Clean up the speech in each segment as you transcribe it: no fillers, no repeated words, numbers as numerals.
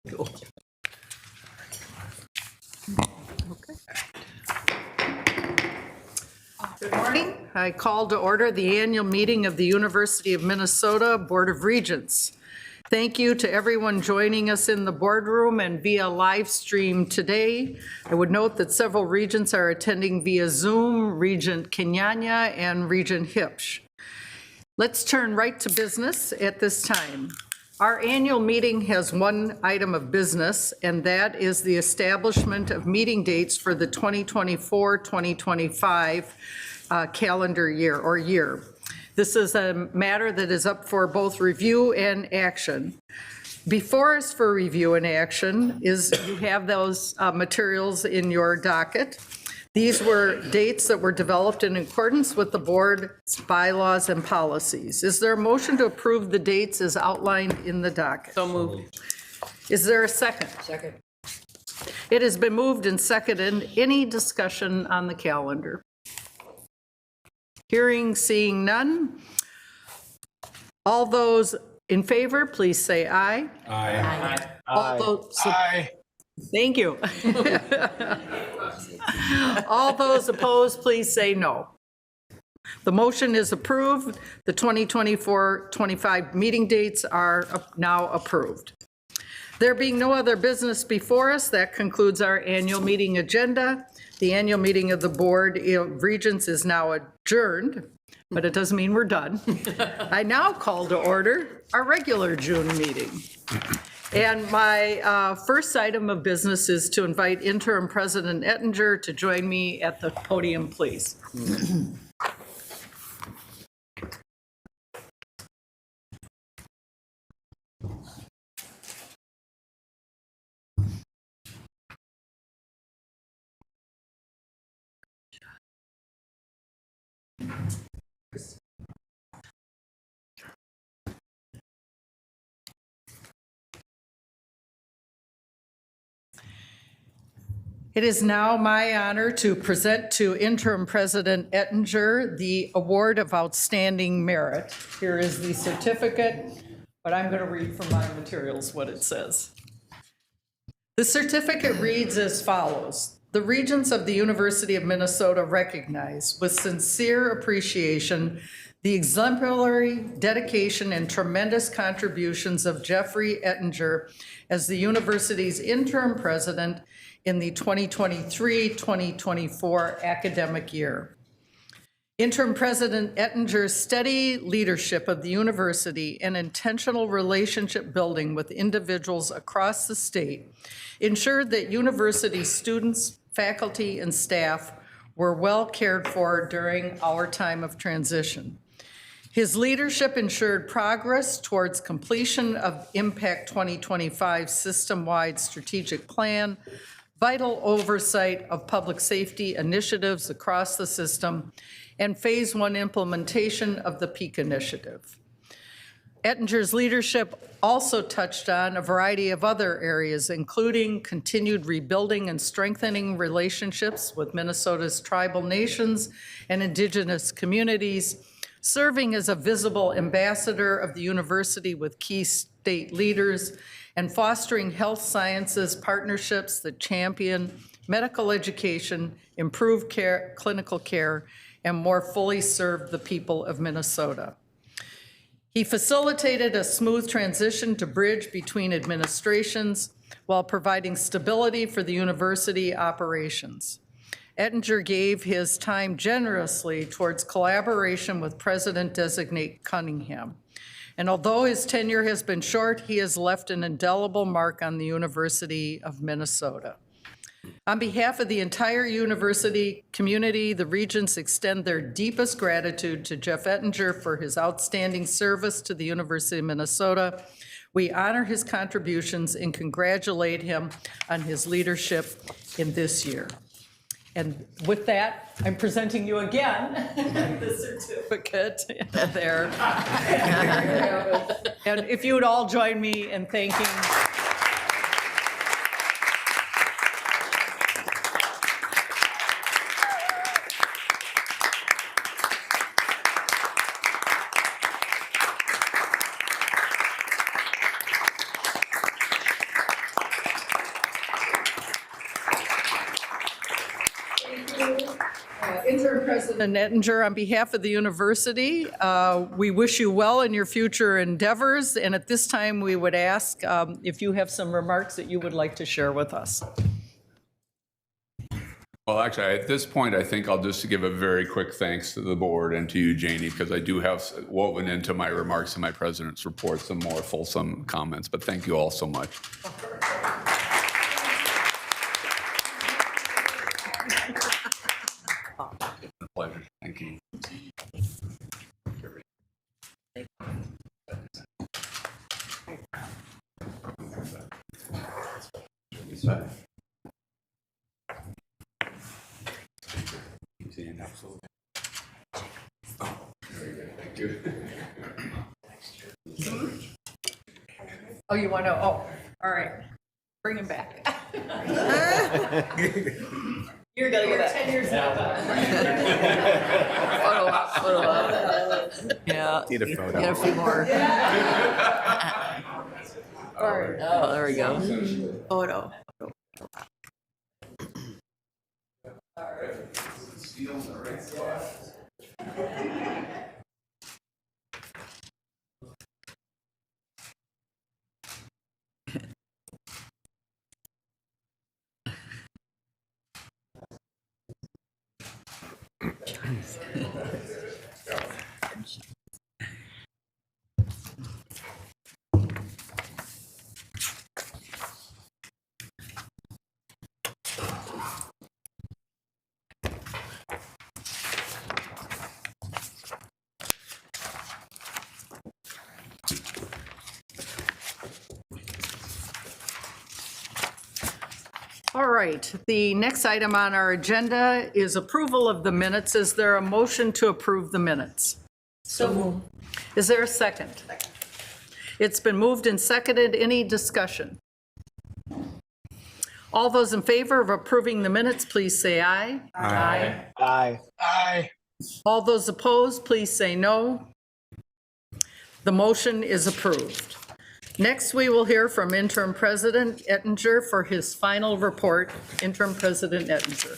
Cool. Good morning. I call to order the annual meeting of the University of Minnesota Board of Regents. Thank you to everyone joining us in the boardroom and via live stream today. I would note that several regents are attending via Zoom, Regent Kenyanya and Regent Hipsch. Let's turn right to business at this time. Our annual meeting has one item of business, and that is the establishment of meeting dates for the 2024-2025 calendar year or year. This is a matter that is up for both review and action. Before us for review and action is you have those materials in your docket. These were dates that were developed in accordance with the board's bylaws and policies. Is there a motion to approve the dates as outlined in the docket? So moved. Is there a second? Second. It has been moved and seconded. Any discussion on the calendar? Hearing, seeing none. All those in favor, please say aye. Aye. All those, Aye. thank you. All those opposed, please say no. The motion is approved. The 2024-25 meeting dates are now approved. There being no other business before us, that concludes our annual meeting agenda. The annual meeting of the Board of Regents is now adjourned, but it doesn't mean we're done. I now call to order our regular June meeting. And my first item of business is to invite Interim President Ettinger to join me at the podium, please. It is now my honor to present to Interim President Ettinger the Award of Outstanding Merit. Here is the certificate, but I'm going to read from my materials what it says. The certificate reads as follows. The Regents of the University of Minnesota recognize with sincere appreciation the exemplary dedication and tremendous contributions of Jeffrey Ettinger as the university's interim president in the 2023-2024 academic year. Interim President Ettinger's steady leadership of the university and intentional relationship building with individuals across the state ensured that university students, faculty, and staff were well cared for during our time of transition. His leadership ensured progress towards completion of Impact 2025 system-wide strategic plan, vital oversight of public safety initiatives across the system, and Phase 1 implementation of the Peak Initiative. Ettinger's leadership also touched on a variety of other areas, including continued rebuilding and strengthening relationships with Minnesota's tribal nations and indigenous communities, serving as a visible ambassador of the university with key state leaders, and fostering health sciences partnerships that champion medical education, improve care, clinical care, and more fully serve the people of Minnesota. He facilitated a smooth transition to bridge between administrations while providing stability for the university operations. Ettinger gave his time generously towards collaboration with President-designate Cunningham. And although his tenure has been short, he has left an indelible mark on the University of Minnesota. On behalf of the entire university community, the Regents extend their deepest gratitude to Jeff Ettinger for his outstanding service to the University of Minnesota. We honor his contributions and congratulate him on his leadership in this year. And with that, I'm presenting you again the certificate there. And if you would all join me in thanking President Ettinger, on behalf of the university, we wish you well in your future endeavors. And at this time, we would ask if you have some remarks that you would like to share with us. Well, actually, at this point, I think I'll just give a very quick thanks to the board and to you, Janie, because I do have woven into my remarks in my president's report some more fulsome comments. But thank you all so much. A pleasure. Thank you. Absolutely. Oh, very good. Thank you. Oh, you want to? Oh, all right. Bring him back. You're going to get 10 years now. Photo. Yeah. Need a photo. Get a few more. All right. Oh, there we go. Photo. All right, the next item on our agenda is approval of the minutes. Is there a motion to approve the minutes? So moved. Is there a second? Second. It's been moved and seconded. Any discussion? All those in favor of approving the minutes, please say aye. Aye. Aye. Aye. All those opposed, please say no. The motion is approved. Next, we will hear from Interim President Ettinger for his final report. Interim President Ettinger.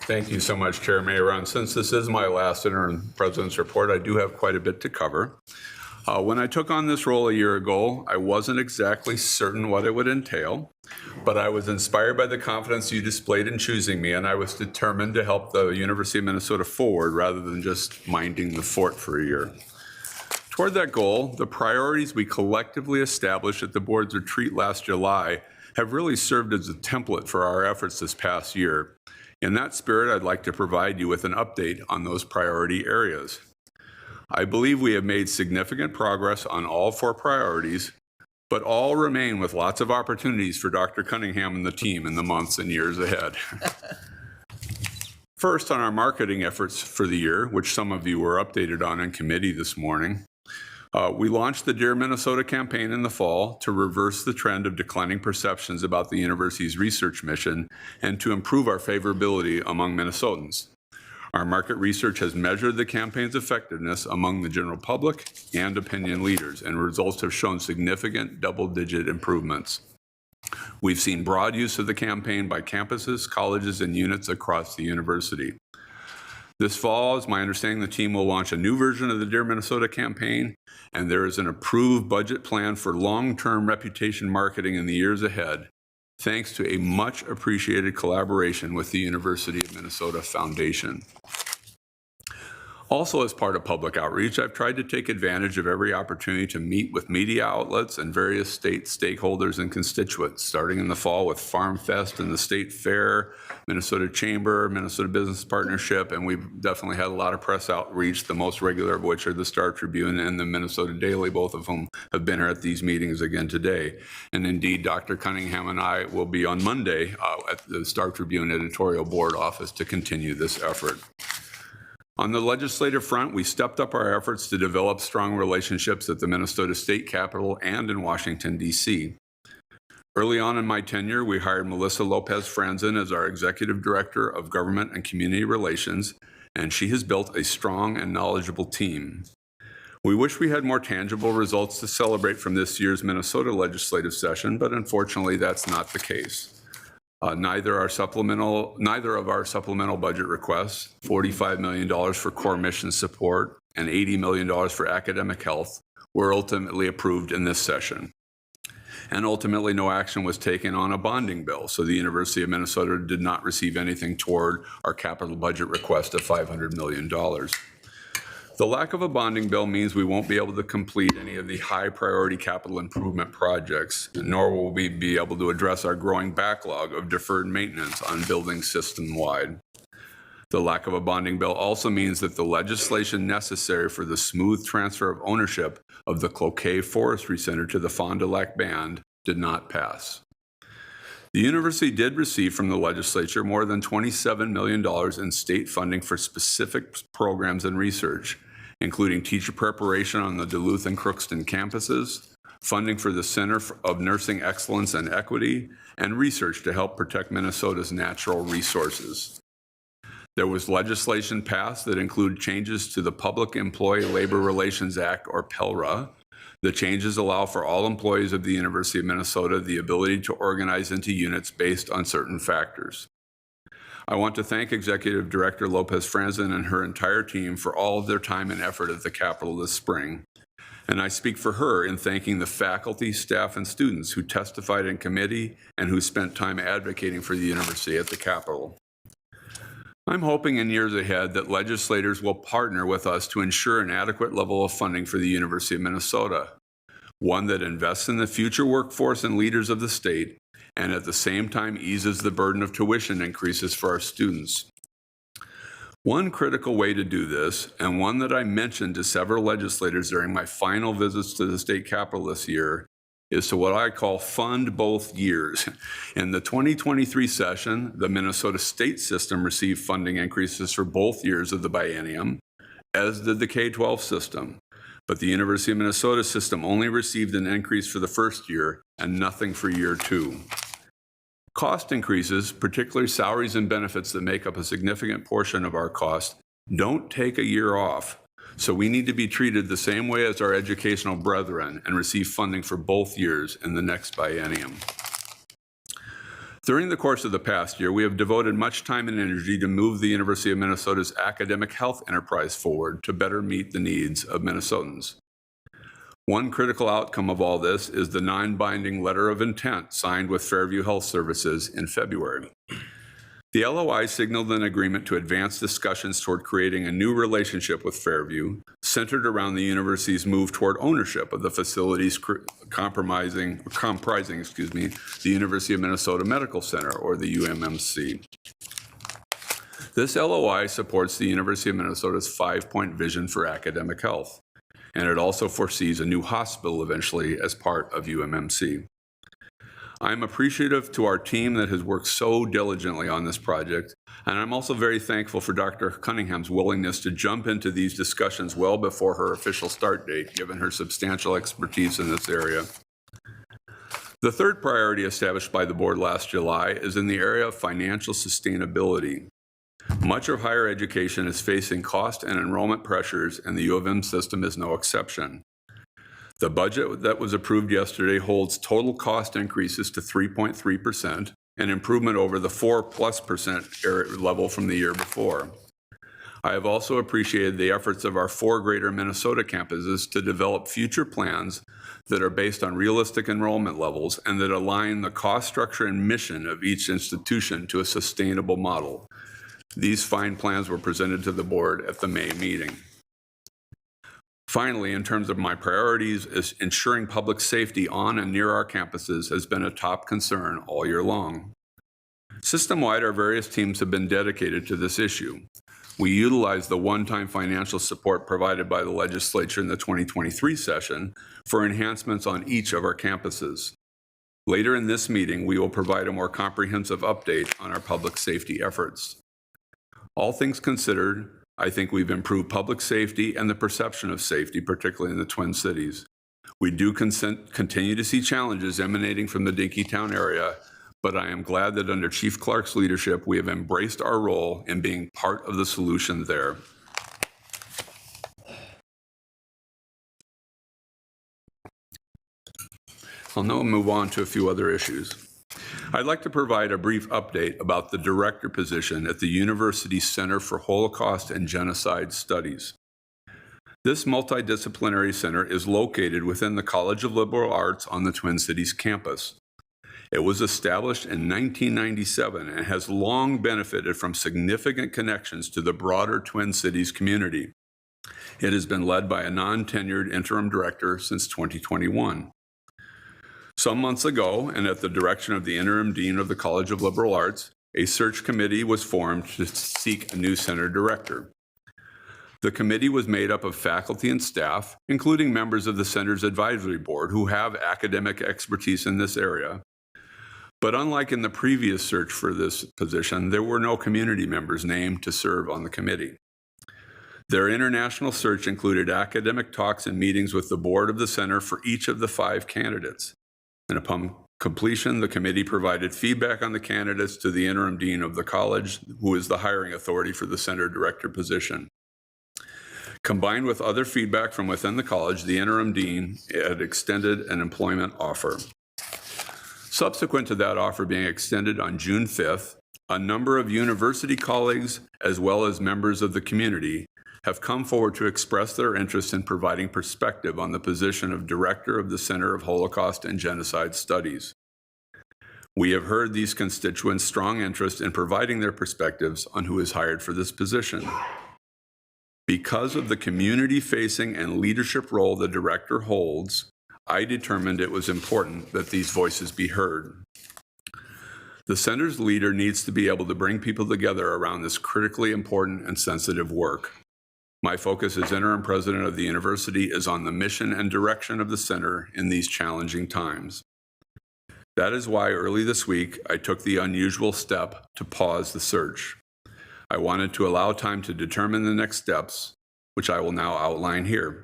Thank you so much, Chair Mayron. Since this is my last interim president's report, I do have quite a bit to cover. When I took on this role a year ago, I wasn't exactly certain what it would entail, but I was inspired by the confidence you displayed in choosing me, and I was determined to help the University of Minnesota forward rather than just minding the fort for a year. Toward that goal, the priorities we collectively established at the board's retreat last July have really served as a template for our efforts this past year. In that spirit, I'd like to provide you with an update on those priority areas. I believe we have made significant progress on all 4 priorities, but all remain with lots of opportunities for Dr. Cunningham and the team in the months and years ahead. First, on our marketing efforts for the year, which some of you were updated on in committee this morning, we launched the Dear Minnesota campaign in the fall to reverse the trend of declining perceptions about the university's research mission and to improve our favorability among Minnesotans. Our market research has measured the campaign's effectiveness among the general public and opinion leaders, and results have shown significant double-digit improvements. We've seen broad use of the campaign by campuses, colleges, and units across the university. This fall, it's my understanding the team will launch a new version of the Dear Minnesota campaign, and there is an approved budget plan for long-term reputation marketing in the years ahead, thanks to a much appreciated collaboration with the University of Minnesota Foundation. Also, as part of public outreach, I've tried to take advantage of every opportunity to meet with media outlets and various state stakeholders and constituents, starting in the fall with Farm Fest and the State Fair, Minnesota Chamber, Minnesota Business Partnership, and we've definitely had a lot of press outreach, the most regular of which are the Star Tribune and the Minnesota Daily, both of whom have been here at these meetings again today. And indeed, Dr. Cunningham and I will be on Monday at the Star Tribune editorial board office to continue this effort. On the legislative front, we stepped up our efforts to develop strong relationships at the Minnesota State Capitol and in Washington, D.C. Early on in my tenure, we hired Melissa Lopez-Franzen as our Executive Director of Government and Community Relations, and she has built a strong and knowledgeable team. We wish we had more tangible results to celebrate from this year's Minnesota legislative session, but unfortunately, that's not the case. Neither of our supplemental budget requests, $45 million for core mission support and $80 million for academic health, were ultimately approved in this session. And ultimately, no action was taken on a bonding bill, so the University of Minnesota did not receive anything toward our capital budget request of $500 million. The lack of a bonding bill means we won't be able to complete any of the high priority capital improvement projects, nor will we be able to address our growing backlog of deferred maintenance on buildings system-wide. The lack of a bonding bill also means that the legislation necessary for the smooth transfer of ownership of the Cloquet Forestry Center to the Fond du Lac Band did not pass. The university did receive from the legislature more than $27 million in state funding for specific programs and research, including teacher preparation on the Duluth and Crookston campuses, funding for the Center of Nursing Excellence and Equity, and research to help protect Minnesota's natural resources. There was legislation passed that included changes to the Public Employee Labor Relations Act, or PELRA. The changes allow for all employees of the University of Minnesota the ability to organize into units based on certain factors. I want to thank Executive Director Lopez Franzen and her entire team for all of their time and effort at the Capitol this spring. And I speak for her in thanking the faculty, staff, and students who testified in committee and who spent time advocating for the university at the Capitol. I'm hoping in years ahead that legislators will partner with us to ensure an adequate level of funding for the University of Minnesota, one that invests in the future workforce and leaders of the state, and at the same time eases the burden of tuition increases for our students. One critical way to do this, and one that I mentioned to several legislators during my final visits to the state capitol this year, is to what I call fund both years. In the 2023 session, the Minnesota state system received funding increases for both years of the biennium, as did the K-12 system. But the University of Minnesota system only received an increase for the first year and nothing for year two. Cost increases, particularly salaries and benefits that make up a significant portion of our cost, don't take a year off. So we need to be treated the same way as our educational brethren and receive funding for both years in the next biennium. During the course of the past year, we have devoted much time and energy to move the University of Minnesota's academic health enterprise forward to better meet the needs of Minnesotans. One critical outcome of all this is the non-binding letter of intent signed with Fairview Health Services in February. The LOI signaled an agreement to advance discussions toward creating a new relationship with Fairview, centered around the university's move toward ownership of the facilities comprising the University of Minnesota Medical Center, or the UMMC. This LOI supports the University of Minnesota's 5-point vision for academic health, and it also foresees a new hospital eventually as part of UMMC. I'm appreciative to our team that has worked so diligently on this project, and I'm also very thankful for Dr. Cunningham's willingness to jump into these discussions well before her official start date, given her substantial expertise in this area. The third priority established by the board last July is in the area of financial sustainability. Much of higher education is facing cost and enrollment pressures, and the U of M system is no exception. The budget that was approved yesterday holds total cost increases to 3.3%, an improvement over the 4+% level from the year before. I have also appreciated the efforts of our 4 greater Minnesota campuses to develop future plans that are based on realistic enrollment levels and that align the cost structure and mission of each institution to a sustainable model. These fine plans were presented to the board at the May meeting. Finally, in terms of my priorities, is ensuring public safety on and near our campuses has been a top concern all year long. System-wide, our various teams have been dedicated to this issue. We utilize the one-time financial support provided by the legislature in the 2023 session for enhancements on each of our campuses. Later in this meeting, we will provide a more comprehensive update on our public safety efforts. All things considered, I think we've improved public safety and the perception of safety, particularly in the Twin Cities. We do continue to see challenges emanating from the Dinkytown area, but I am glad that under Chief Clark's leadership, we have embraced our role in being part of the solution there. I'll now move on to a few other issues. I'd like to provide a brief update about the director position at the University Center for Holocaust and Genocide Studies. This multidisciplinary center is located within the College of Liberal Arts on the Twin Cities campus. It was established in 1997 and has long benefited from significant connections to the broader Twin Cities community. It has been led by a non-tenured interim director since 2021. Some months ago, and at the direction of the interim dean of the College of Liberal Arts, a search committee was formed to seek a new center director. The committee was made up of faculty and staff, including members of the center's advisory board who have academic expertise in this area. But unlike in the previous search for this position, there were no community members named to serve on the committee. Their international search included academic talks and meetings with the board of the center for each of the 5 candidates. And upon completion, the committee provided feedback on the candidates to the interim dean of the college, who is the hiring authority for the center director position. Combined with other feedback from within the college, the interim dean had extended an employment offer. Subsequent to that offer being extended on June 5th, a number of university colleagues, as well as members of the community, have come forward to express their interest in providing perspective on the position of Director of the Center of Holocaust and Genocide Studies. We have heard these constituents' strong interest in providing their perspectives on who is hired for this position. Because of the community-facing and leadership role the director holds, I determined it was important that these voices be heard. The center's leader needs to be able to bring people together around this critically important and sensitive work. My focus as interim president of the university is on the mission and direction of the center in these challenging times. That is why early this week, I took the unusual step to pause the search. I wanted to allow time to determine the next steps, which I will now outline here.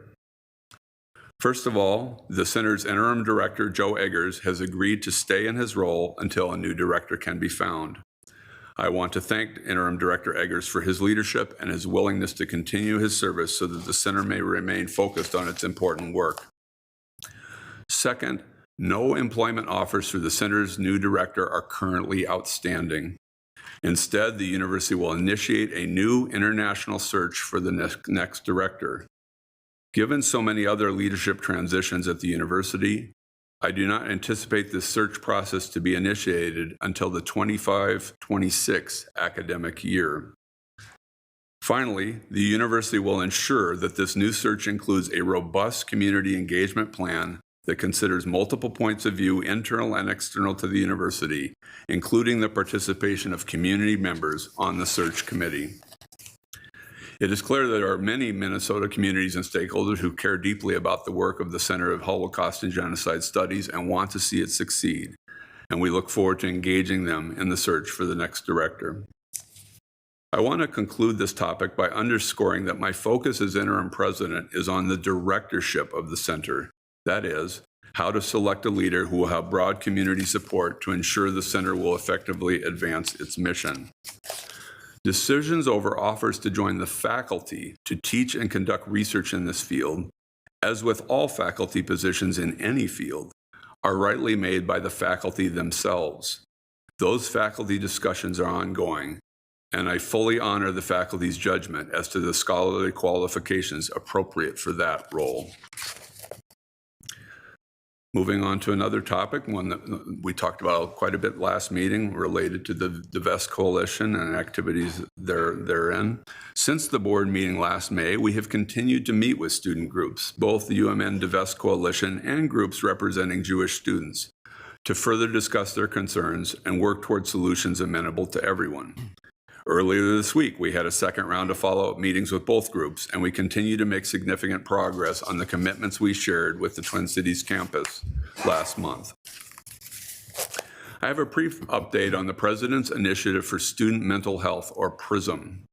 First of all, the center's interim director, Joe Eggers, has agreed to stay in his role until a new director can be found. I want to thank interim director Eggers for his leadership and his willingness to continue his service so that the center may remain focused on its important work. Second, no employment offers for the center's new director are currently outstanding. Instead, the university will initiate a new international search for the next director. Given so many other leadership transitions at the university, I do not anticipate this search process to be initiated until the 25-26 academic year. Finally, the university will ensure that this new search includes a robust community engagement plan that considers multiple points of view, internal and external to the university, including the participation of community members on the search committee. It is clear that there are many Minnesota communities and stakeholders who care deeply about the work of the Center of Holocaust and Genocide Studies and want to see it succeed, and we look forward to engaging them in the search for the next director. I want to conclude this topic by underscoring that my focus as interim president is on the directorship of the center. That is, how to select a leader who will have broad community support to ensure the center will effectively advance its mission. Decisions over offers to join the faculty to teach and conduct research in this field, as with all faculty positions in any field, are rightly made by the faculty themselves. Those faculty discussions are ongoing, and I fully honor the faculty's judgment as to the scholarly qualifications appropriate for that role. Moving on to another topic, one that we talked about quite a bit last meeting related to the Divest Coalition and activities therein. Since the board meeting last May, we have continued to meet with student groups, both the UMN Divest Coalition and groups representing Jewish students, to further discuss their concerns and work toward solutions amenable to everyone. Earlier this week, we had a second round of follow-up meetings with both groups, and we continue to make significant progress on the commitments we shared with the Twin Cities campus last month. I have a brief update on the President's Initiative for Student Mental Health, or PRISM.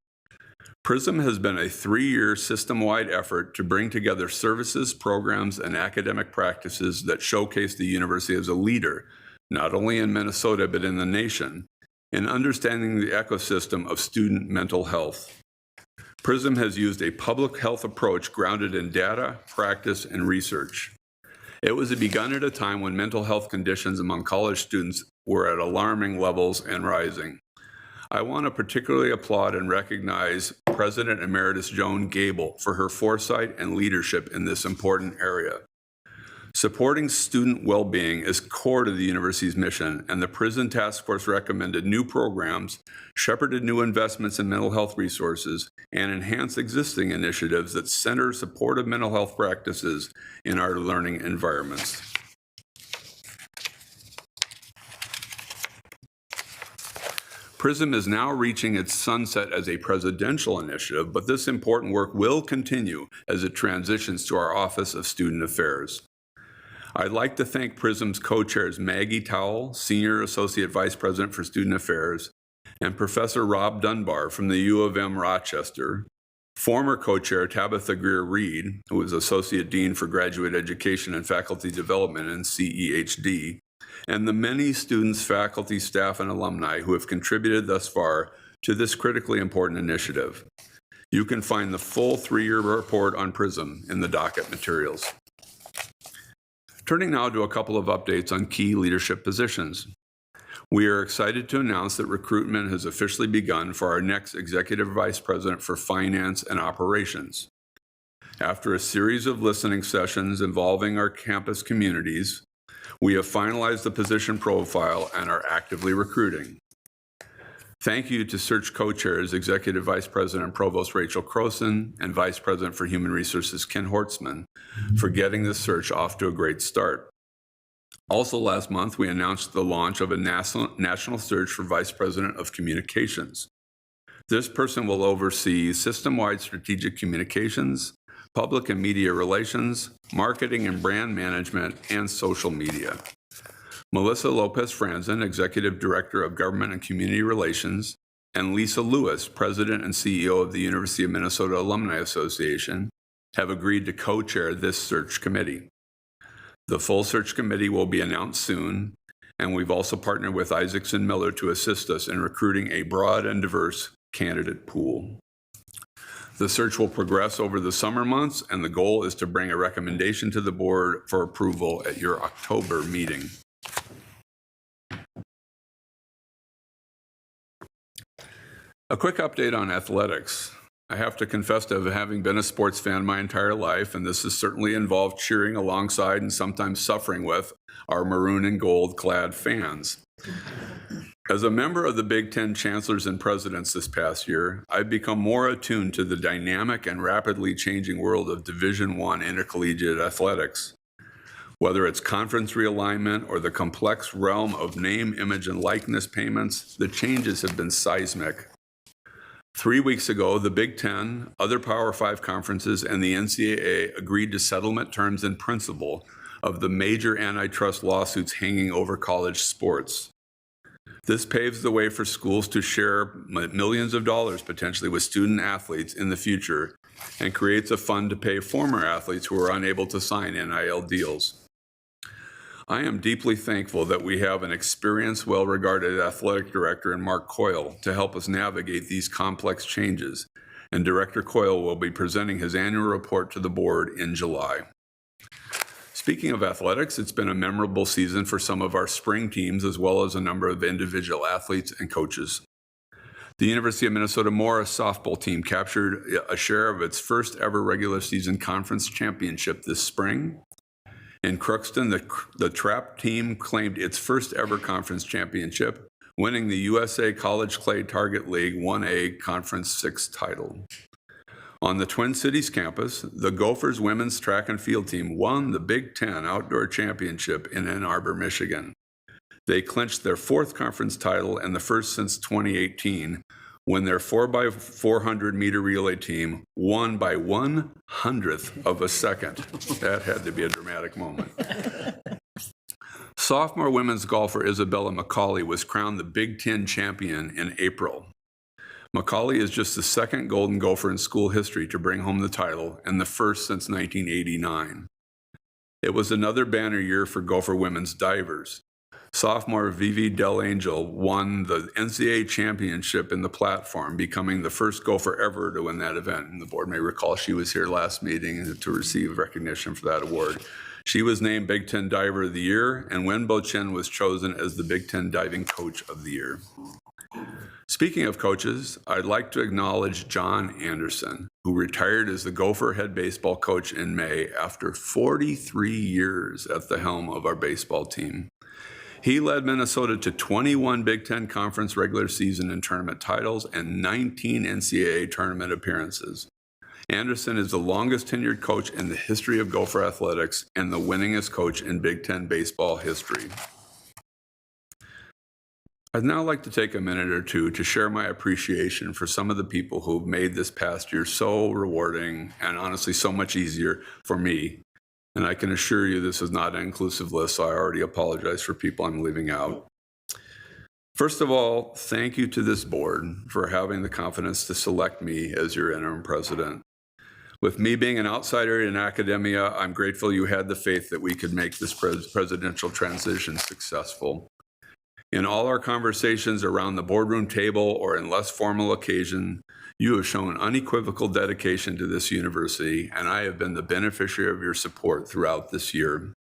PRISM has been a 3-year system-wide effort to bring together services, programs, and academic practices that showcase the university as a leader, not only in Minnesota, but in the nation, in understanding the ecosystem of student mental health. PRISM has used a public health approach grounded in data, practice, and research. It was begun at a time when mental health conditions among college students were at alarming levels and rising. I want to particularly applaud and recognize President Emeritus Joan Gable for her foresight and leadership in this important area. Supporting student well-being is core to the university's mission, and the Prison Task Force recommended new programs, shepherded new investments in mental health resources, and enhanced existing initiatives that center supportive mental health practices in our learning environments. PRISM is now reaching its sunset as a presidential initiative, but this important work will continue as it transitions to our Office of Student Affairs. I'd like to thank PRISM's co-chairs Maggie Towell, Senior Associate Vice President for Student Affairs, and Professor Rob Dunbar from the U of M Rochester, former co-chair Tabitha Greer-Reed, who is Associate Dean for Graduate Education and Faculty Development in CEHD, and the many students, faculty, staff, and alumni who have contributed thus far to this critically important initiative. You can find the full 3-year report on PRISM in the docket materials. Turning now to a couple of updates on key leadership positions. We are excited to announce that recruitment has officially begun for our next Executive Vice President for Finance and Operations. After a series of listening sessions involving our campus communities, we have finalized the position profile and are actively recruiting. Thank you to search co-chairs, Executive Vice President and Provost Rachel Croson and Vice President for Human Resources Ken Hortzman for getting this search off to a great start. Also last month, we announced the launch of a national search for Vice President of Communications. This person will oversee system-wide strategic communications, public and media relations, marketing and brand management, and social media. Melissa Lopez Franzen, Executive Director of Government and Community Relations, and Lisa Lewis, President and CEO of the University of Minnesota Alumni Association, have agreed to co-chair this search committee. The full search committee will be announced soon, and we've also partnered with Isaacson Miller to assist us in recruiting a broad and diverse candidate pool. The search will progress over the summer months, and the goal is to bring a recommendation to the board for approval at your October meeting. A quick update on athletics. I have to confess to having been a sports fan my entire life, and this has certainly involved cheering alongside and sometimes suffering with our maroon and gold clad fans. As a member of the Big Ten chancellors and presidents this past year, I've become more attuned to the dynamic and rapidly changing world of Division I intercollegiate athletics. Whether it's conference realignment or the complex realm of name, image, and likeness payments, the changes have been seismic. 3 weeks ago, the Big Ten, other Power 5 conferences, and the NCAA agreed to settlement terms in principle of the major antitrust lawsuits hanging over college sports. This paves the way for schools to share millions of dollars potentially with student athletes in the future and creates a fund to pay former athletes who are unable to sign NIL deals. I am deeply thankful that we have an experienced, well-regarded athletic director in Mark Coyle to help us navigate these complex changes, and Director Coyle will be presenting his annual report to the board in July. Speaking of athletics, it's been a memorable season for some of our spring teams as well as a number of individual athletes and coaches. The University of Minnesota Morris softball team captured a share of its first ever regular season conference championship this spring. In Crookston, the Trap team claimed its first ever conference championship, winning the USA College Clay Target League 1A Conference 6 title. On the Twin Cities campus, the Gophers women's track and field team won the Big Ten Outdoor Championship in Ann Arbor, Michigan. They clinched their 4th conference title and the first since 2018, when their 4x400 meter relay team won by 1/100th of a second. That had to be a dramatic moment. Sophomore women's golfer Isabella McCauley was crowned the Big Ten champion in April. McCauley is just the 2nd Golden Gopher in school history to bring home the title and the first since 1989. It was another banner year for Gopher women's divers. Sophomore Vivi Del Angel won the NCAA championship in the platform, becoming the first Gopher ever to win that event. And the board may recall she was here last meeting to receive recognition for that award. She was named Big Ten Diver of the Year, and Wenbo Chen was chosen as the Big Ten Diving Coach of the Year. Speaking of coaches, I'd like to acknowledge John Anderson, who retired as the Gopher head baseball coach in May after 43 years at the helm of our baseball team. He led Minnesota to 21 Big Ten Conference regular season and tournament titles and 19 NCAA tournament appearances. Anderson is the longest tenured coach in the history of Gopher athletics and the winningest coach in Big Ten baseball history. I'd now like to take a minute or two to share my appreciation for some of the people who've made this past year so rewarding and honestly so much easier for me. And I can assure you this is not an inclusive list, so I already apologize for people I'm leaving out. First of all, thank you to this board for having the confidence to select me as your interim president. With me being an outsider in academia, I'm grateful you had the faith that we could make this presidential transition successful. In all our conversations around the boardroom table or in less formal occasion, you have shown unequivocal dedication to this university, and I have been the beneficiary of your support throughout this year.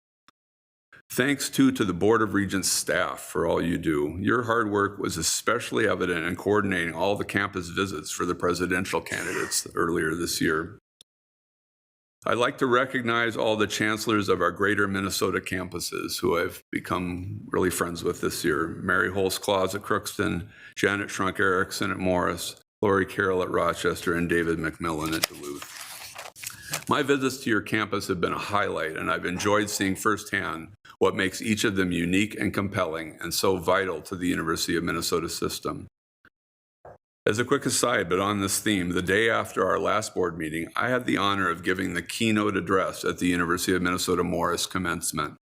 Thanks too to the Board of Regents staff for all you do. Your hard work was especially evident in coordinating all the campus visits for the presidential candidates earlier this year. I'd like to recognize all the chancellors of our greater Minnesota campuses who I've become really friends with this year. Mary Holtz-Claus at Crookston, Janet Shrunk-Erickson at Morris, Lori Carroll at Rochester, and David McMillan at Duluth. My visits to your campus have been a highlight, and I've enjoyed seeing firsthand what makes each of them unique and compelling and so vital to the University of Minnesota system. As a quick aside, but on this theme, the day after our last board meeting, I had the honor of giving the keynote address at the University of Minnesota Morris commencement.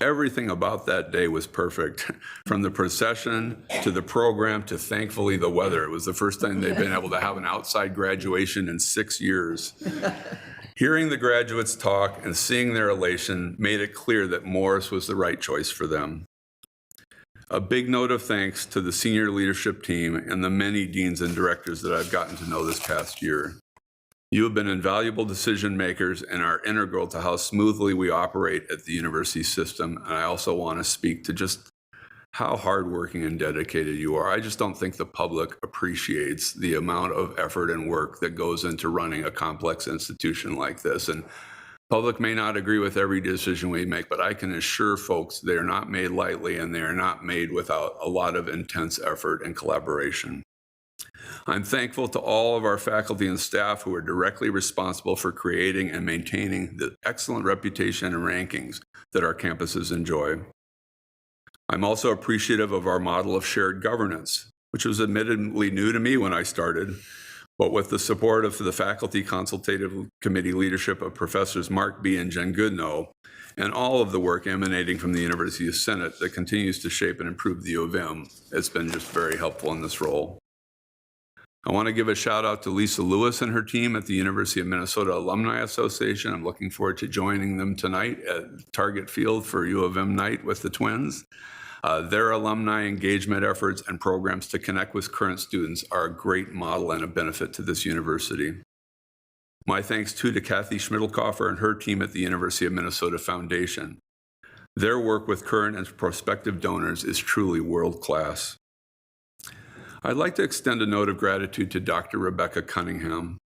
Everything about that day was perfect, from the procession to the program to, thankfully, the weather. It was the first time they'd been able to have an outside graduation in 6 years. Hearing the graduates talk and seeing their elation made it clear that Morris was the right choice for them. A big note of thanks to the senior leadership team and the many deans and directors that I've gotten to know this past year. You have been invaluable decision makers and are integral to how smoothly we operate at the university system. And I also want to speak to just how hardworking and dedicated you are. I just don't think the public appreciates the amount of effort and work that goes into running a complex institution like this. And public may not agree with every decision we make, but I can assure folks they are not made lightly and they are not made without a lot of intense effort and collaboration. I'm thankful to all of our faculty and staff who are directly responsible for creating and maintaining the excellent reputation and rankings that our campuses enjoy. I'm also appreciative of our model of shared governance, which was admittedly new to me when I started, but with the support of the Faculty Consultative Committee leadership of Professors Mark B. and Jen Goodnow, and all of the work emanating from the University Senate that continues to shape and improve the U of M, it's been just very helpful in this role. I want to give a shout out to Lisa Lewis and her team at the University of Minnesota Alumni Association. I'm looking forward to joining them tonight at Target Field for U of M night with the Twins. Their alumni engagement efforts and programs to connect with current students are a great model and a benefit to this university. My thanks too to Kathy Schmidlkoffer and her team at the University of Minnesota Foundation. Their work with current and prospective donors is truly world-class. I'd like to extend a note of gratitude to Dr. Rebecca Cunningham.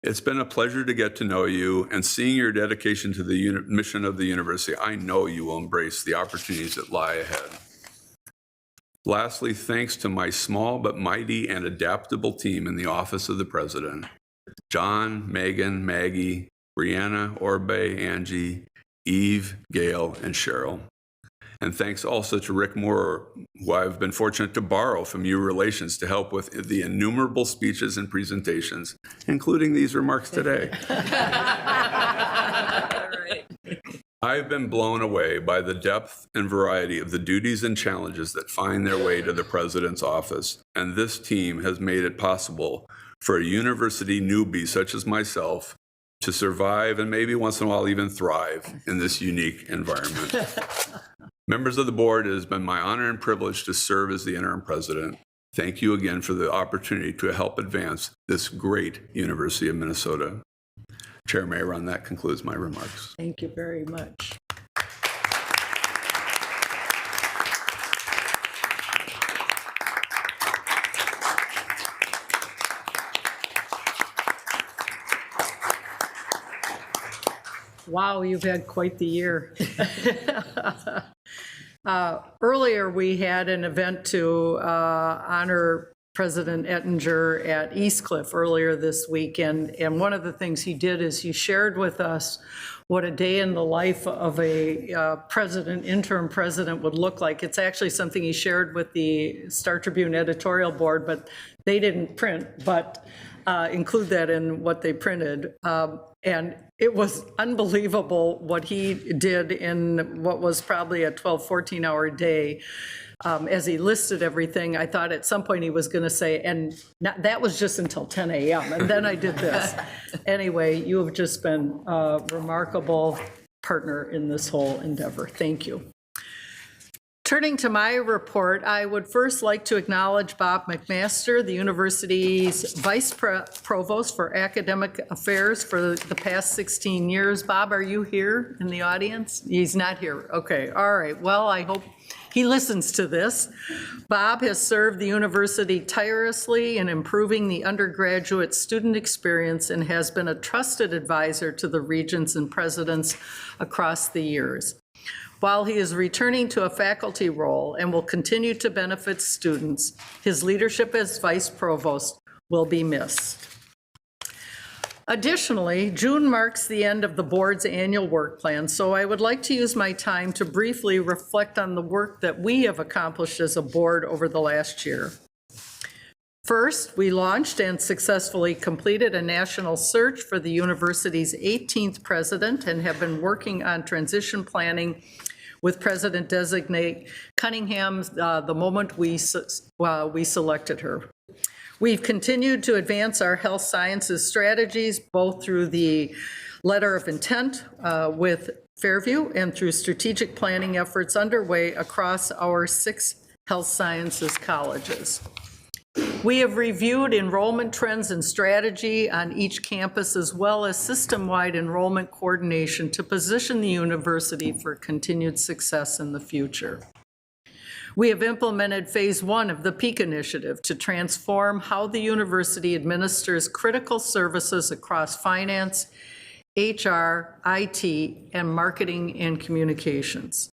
It's been a pleasure to get to know you, and seeing your dedication to the mission of the university, I know you will embrace the opportunities that lie ahead. Lastly, thanks to my small but mighty and adaptable team in the Office of the President, John, Megan, Maggie, Brianna, Orbe, Angie, Eve, Gail, and Cheryl. And thanks also to Rick Moore, who I've been fortunate to borrow from U Relations to help with the innumerable speeches and presentations, including these remarks today. I've been blown away by the depth and variety of the duties and challenges that find their way to the president's office, and this team has made it possible for a university newbie such as myself to survive and maybe once in a while even thrive in this unique environment. Members of the board, it has been my honor and privilege to serve as the interim president. Thank you again for the opportunity to help advance this great University of Minnesota. Chair Mayron, that concludes my remarks. Thank you very much. Wow, you've had quite the year. Earlier, we had an event to honor President Ettinger at East Cliff earlier this weekend, and one of the things he did is he shared with us what a day in the life of a interim president would look like. It's actually something he shared with the Star Tribune editorial board, but they didn't print, but include that in what they printed. And it was unbelievable what he did in what was probably a 12, 14-hour day. As he listed everything, I thought at some point he was going to say, and that was just until 10 a.m., and then I did this. Anyway, you have just been a remarkable partner in this whole endeavor. Thank you. Turning to my report, I would first like to acknowledge Bob McMaster, the university's Vice Provost for Academic Affairs for the past 16 years. Bob, are you here in the audience? He's not here. Okay, all right. Well, I hope he listens to this. Bob has served the university tirelessly in improving the undergraduate student experience and has been a trusted advisor to the regents and presidents across the years. While he is returning to a faculty role and will continue to benefit students, his leadership as vice provost will be missed. Additionally, June marks the end of the board's annual work plan, so I would like to use my time to briefly reflect on the work that we have accomplished as a board over the last year. First, we launched and successfully completed a national search for the university's 18th president and have been working on transition planning with President-designate Cunningham the moment we selected her. We've continued to advance our health sciences strategies, both through the letter of intent with Fairview and through strategic planning efforts underway across our 6 health sciences colleges. We have reviewed enrollment trends and strategy on each campus, as well as system-wide enrollment coordination to position the university for continued success in the future. We have implemented phase 1 of the PEAK initiative to transform how the university administers critical services across finance, HR, IT, and marketing and communications.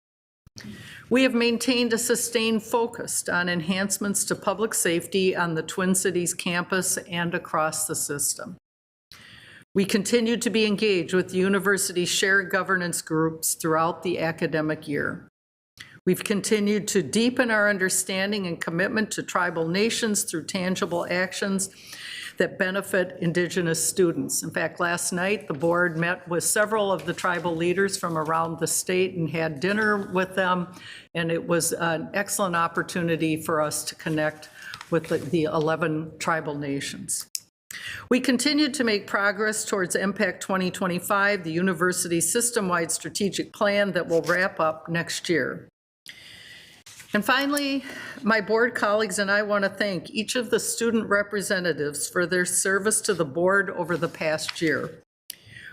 We have maintained a sustained focus on enhancements to public safety on the Twin Cities campus and across the system. We continue to be engaged with the university's shared governance groups throughout the academic year. We've continued to deepen our understanding and commitment to tribal nations through tangible actions that benefit Indigenous students. In fact, last night, the board met with several of the tribal leaders from around the state and had dinner with them, and it was an excellent opportunity for us to connect with the 11 tribal nations. We continue to make progress towards MPACT 2025, the university's system-wide strategic plan that will wrap up next year. And finally, my board colleagues and I want to thank each of the student representatives for their service to the board over the past year.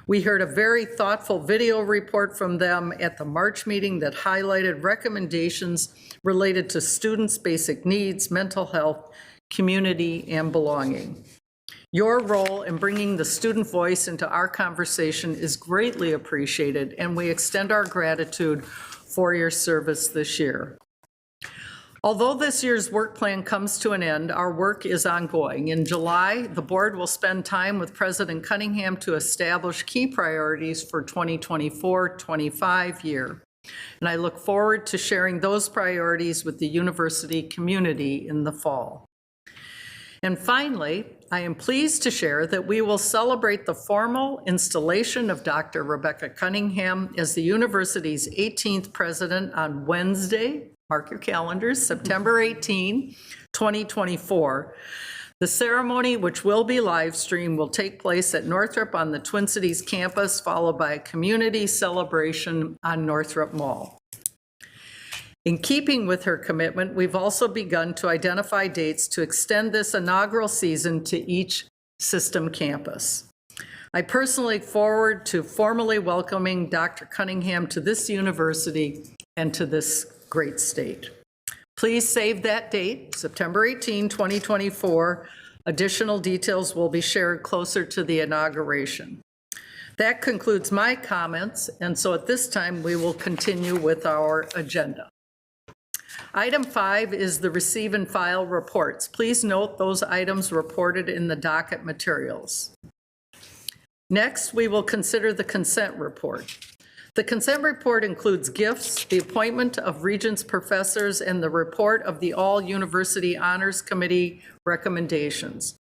We heard a very thoughtful video report from them at the March meeting that highlighted recommendations related to students' basic needs, mental health, community, and belonging. Your role in bringing the student voice into our conversation is greatly appreciated, and we extend our gratitude for your service this year. Although this year's work plan comes to an end, our work is ongoing. In July, the board will spend time with President Cunningham to establish key priorities for 2024-25 year. And I look forward to sharing those priorities with the university community in the fall. And finally, I am pleased to share that we will celebrate the formal installation of Dr. Rebecca Cunningham as the university's 18th president on Wednesday, mark your calendars, September 18, 2024. The ceremony, which will be live streamed, will take place at Northrop on the Twin Cities campus, followed by a community celebration on Northrop Mall. In keeping with her commitment, we've also begun to identify dates to extend this inaugural season to each system campus. I personally look forward to formally welcoming Dr. Cunningham to this university and to this great state. Please save that date, September 18, 2024. Additional details will be shared closer to the inauguration. That concludes my comments, and so at this time, we will continue with our agenda. Item 5 is the receive and file reports. Please note those items reported in the docket materials. Next, we will consider the consent report. The consent report includes gifts, the appointment of Regents professors, and the report of the All University Honors Committee recommendations.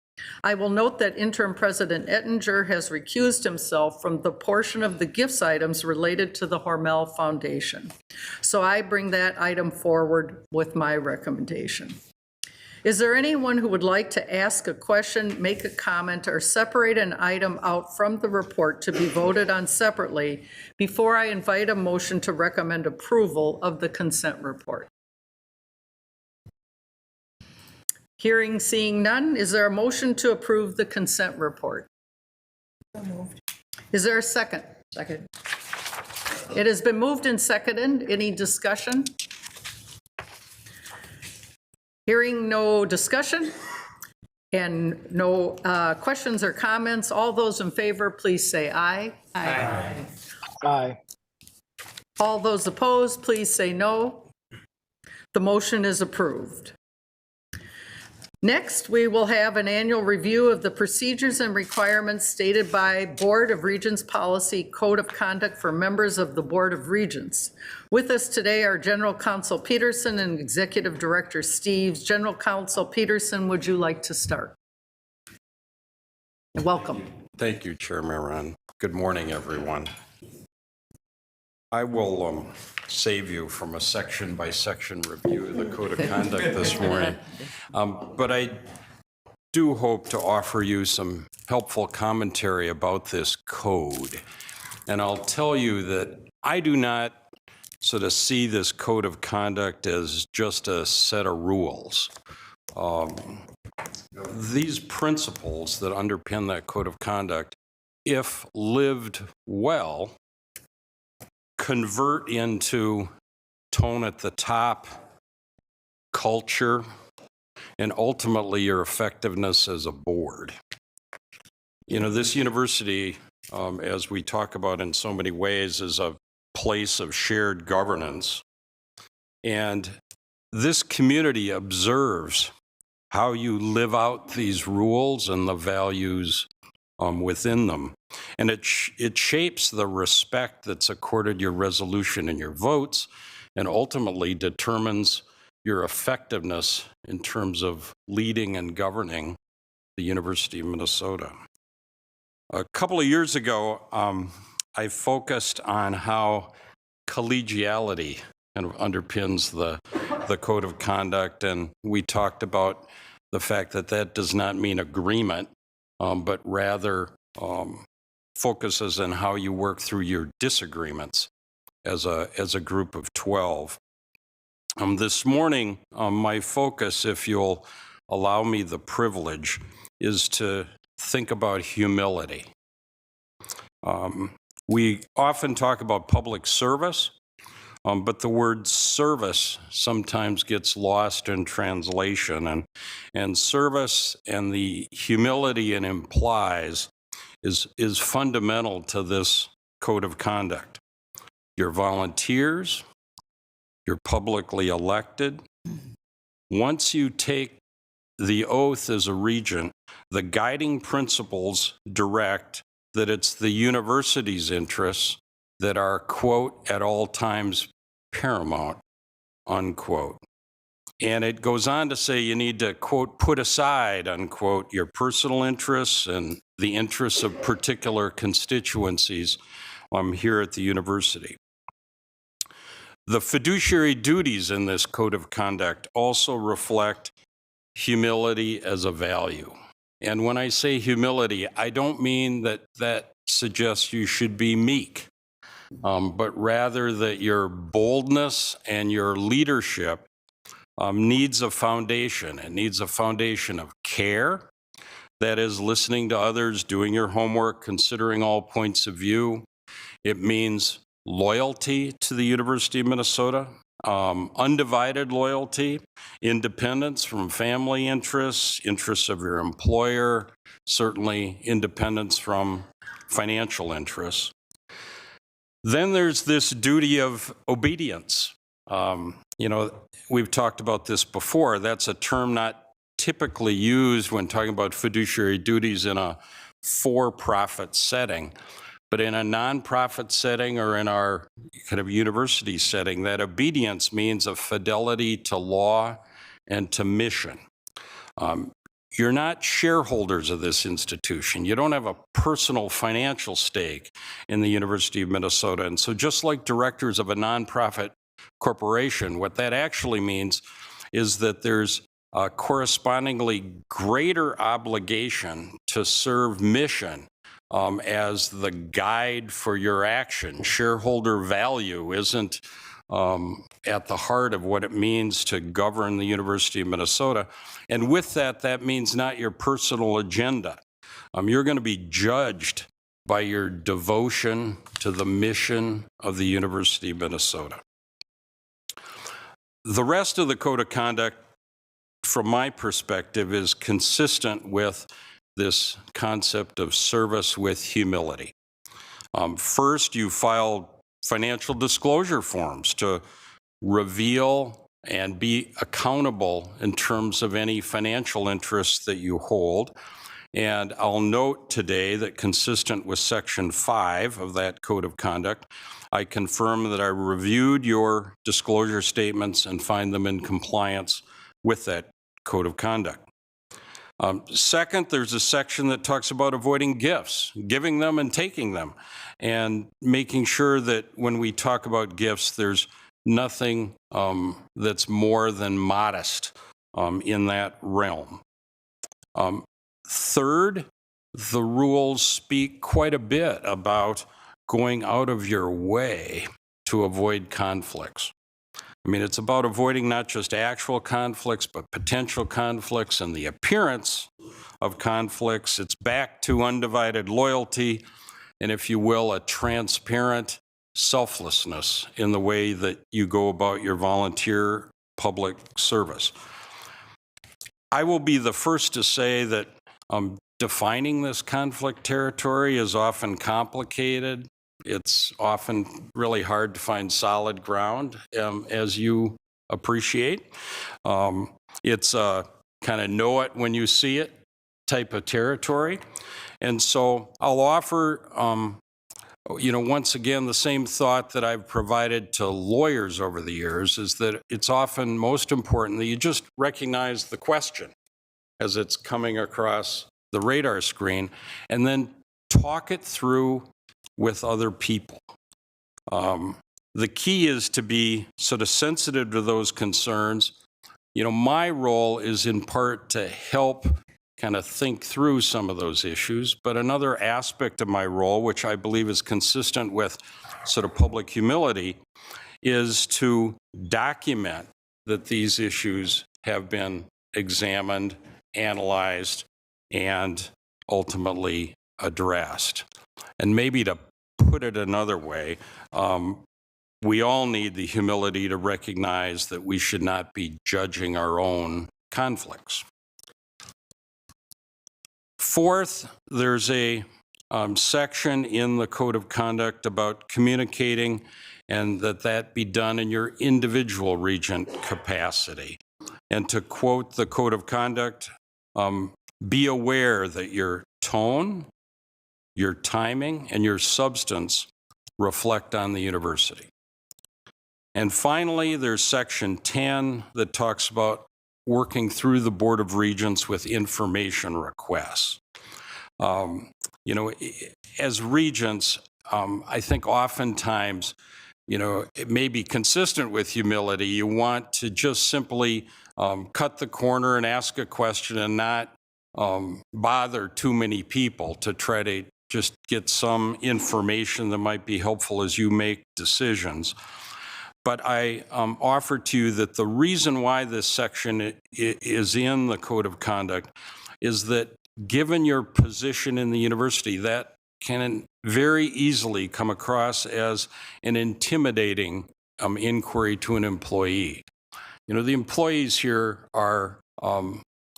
I will note that Interim President Ettinger has recused himself from the portion of the gifts items related to the Hormel Foundation. So I bring that item forward with my recommendation. Is there anyone who would like to ask a question, make a comment, or separate an item out from the report to be voted on separately before I invite a motion to recommend approval of the consent report? Hearing, seeing none, is there a motion to approve the consent report? So moved. Is there a second? Second. It has been moved and seconded. Any discussion? Hearing no discussion and no questions or comments, all those in favor, please say aye. Aye. Aye. All those opposed, please say no. The motion is approved. Next, we will have an annual review of the procedures and requirements stated by Board of Regents Policy Code of Conduct for members of the Board of Regents. With us today are General Counsel Peterson and Executive Director Steves. General Counsel Peterson, would you like to start? Welcome. Thank you, Chairman Ron. Good morning, everyone. I will save you from a section-by-section review of the Code of Conduct this morning. But I do hope to offer you some helpful commentary about this code. And I'll tell you that I do not sort of see this Code of Conduct as just a set of rules. These principles that underpin that Code of Conduct, if lived well, convert into tone at the top, culture, and ultimately your effectiveness as a board. You know, this university, as we talk about in so many ways, is a place of shared governance. And this community observes how you live out these rules and the values within them. And it shapes the respect that's accorded your resolution and your votes, and ultimately determines your effectiveness in terms of leading and governing the University of Minnesota. A couple of years ago, I focused on how collegiality kind of underpins the Code of Conduct, and we talked about the fact that that does not mean agreement, but rather focuses on how you work through your disagreements as a group of 12. This morning, my focus, if you'll allow me the privilege, is to think about humility. We often talk about public service, but the word service sometimes gets lost in translation, and service and the humility it implies is fundamental to this Code of Conduct. You're volunteers, you're publicly elected. Once you take the oath as a regent, the guiding principles direct that it's the university's interests that are, quote, at all times paramount, unquote. And it goes on to say you need to, quote, put aside, unquote, your personal interests and the interests of particular constituencies here at the university. The fiduciary duties in this Code of Conduct also reflect humility as a value. And when I say humility, I don't mean that that suggests you should be meek, but rather that your boldness and your leadership needs a foundation. It needs a foundation of care, That is listening to others, doing your homework, considering all points of view. It means loyalty to the University of Minnesota, undivided loyalty, independence from family interests, interests of your employer, certainly independence from financial interests. Then there's this duty of obedience. We've talked about this before. That's a term not typically used when talking about fiduciary duties in a for-profit setting. But in a nonprofit setting or in our kind of university setting, that obedience means a fidelity to law and to mission. You're not shareholders of this institution. You don't have a personal financial stake in the University of Minnesota. And so just like directors of a nonprofit corporation, what that actually means is that there's a correspondingly greater obligation to serve mission as the guide for your action. Shareholder value isn't at the heart of what it means to govern the University of Minnesota. And with that, that means not your personal agenda. You're going to be judged by your devotion to the mission of the University of Minnesota. The rest of the code of conduct, from my perspective, is consistent with this concept of service with humility. First, you file financial disclosure forms to reveal and be accountable in terms of any financial interests that you hold. And I'll note today that consistent with Section 5 of that Code of Conduct, I confirm that I reviewed your disclosure statements and find them in compliance with that Code of Conduct. Second, there's a section that talks about avoiding gifts, giving them and taking them, and making sure that when we talk about gifts, there's nothing that's more than modest in that realm. Third, the rules speak quite a bit about going out of your way to avoid conflicts. I mean, it's about avoiding not just actual conflicts, but potential conflicts and the appearance of conflicts. It's back to undivided loyalty and, if you will, a transparent selflessness in the way that you go about your volunteer public service. I will be the first to say that defining this conflict territory is often complicated. It's often really hard to find solid ground, as you appreciate. It's a kind of know it when you see it type of territory. And so I'll offer, once again, the same thought that I've provided to lawyers over the years is that it's often most important that you just recognize the question as it's coming across the radar screen and then talk it through with other people. The key is to be sort of sensitive to those concerns. My role is in part to help kind of think through some of those issues, but another aspect of my role, which I believe is consistent with sort of public humility, is to document that these issues have been examined, analyzed, and ultimately addressed. And maybe to put it another way, we all need the humility to recognize that we should not be judging our own conflicts. Fourth, there's a section in the Code of Conduct about communicating and that be done in your individual regent capacity. And to quote the Code of Conduct, be aware that your tone, your timing, and your substance reflect on the university. And finally, there's Section 10 that talks about working through the Board of Regents with information requests. As regents, I think oftentimes, it may be consistent with humility. You want to just simply cut the corner and ask a question and not bother too many people to try to just get some information that might be helpful as you make decisions. But I offer to you that the reason why this section is in the Code of Conduct is that given your position in the university, that can very easily come across as an intimidating inquiry to an employee. You know, the employees here are,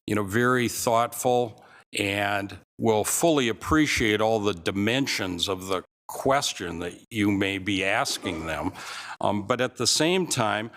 very thoughtful and will fully appreciate all the dimensions of the question that you may be asking them. But at the same time,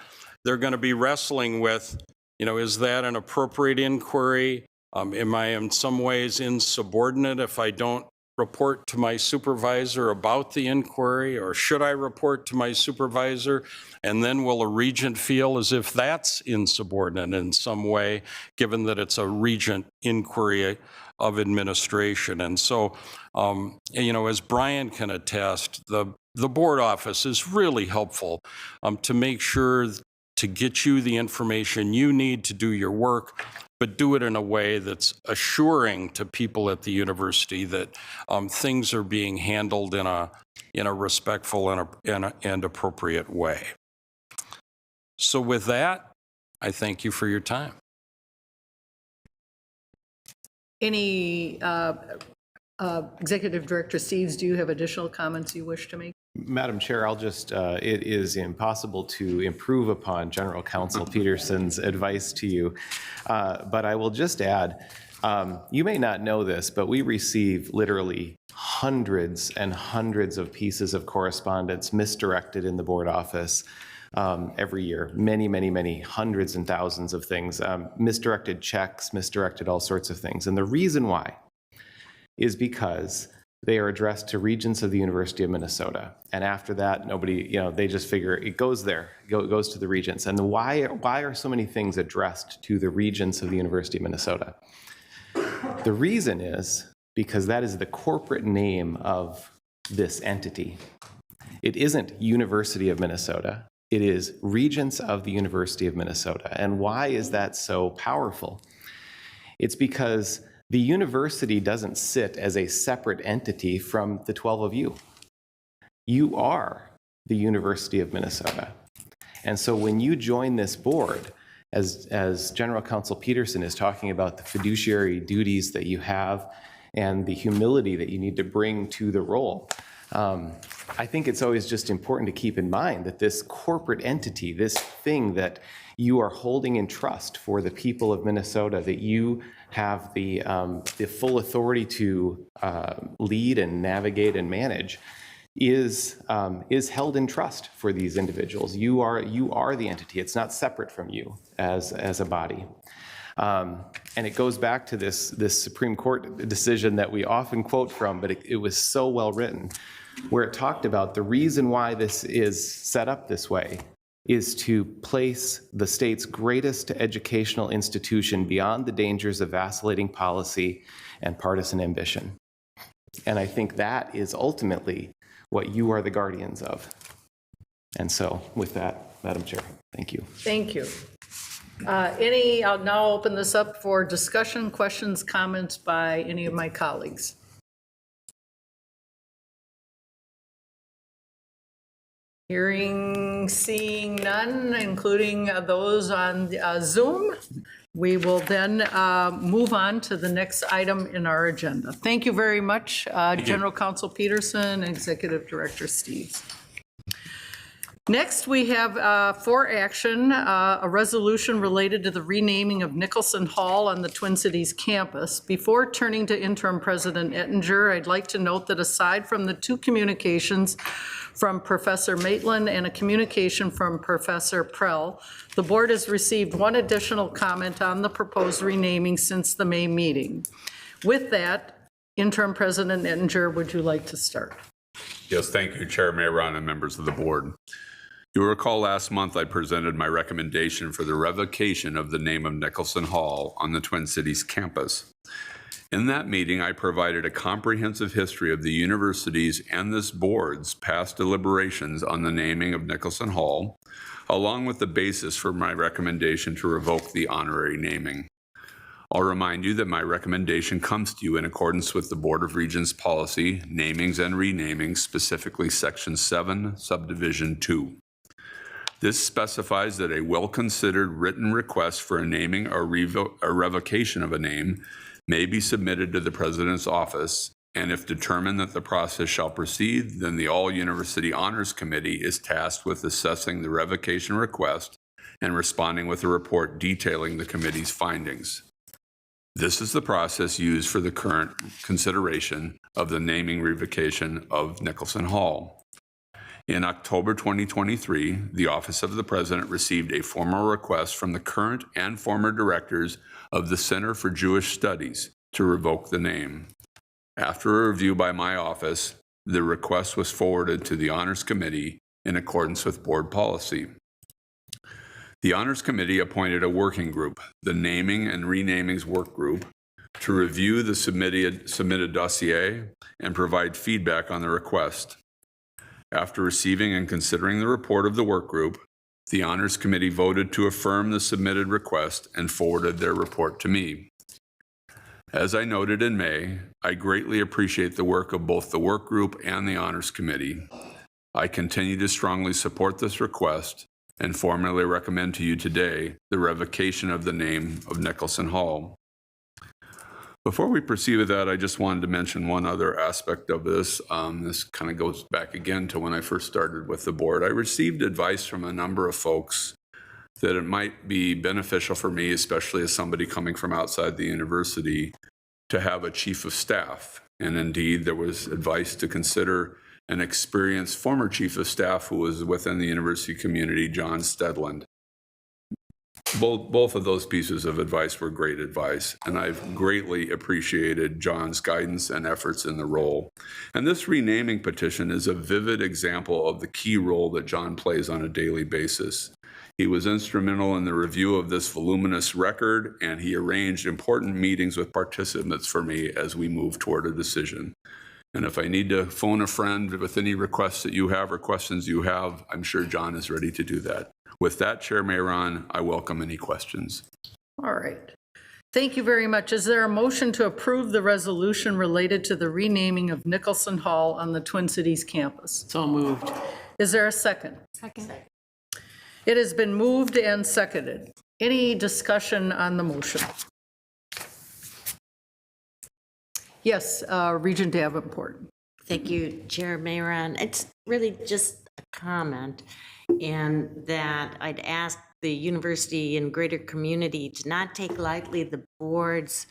they're going to be wrestling with, is that an appropriate inquiry? Am I in some ways insubordinate if I don't report to my supervisor about the inquiry, or should I report to my supervisor? And then will a regent feel as if that's insubordinate in some way, given that it's a regent inquiry of administration? And so, as Brian can attest, the board office is really helpful to make sure to get you the information you need to do your work, but do it in a way that's assuring to people at the university that things are being handled in a respectful and appropriate way. So with that, I thank you for your time. Any Executive Director Steves, do you have additional comments you wish to make? Madam Chair, I'll just, it is impossible to improve upon General Counsel Peterson's advice to you, but I will just add, you may not know this, but we receive literally hundreds and hundreds of pieces of correspondence misdirected in the board office every year. Many, many, many hundreds and thousands of things, misdirected checks, misdirected all sorts of things. And the reason why is because they are addressed to Regents of the University of Minnesota. And after that, nobody, they just figure it goes there, it goes to the Regents. And why are so many things addressed to the Regents of the University of Minnesota? The reason is because that is the corporate name of this entity. It isn't University of Minnesota. It is Regents of the University of Minnesota. And why is that so powerful? It's because the university doesn't sit as a separate entity from the 12 of you. You are the University of Minnesota. And so when you join this board, as General Counsel Peterson is talking about the fiduciary duties that you have and the humility that you need to bring to the role, I think it's always just important to keep in mind that this corporate entity, this thing that you are holding in trust for the people of Minnesota, that you have the full authority to lead and navigate and manage, is held in trust for these individuals. You are the entity. It's not separate from you as a body. And it goes back to this Supreme Court decision that we often quote from, but it was so well written, where it talked about the reason why this is set up this way is to place the state's greatest educational institution beyond the dangers of vacillating policy and partisan ambition. And I think that is ultimately what you are the guardians of. And so with that, Madam Chair, thank you. Thank you. I'll now open this up for discussion, questions, comments by any of my colleagues. Seeing none, including those on Zoom, we will then move on to the next item in our agenda. Thank you very much, General Counsel Peterson and Executive Director Steves. Next, we have for action a resolution related to the renaming of Nicholson Hall on the Twin Cities campus. Before turning to Interim President Ettinger, I'd like to note that aside from the two communications from Professor Maitland and a communication from Professor Prell, the board has received one additional comment on the proposed renaming since the May meeting. With that, Interim President Ettinger, would you like to start? Yes, thank you, Chair Mayron and members of the board. You'll recall last month I presented my recommendation for the revocation of the name of Nicholson Hall on the Twin Cities campus. In that meeting, I provided a comprehensive history of the university's and this board's past deliberations on the naming of Nicholson Hall, along with the basis for my recommendation to revoke the honorary naming. I'll remind you that my recommendation comes to you in accordance with the Board of Regents policy, namings and renamings, specifically Section 7, Subdivision 2. This specifies that a well-considered written request for a naming or revocation of a name may be submitted to the President's office, and if determined that the process shall proceed, then the All-University Honors Committee is tasked with assessing the revocation request and responding with a report detailing the committee's findings. This is the process used for the current consideration of the naming revocation of Nicholson Hall. In October 2023, the Office of the President received a formal request from the current and former directors of the Center for Jewish Studies to revoke the name. After a review by my office, the request was forwarded to the Honors Committee in accordance with board policy. The Honors Committee appointed a working group, the Naming and Renamings Work Group, to review the submitted dossier and provide feedback on the request. After receiving and considering the report of the work group, the Honors Committee voted to affirm the submitted request and forwarded their report to me. As I noted in May, I greatly appreciate the work of both the work group and the Honors Committee. I continue to strongly support this request and formally recommend to you today the revocation of the name of Nicholson Hall. Before we proceed with that, I just wanted to mention one other aspect of this. This kind of goes back again to when I first started with the board. I received advice from a number of folks that it might be beneficial for me, especially as somebody coming from outside the university, to have a chief of staff. And indeed, there was advice to consider an experienced former chief of staff who was within the university community, John Stedland. Both of those pieces of advice were great advice, and I've greatly appreciated John's guidance and efforts in the role. And this renaming petition is a vivid example of the key role that John plays on a daily basis. He was instrumental in the review of this voluminous record, and he arranged important meetings with participants for me as we move toward a decision. And if I need to phone a friend with any requests that you have or questions you have, I'm sure John is ready to do that. With that, Chair Mayron, I welcome any questions. All right. Thank you very much. Is there a motion to approve the resolution related to the renaming of Nicholson Hall on the Twin Cities campus? So moved. Is there a second? Second. It has been moved and seconded. Any discussion on the motion? Yes, Regent Davenport. Thank you, Chair Mayron. It's really just a comment, and that I'd ask the university and greater community to not take lightly the board's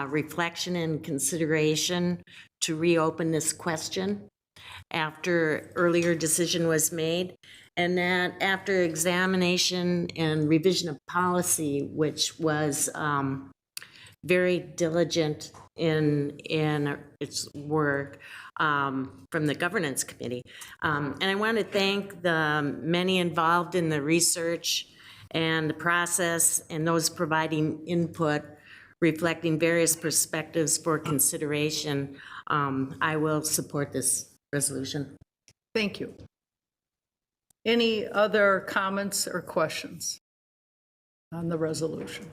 reflection and consideration to reopen this question after earlier decision was made, and that after examination and revision of policy, which was very diligent in its work from the governance committee. And I want to thank the many involved in the research and the process and those providing input, reflecting various perspectives for consideration. I will support this resolution. Thank you. Any other comments or questions on the resolution?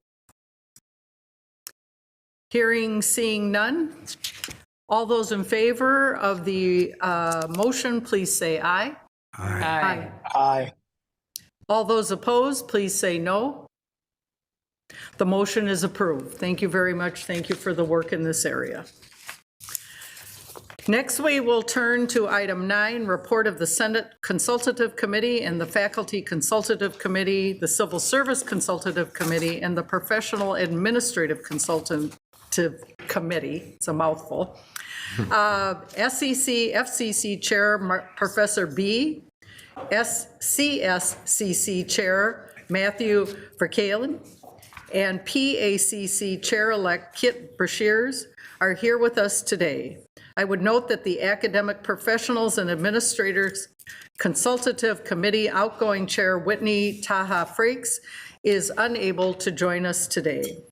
Hearing, seeing none. All those in favor of the motion, please say aye. Aye. Aye. All those opposed, please say no. The motion is approved. Thank you very much. Thank you for the work in this area. Next, we will turn to item 9, report of the Senate Consultative Committee and the Faculty Consultative Committee, the Civil Service Consultative Committee, and the Professional Administrative Consultative Committee. It's a mouthful. SEC, FCC Chair Professor B, CSCC Chair Matthew Verkalen, and PACC Chair-elect Kit Brashears are here with us today. I would note that the Academic Professionals and Administrators Consultative Committee outgoing Chair Whitney Taha Frakes is unable to join us today.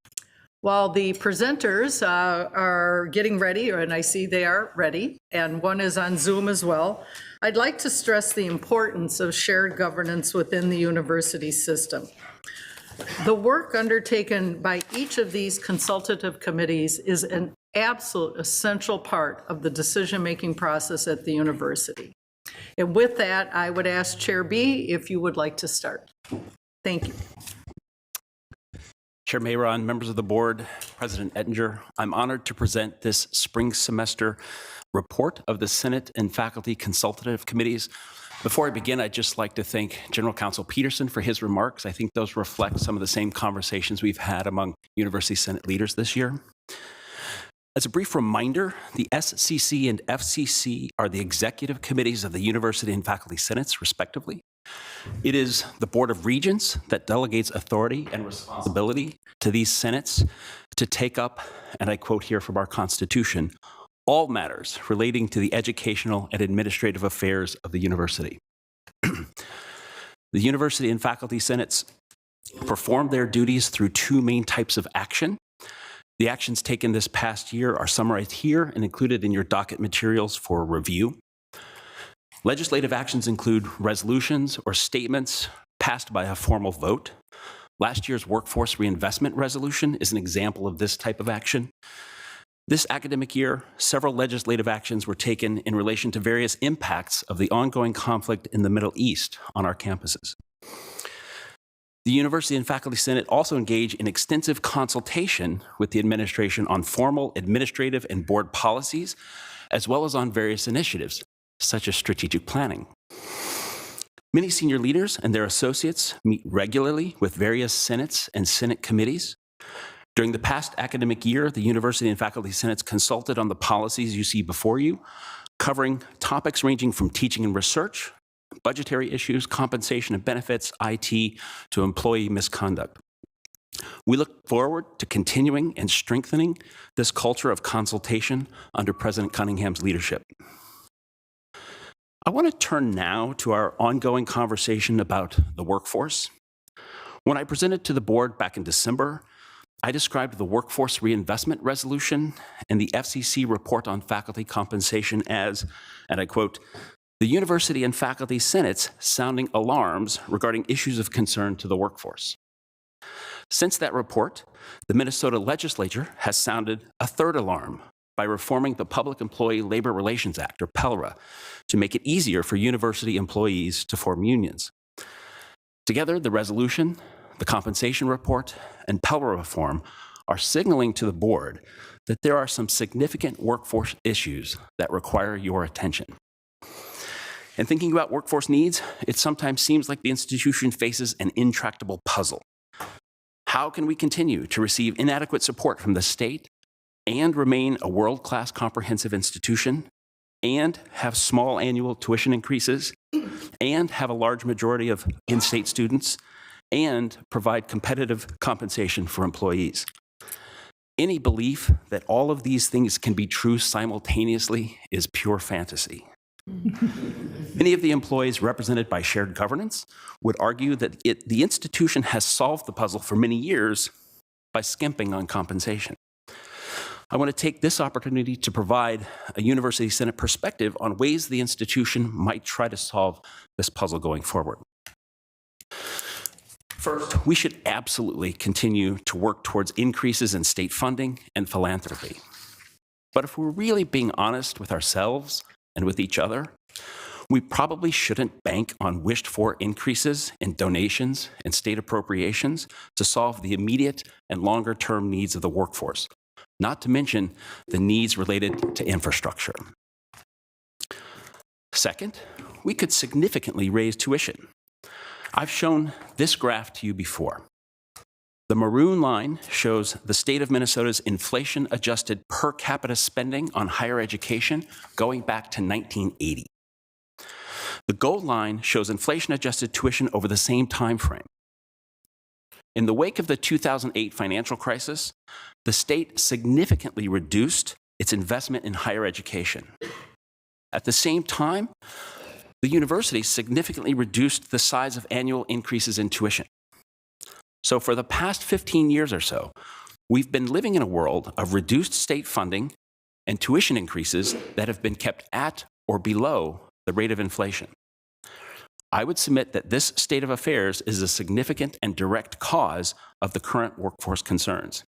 While the presenters are getting ready, and I see they are ready, and one is on Zoom as well, I'd like to stress the importance of shared governance within the university system. The work undertaken by each of these consultative committees is an absolute essential part of the decision-making process at the university. And with that, I would ask Chair B if you would like to start. Thank you. Chair Mayron, members of the board, President Ettinger, I'm honored to present this spring semester report of the Senate and Faculty Consultative Committees. Before I begin, I'd just like to thank General Counsel Peterson for his remarks. I think those reflect some of the same conversations we've had among University Senate leaders this year. As a brief reminder, the SCC and FCC are the executive committees of the University and Faculty Senates, respectively. It is the Board of Regents that delegates authority and responsibility to these senates to take up, and I quote here from our Constitution, all matters relating to the educational and administrative affairs of the university. The University and Faculty Senates perform their duties through two main types of action. The actions taken this past year are summarized here and included in your docket materials for review. Legislative actions include resolutions or statements passed by a formal vote. Last year's workforce reinvestment resolution is an example of this type of action. This academic year, several legislative actions were taken in relation to various impacts of the ongoing conflict in the Middle East on our campuses. The University and Faculty Senate also engage in extensive consultation with the administration on formal administrative and board policies, as well as on various initiatives, such as strategic planning. Many senior leaders and their associates meet regularly with various senates and Senate committees. During the past academic year, the University and Faculty Senates consulted on the policies you see before you, covering topics ranging from teaching and research, budgetary issues, compensation and benefits, IT, to employee misconduct. We look forward to continuing and strengthening this culture of consultation under President Cunningham's leadership. I want to turn now to our ongoing conversation about the workforce. When I presented to the board back in December, I described the workforce reinvestment resolution and the FCC report on faculty compensation as, and I quote, the University and Faculty Senates sounding alarms regarding issues of concern to the workforce. Since that report, the Minnesota legislature has sounded a third alarm by reforming the Public Employee Labor Relations Act, or PELRA, to make it easier for university employees to form unions. Together, the resolution, the compensation report, and PELRA reform are signaling to the board that there are some significant workforce issues that require your attention. And thinking about workforce needs, it sometimes seems like the institution faces an intractable puzzle. How can we continue to receive inadequate support from the state and remain a world-class comprehensive institution, and have small annual tuition increases, and have a large majority of in-state students, and provide competitive compensation for employees? Any belief that all of these things can be true simultaneously is pure fantasy. Many of the employees represented by shared governance would argue that the institution has solved the puzzle for many years by skimping on compensation. I want to take this opportunity to provide a University Senate perspective on ways the institution might try to solve this puzzle going forward. First, we should absolutely continue to work towards increases in state funding and philanthropy. But if we're really being honest with ourselves and with each other, we probably shouldn't bank on wished-for increases in donations and state appropriations to solve the immediate and longer-term needs of the workforce, not to mention the needs related to infrastructure. Second, we could significantly raise tuition. I've shown this graph to you before. The maroon line shows the state of Minnesota's inflation-adjusted per capita spending on higher education going back to 1980. The gold line shows inflation-adjusted tuition over the same time frame. In the wake of the 2008 financial crisis, the state significantly reduced its investment in higher education. At the same time, the university significantly reduced the size of annual increases in tuition. So for the past 15 years or so, we've been living in a world of reduced state funding and tuition increases that have been kept at or below the rate of inflation. I would submit that this state of affairs is a significant and direct cause of the current workforce concerns.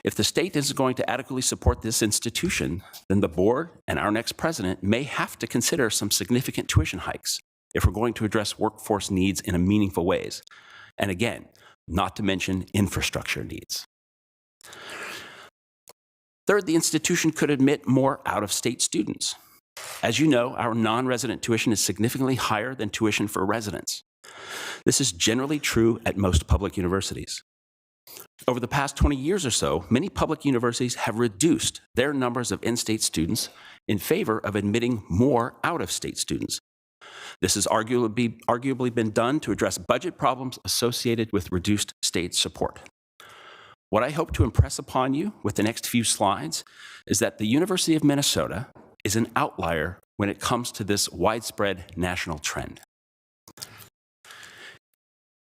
If the state isn't going to adequately support this institution, then the board and our next president may have to consider some significant tuition hikes if we're going to address workforce needs in a meaningful ways. And again, not to mention infrastructure needs. Third, the institution could admit more out-of-state students. As you know, our non-resident tuition is significantly higher than tuition for residents. This is generally true at most public universities. Over the past 20 years or so, many public universities have reduced their numbers of in-state students in favor of admitting more out-of-state students. This has arguably been done to address budget problems associated with reduced state support. What I hope to impress upon you with the next few slides is that the University of Minnesota is an outlier when it comes to this widespread national trend.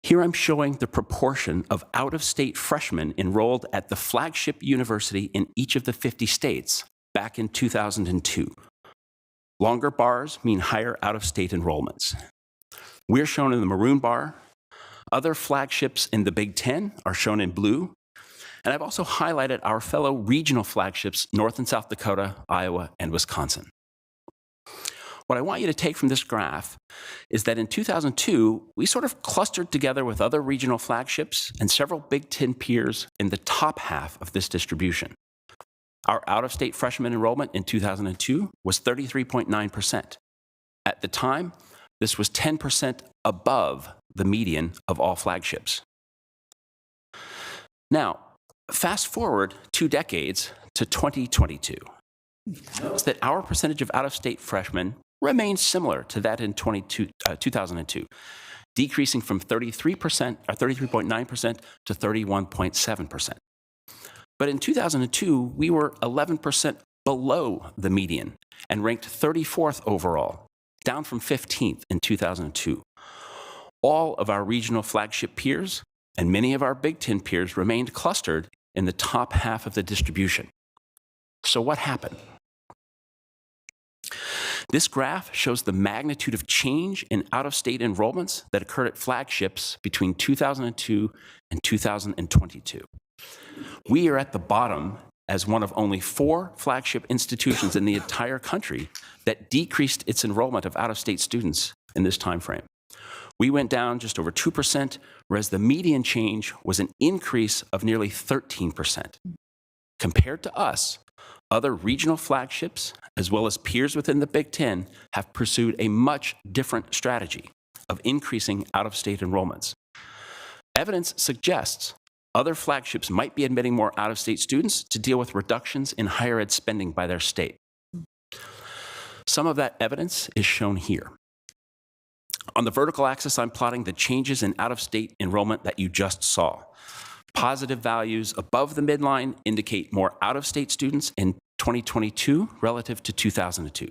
Here I'm showing the proportion of out-of-state freshmen enrolled at the flagship university in each of the 50 states back in 2002. Longer bars mean higher out-of-state enrollments. We're shown in the maroon bar. Other flagships in the Big Ten are shown in blue. And I've also highlighted our fellow regional flagships, North and South Dakota, Iowa, and Wisconsin. What I want you to take from this graph is that in 2002, we sort of clustered together with other regional flagships and several Big Ten peers in the top half of this distribution. Our out-of-state freshman enrollment in 2002 was 33.9%. At the time, this was 10% above the median of all flagships. Now, fast forward 2 decades to 2022. Notice that our percentage of out-of-state freshmen remains similar to that in 2002, decreasing from 33.9% to 31.7%. But in 2002, we were 11% below the median and ranked 34th overall, down from 15th in 2002. All of our regional flagship peers and many of our Big Ten peers remained clustered in the top half of the distribution. So what happened? This graph shows the magnitude of change in out-of-state enrollments that occurred at flagships between 2002 and 2022. We are at the bottom as one of only 4 flagship institutions in the entire country that decreased its enrollment of out-of-state students in this time frame. We went down just over 2%, whereas the median change was an increase of nearly 13%. Compared to us, other regional flagships, as well as peers within the Big Ten, have pursued a much different strategy of increasing out-of-state enrollments. Evidence suggests other flagships might be admitting more out-of-state students to deal with reductions in higher ed spending by their state. Some of that evidence is shown here. On the vertical axis, I'm plotting the changes in out-of-state enrollment that you just saw. Positive values above the midline indicate more out-of-state students in 2022 relative to 2002.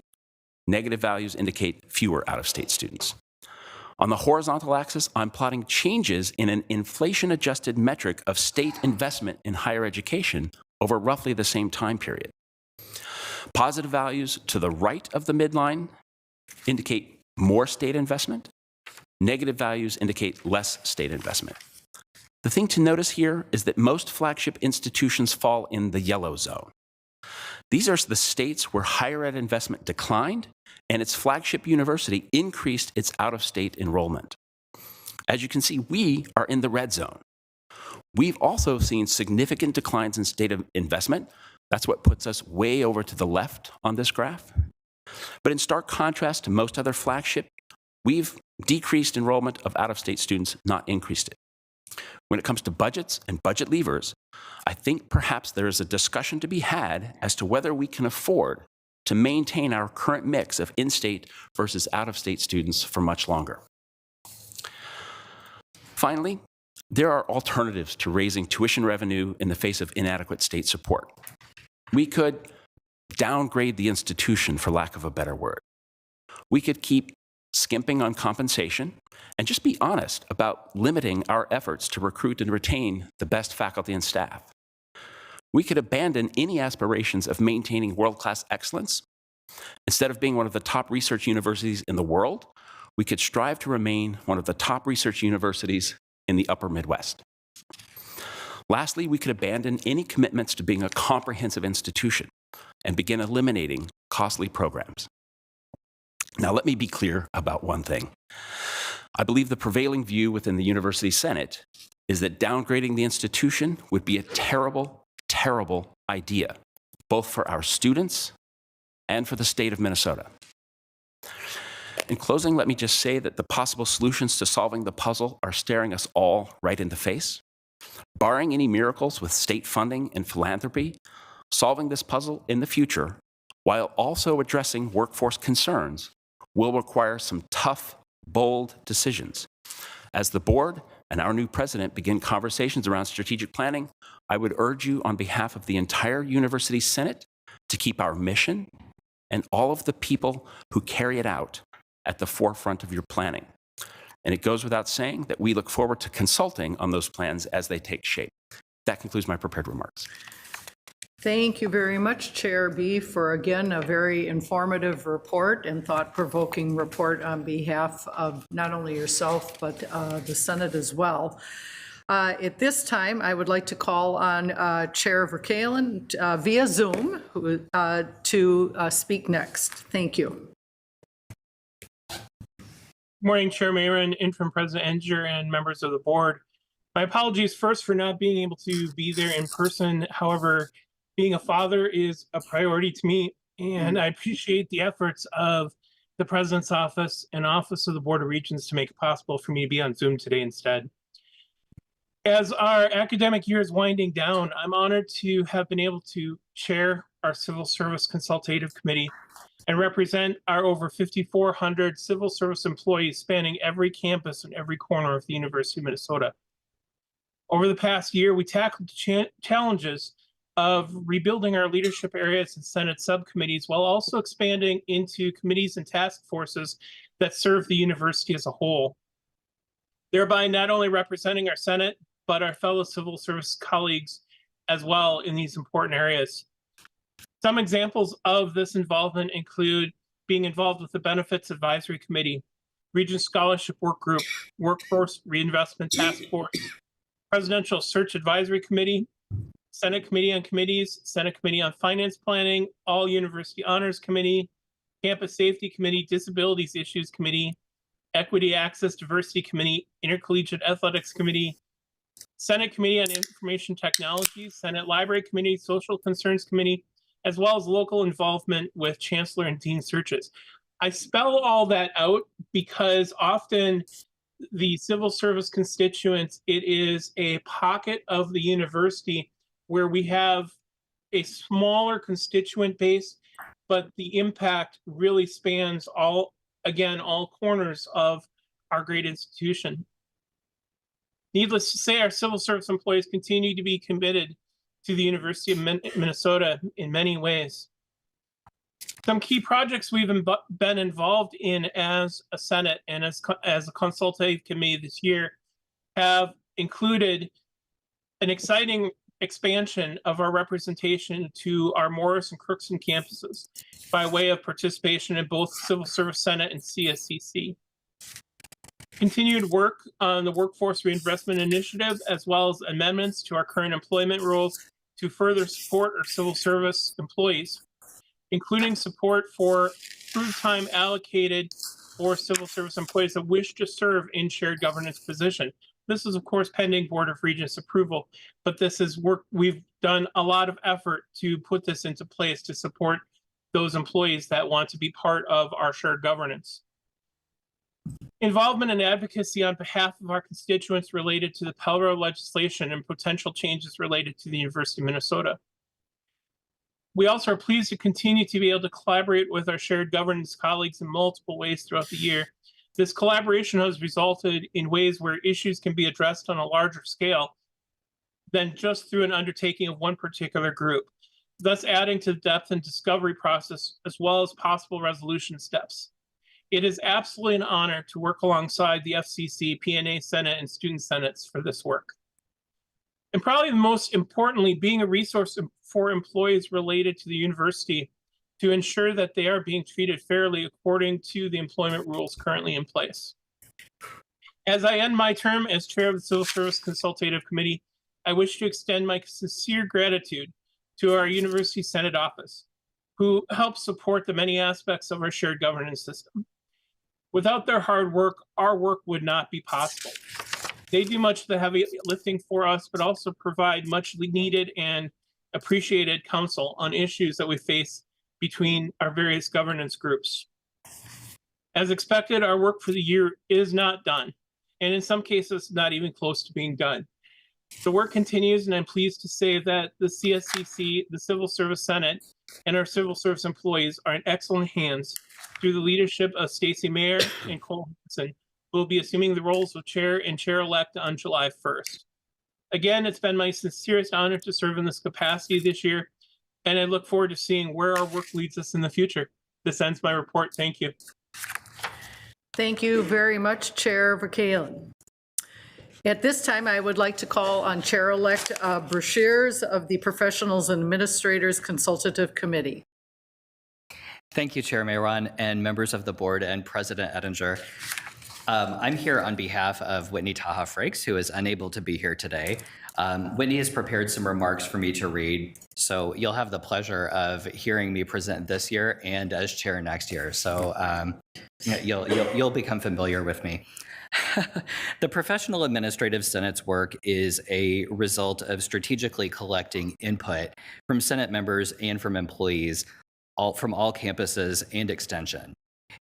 Negative values indicate fewer out-of-state students. On the horizontal axis, I'm plotting changes in an inflation-adjusted metric of state investment in higher education over roughly the same time period. Positive values to the right of the midline indicate more state investment. Negative values indicate less state investment. The thing to notice here is that most flagship institutions fall in the yellow zone. These are the states where higher ed investment declined and its flagship university increased its out-of-state enrollment. As you can see, we are in the red zone. We've also seen significant declines in state investment. That's what puts us way over to the left on this graph. But in stark contrast to most other flagships, we've decreased enrollment of out-of-state students, not increased it. When it comes to budgets and budget levers, I think perhaps there is a discussion to be had as to whether we can afford to maintain our current mix of in-state versus out-of-state students for much longer. Finally, there are alternatives to raising tuition revenue in the face of inadequate state support. We could downgrade the institution, for lack of a better word. We could keep skimping on compensation and just be honest about limiting our efforts to recruit and retain the best faculty and staff. We could abandon any aspirations of maintaining world-class excellence. Instead of being one of the top research universities in the world, we could strive to remain one of the top research universities in the upper Midwest. Lastly, we could abandon any commitments to being a comprehensive institution and begin eliminating costly programs. Now, let me be clear about one thing. I believe the prevailing view within the University Senate is that downgrading the institution would be a terrible, terrible idea, both for our students and for the state of Minnesota. In closing, let me just say that the possible solutions to solving the puzzle are staring us all right in the face. Barring any miracles with state funding and philanthropy, solving this puzzle in the future, while also addressing workforce concerns, will require some tough, bold decisions. As the board and our new president begin conversations around strategic planning, I would urge you on behalf of the entire University Senate to keep our mission and all of the people who carry it out at the forefront of your planning. And it goes without saying that we look forward to consulting on those plans as they take shape. That concludes my prepared remarks. Thank you very much, Chair B, for again a very informative report and thought-provoking report on behalf of not only yourself, but the Senate as well. At this time, I would like to call on Chair Verkalen via Zoom to speak next. Thank you. Morning, Chair Mayron, Interim President Ettinger, and members of the board. My apologies first for not being able to be there in person. However, being a father is a priority to me, and I appreciate the efforts of the President's office and Office of the Board of Regents to make it possible for me to be on Zoom today instead. As our academic year is winding down, I'm honored to have been able to chair our Civil Service Consultative Committee and represent our over 5,400 civil service employees spanning every campus and every corner of the University of Minnesota. Over the past year, we tackled challenges of rebuilding our leadership areas and Senate subcommittees while also expanding into committees and task forces that serve the university as a whole, thereby not only representing our Senate, but our fellow civil service colleagues as well in these important areas. Some examples of this involvement include being involved with the Benefits Advisory Committee, Regents Scholarship Work Group, Workforce Reinvestment Task Force, Presidential Search Advisory Committee, Senate Committee on Committees, Senate Committee on Finance Planning, All University Honors Committee, Campus Safety Committee, Disabilities Issues Committee, Equity, Access, Diversity Committee, Intercollegiate Athletics Committee, Senate Committee on Information Technology, Senate Library Committee, Social Concerns Committee, as well as local involvement with chancellor and dean searches. I spell all that out because often the civil service constituents, it is a pocket of the university where we have a smaller constituent base, but the impact really spans all corners of our great institution. Needless to say, our civil service employees continue to be committed to the University of Minnesota in many ways. Some key projects we've been involved in as a Senate and as a consultative committee this year have included an exciting expansion of our representation to our Morris and Crookston campuses by way of participation in both Civil Service Senate and CSCC. Continued work on the Workforce Reinvestment Initiative, as well as amendments to our current employment rules to further support our civil service employees, including support for crew time allocated for civil service employees that wish to serve in shared governance position. This is, of course, pending Board of Regents approval, but this is work we've done a lot of effort to put this into place to support those employees that want to be part of our shared governance. Involvement and advocacy on behalf of our constituents related to the Pell Road legislation and potential changes related to the University of Minnesota. We also are pleased to continue to be able to collaborate with our shared governance colleagues in multiple ways throughout the year. This collaboration has resulted in ways where issues can be addressed on a larger scale than just through an undertaking of one particular group, thus adding to the depth and discovery process as well as possible resolution steps. It is absolutely an honor to work alongside the FCC, PNA Senate, and student senates for this work. And probably most importantly, being a resource for employees related to the university to ensure that they are being treated fairly according to the employment rules currently in place. As I end my term as chair of the Civil Service Consultative Committee, I wish to extend my sincere gratitude to our University Senate office, who help support the many aspects of our shared governance system. Without their hard work, our work would not be possible. They do much of the heavy lifting for us, but also provide much needed and appreciated counsel on issues that we face between our various governance groups. As expected, our work for the year is not done, and in some cases, not even close to being done. The work continues, and I'm pleased to say that the CSCC, the Civil Service Senate, and our civil service employees are in excellent hands through the leadership of Stacey Mayer and Cole Hanson, who will be assuming the roles of chair and chair-elect on July 1st. Again, it's been my sincerest honor to serve in this capacity this year, and I look forward to seeing where our work leads us in the future. This ends my report. Thank you. Thank you very much, Chair Verkalen. At this time, I would like to call on Chair-elect Brashears of the Professionals and Administrators Consultative Committee. Thank you, Chair Mayron and members of the board and President Ettinger. I'm here on behalf of Whitney Taha Frakes, who is unable to be here today. Whitney has prepared some remarks for me to read, so you'll have the pleasure of hearing me present this year and as chair next year. So you'll become familiar with me. The Professional Administrative Senate's work is a result of strategically collecting input from Senate members and from employees from all campuses and extension,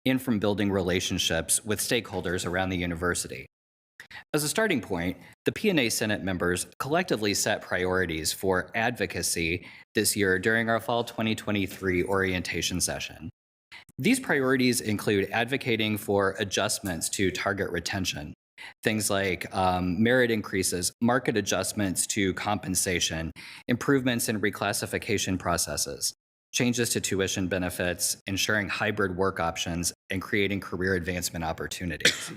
and from building relationships with stakeholders around the university. As a starting point, the P&A Senate members collectively set priorities for advocacy this year during our fall 2023 orientation session. These priorities include advocating for adjustments to target retention, things like merit increases, market adjustments to compensation, improvements in reclassification processes, changes to tuition benefits, ensuring hybrid work options, and creating career advancement opportunities.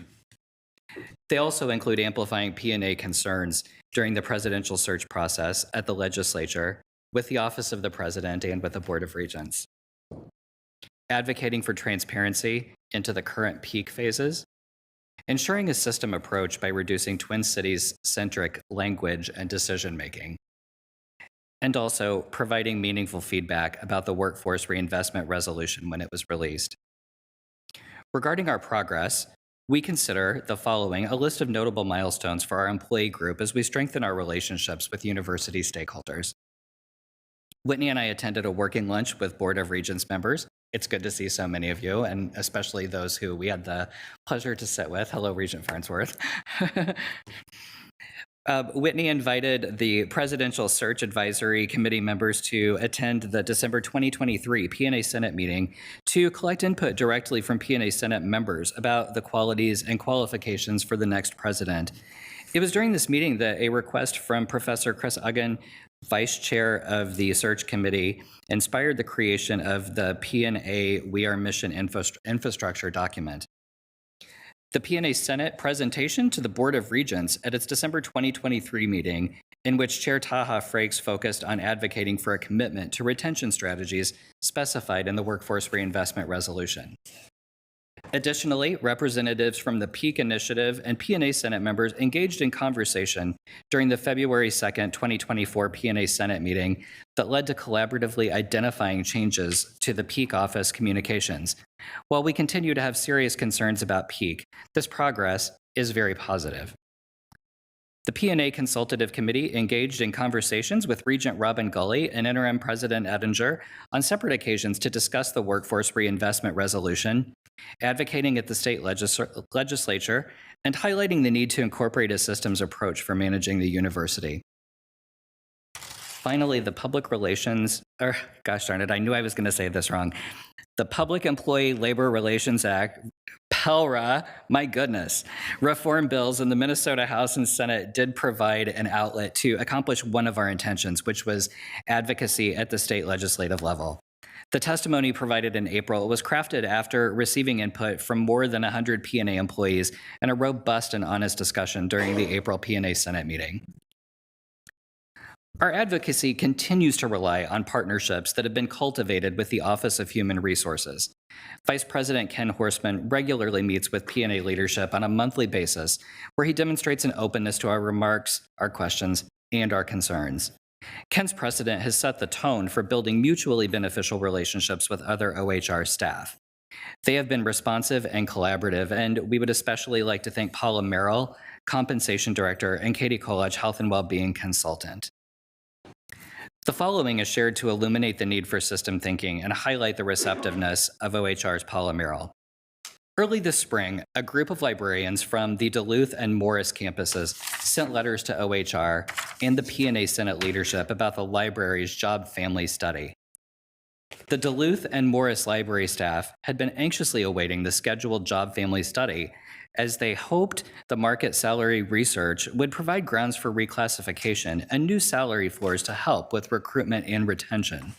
They also include amplifying P&A concerns during the presidential search process at the legislature, with the Office of the President and with the Board of Regents. Advocating for transparency into the current peak phases, ensuring a system approach by reducing Twin Cities-centric language and decision-making, and also providing meaningful feedback about the workforce reinvestment resolution when it was released. Regarding our progress, we consider the following a list of notable milestones for our employee group as we strengthen our relationships with university stakeholders. Whitney and I attended a working lunch with Board of Regents members. It's good to see so many of you, and especially those who we had the pleasure to sit with. Hello, Regent Farnsworth. Whitney invited the Presidential Search Advisory Committee members to attend the December 2023 P&A Senate meeting to collect input directly from P&A Senate members about the qualities and qualifications for the next president. It was during this meeting that a request from Professor Chris Uggan, Vice Chair of the Search Committee, inspired the creation of the P&A We Are Mission Infrastructure document. The P&A Senate presentation to the Board of Regents at its December 2023 meeting, in which Chair Taha Frakes focused on advocating for a commitment to retention strategies specified in the Workforce Reinvestment Resolution. Additionally, representatives from the PEAK Initiative and P&A Senate members engaged in conversation during the February 2nd, 2024 P&A Senate meeting that led to collaboratively identifying changes to the PEAK office communications. While we continue to have serious concerns about PEAK, this progress is very positive. The P&A Consultative Committee engaged in conversations with Regent Robin Gulley and Interim President Ettinger on separate occasions to discuss the Workforce Reinvestment Resolution, advocating at the state legislature, and highlighting the need to incorporate a systems approach for managing the university. Finally, the Public Relations, gosh darn it, I knew I was going to say this wrong. The Public Employee Labor Relations Act, PELRA, my goodness, reform bills in the Minnesota House and Senate did provide an outlet to accomplish one of our intentions, which was advocacy at the state legislative level. The testimony provided in April was crafted after receiving input from more than 100 P&A employees and a robust and honest discussion during the April P&A Senate meeting. Our advocacy continues to rely on partnerships that have been cultivated with the Office of Human Resources. Vice President Ken Horstman regularly meets with P&A leadership on a monthly basis, where he demonstrates an openness to our remarks, our questions, and our concerns. Ken's precedent has set the tone for building mutually beneficial relationships with other OHR staff. They have been responsive and collaborative, and we would especially like to thank Paula Merrill, Compensation Director, and Katie Kolach, Health and Wellbeing Consultant. The following is shared to illuminate the need for system thinking and highlight the receptiveness of OHR's Paula Merrill. Early this spring, a group of librarians from the Duluth and Morris campuses sent letters to OHR and the P&A Senate leadership about the library's job family study. The Duluth and Morris library staff had been anxiously awaiting the scheduled job family study, as they hoped the market salary research would provide grounds for reclassification and new salary floors to help with recruitment and retention.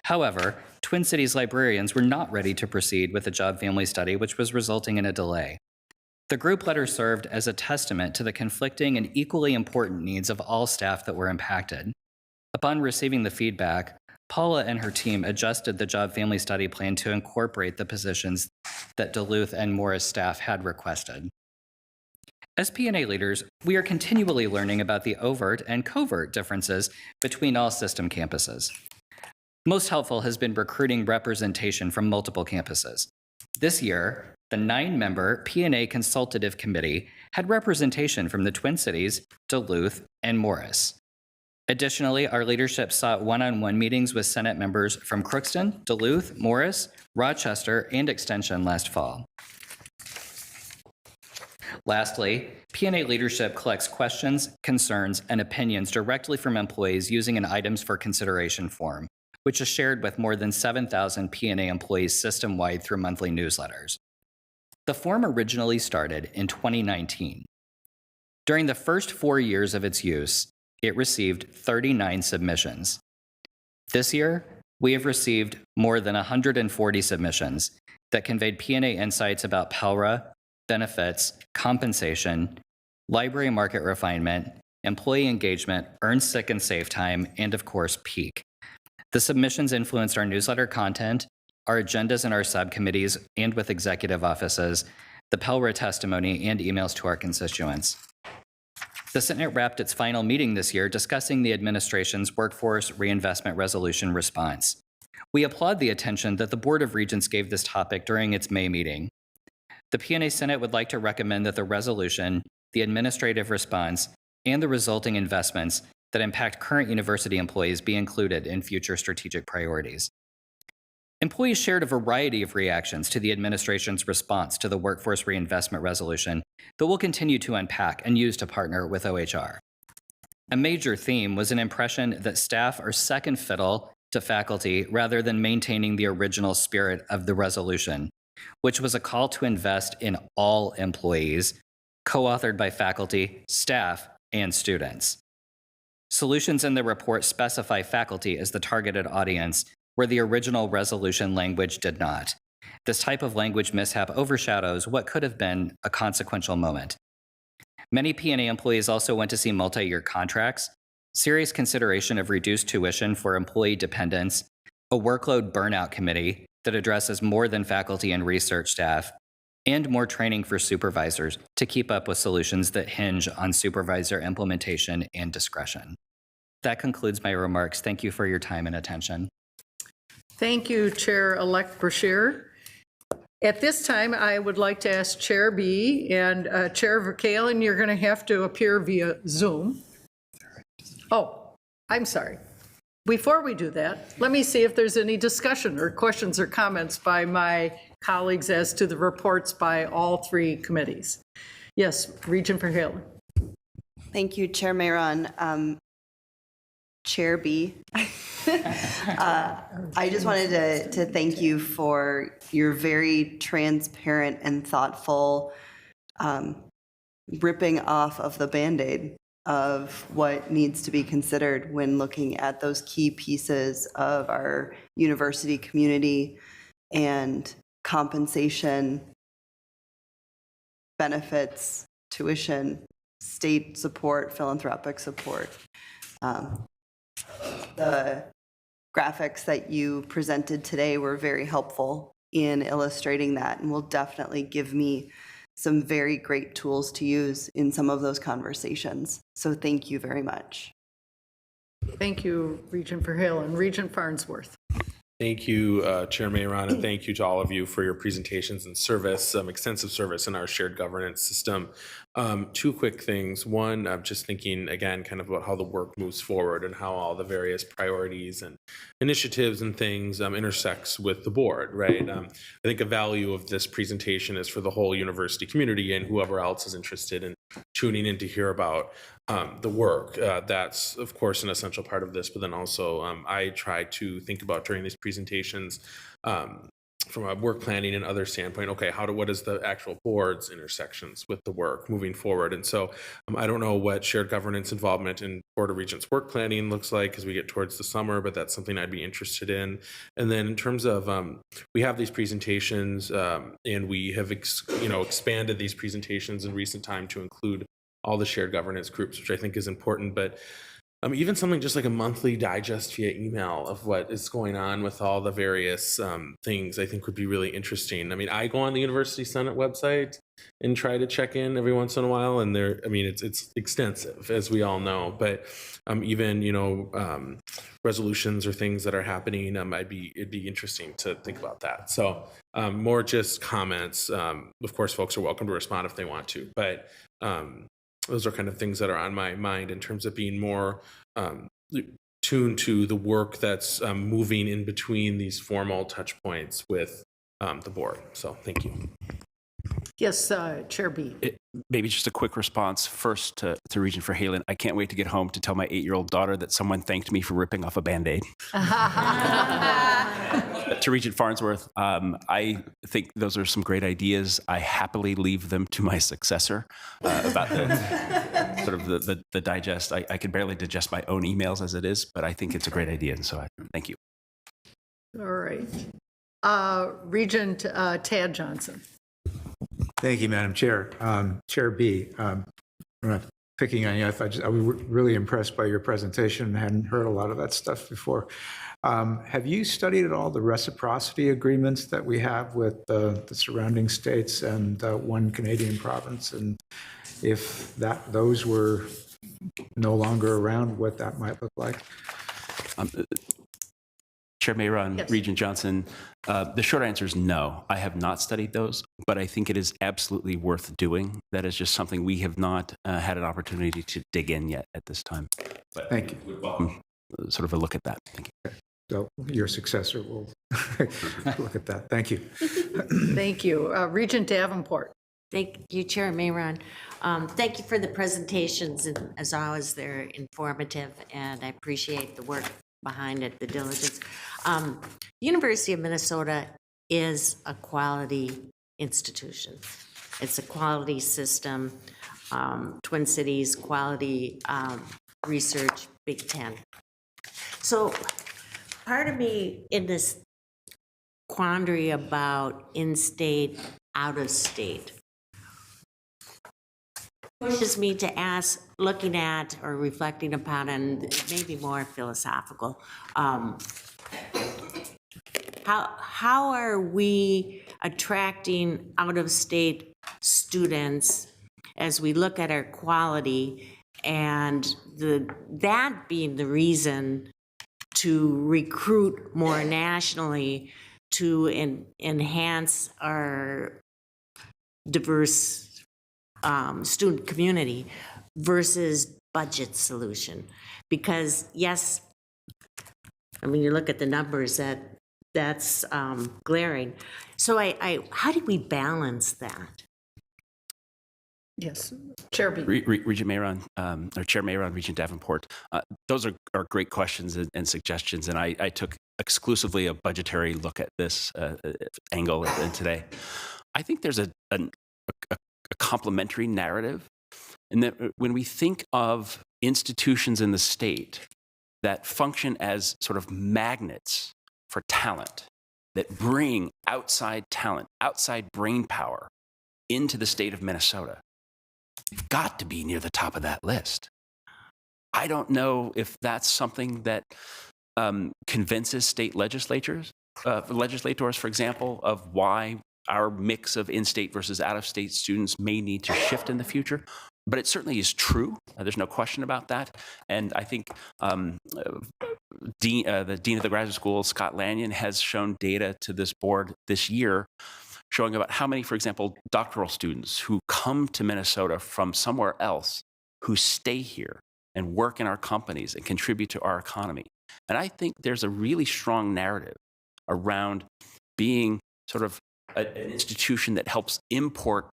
However, Twin Cities librarians were not ready to proceed with the job family study, which was resulting in a delay. The group letter served as a testament to the conflicting and equally important needs of all staff that were impacted. Upon receiving the feedback, Paula and her team adjusted the job family study plan to incorporate the positions that Duluth and Morris staff had requested. As P&A leaders, we are continually learning about the overt and covert differences between all system campuses. Most helpful has been recruiting representation from multiple campuses. This year, the 9-member P&A Consultative Committee had representation from the Twin Cities, Duluth, and Morris. Additionally, our leadership sought one-on-one meetings with Senate members from Crookston, Duluth, Morris, Rochester, and Extension last fall. Lastly, P&A leadership collects questions, concerns, and opinions directly from employees using an items for consideration form, which is shared with more than 7,000 P&A employees system-wide through monthly newsletters. The form originally started in 2019. During the first 4 years of its use, it received 39 submissions. This year, we have received more than 140 submissions that conveyed P&A insights about PELRA, benefits, compensation, library market refinement, employee engagement, earned sick and safe time, and of course, peak. The submissions influenced our newsletter content, our agendas in our subcommittees and with executive offices, the PELRA testimony, and emails to our constituents. The Senate wrapped its final meeting this year discussing the administration's Workforce Reinvestment Resolution response. We applaud the attention that the Board of Regents gave this topic during its May meeting. The P&A Senate would like to recommend that the resolution, the administrative response, and the resulting investments that impact current university employees be included in future strategic priorities. Employees shared a variety of reactions to the administration's response to the Workforce Reinvestment Resolution that we'll continue to unpack and use to partner with OHR. A major theme was an impression that staff are second fiddle to faculty rather than maintaining the original spirit of the resolution, which was a call to invest in all employees, co-authored by faculty, staff, and students. Solutions in the report specify faculty as the targeted audience, where the original resolution language did not. This type of language mishap overshadows what could have been a consequential moment. Many P&A employees also went to see multi-year contracts, serious consideration of reduced tuition for employee dependents, a workload burnout committee that addresses more than faculty and research staff, and more training for supervisors to keep up with solutions that hinge on supervisor implementation and discretion. That concludes my remarks. Thank you for your time and attention. Thank you, Chair-elect Brashear. At this time, I would like to ask Chair B and Chair Verkalen, you're going to have to appear via Zoom. Oh, I'm sorry. Before we do that, let me see if there's any discussion or questions or comments by my colleagues as to the reports by all 3 committees. Yes, Regent Verkalen. Thank you, Chair Mayron. Chair B. I just wanted to thank you for your very transparent and thoughtful ripping off of the Band-Aid of what needs to be considered when looking at those key pieces of our university community and compensation, benefits, tuition, state support, philanthropic support. The graphics that you presented today were very helpful in illustrating that and will definitely give me some very great tools to use in some of those conversations. So thank you very much. Thank you, Regent Verhalen. Regent Farnsworth. Thank you, Chair Mayron, and thank you to all of you for your presentations and service, extensive service in our shared governance system. Two quick things. One, I'm just thinking again, kind of about how the work moves forward and how all the various priorities and initiatives and things intersects with the board, right? I think a value of this presentation is for the whole university community and whoever else is interested in tuning in to hear about the work. That's, of course, an essential part of this, but then also I try to think about during these presentations from a work planning and other standpoint, okay, what is the actual board's intersections with the work moving forward? And so I don't know what shared governance involvement in Board of Regents work planning looks like as we get towards the summer, but that's something I'd be interested in. And then in terms of, we have these presentations and we have expanded these presentations in recent time to include all the shared governance groups, which I think is important, but even something just like a monthly digest via email of what is going on with all the various things I think would be really interesting. I mean, I go on the University Senate website and try to check in every once in a while, and it's extensive, as we all know, but even resolutions or things that are happening, it'd be interesting to think about that. So more just comments. Of course, folks are welcome to respond if they want to, but those are kind of things that are on my mind in terms of being more tuned to the work that's moving in between these formal touch points with the board. So thank you. Yes, Chair B. Maybe just a quick response first to Regent Verhalen. I can't wait to get home to tell my 8-year-old daughter that someone thanked me for ripping off a Band-Aid. To Regent Farnsworth, I think those are some great ideas. I happily leave them to my successor about the sort of the digest. I can barely digest my own emails as it is, but I think it's a great idea, and so thank you. All right. Regent Tad Johnson. Thank you, Madam Chair. Chair B, I'm not picking on you. I was really impressed by your presentation. I hadn't heard a lot of that stuff before. Have you studied at all the reciprocity agreements that we have with the surrounding states and one Canadian province? And if those were no longer around, what that might look like? Chair Mayron, yes. Regent Johnson, the short answer is no. I have not studied those, but I think it is absolutely worth doing. That is just something we have not had an opportunity to dig in yet at this time. But thank you. Would welcome sort of a look at that. Thank you. So your successor will look at that. Thank you. Thank you. Regent Davenport. Thank you, Chair Mayron. Thank you for the presentations, and as always, they're informative, and I appreciate the work behind it, the diligence. University of Minnesota is a quality institution. It's a quality system, Twin Cities, quality research, Big Ten. So part of me in this quandary about in-state, out-of-state pushes me to ask, looking at or reflecting upon, and maybe more philosophical, how are we attracting out-of-state students as we look at our quality, and that being the reason to recruit more nationally to enhance our diverse student community versus budget solution? Because yes, I mean, you look at the numbers, that's glaring. So how do we balance that? Yes, Chair B. Regent Mayron, or Chair Mayron, Regent Davenport, those are great questions and suggestions, and I took exclusively a budgetary look at this angle and today. I think there's a complementary narrative, in that when we think of institutions in the state that function as sort of magnets for talent, that bring outside talent, outside brain power into the state of Minnesota, we've got to be near the top of that list. I don't know if that's something that convinces state legislators, for example, of why our mix of in-state versus out-of-state students may need to shift in the future, But it certainly is true. There's no question about that. And I think the Dean of the Graduate School, Scott Lanyon, has shown data to this board this year showing about how many, for example, doctoral students who come to Minnesota from somewhere else who stay here and work in our companies and contribute to our economy. And I think there's a really strong narrative around being sort of an institution that helps import,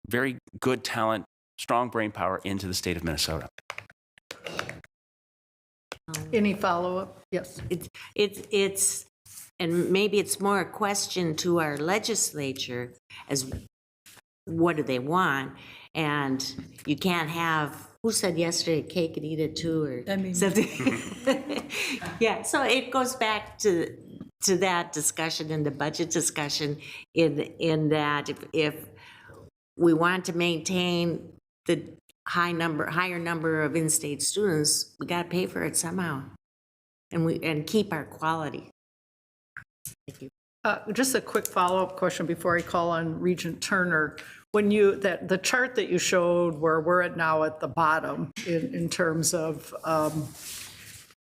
very good talent, strong brain power into the state of Minnesota. Any follow-up? Yes. It's and maybe it's more a question to our legislature as what do they want? And you can't have, who said yesterday, cake and eat it too, or something? Yeah, so it goes back to that discussion and the budget discussion in that if we want to maintain the higher number of in-state students, we got to pay for it somehow, and keep our quality. Thank you. Just a quick follow-up question before I call on Regent Turner. When the chart that you showed where we're at now at the bottom in terms of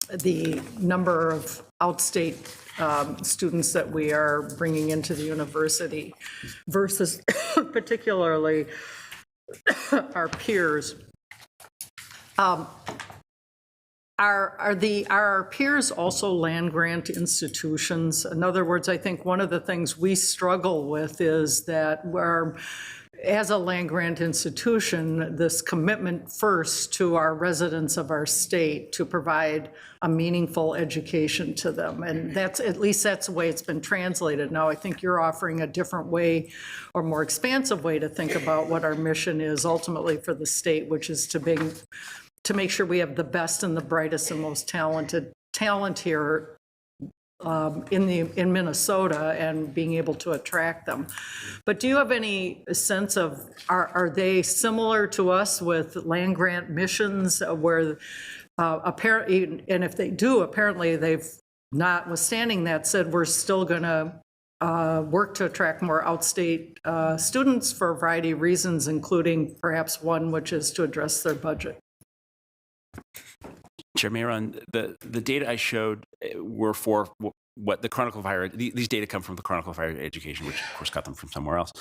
the number of outstate students that we are bringing into the university versus particularly our peers. Are our peers also land-grant institutions? In other words, I think one of the things we struggle with is that as a land-grant institution, this commitment first to our residents of our state to provide a meaningful education to them. And at least that's the way it's been translated. Now, I think you're offering a different way or more expansive way to think about what our mission is ultimately for the state, which is to make sure we have the best and the brightest and most talent here in Minnesota and being able to attract them. But do you have any sense of, are they similar to us with land-grant missions where apparently, and if they do, apparently they've, notwithstanding that, said we're still going to work to attract more outstate students for a variety of reasons, including perhaps one which is to address their budget? Chair Mayron, the data I showed were for what the Chronicle of Higher, these data come from the Chronicle of Higher Education, which of course got them from somewhere else.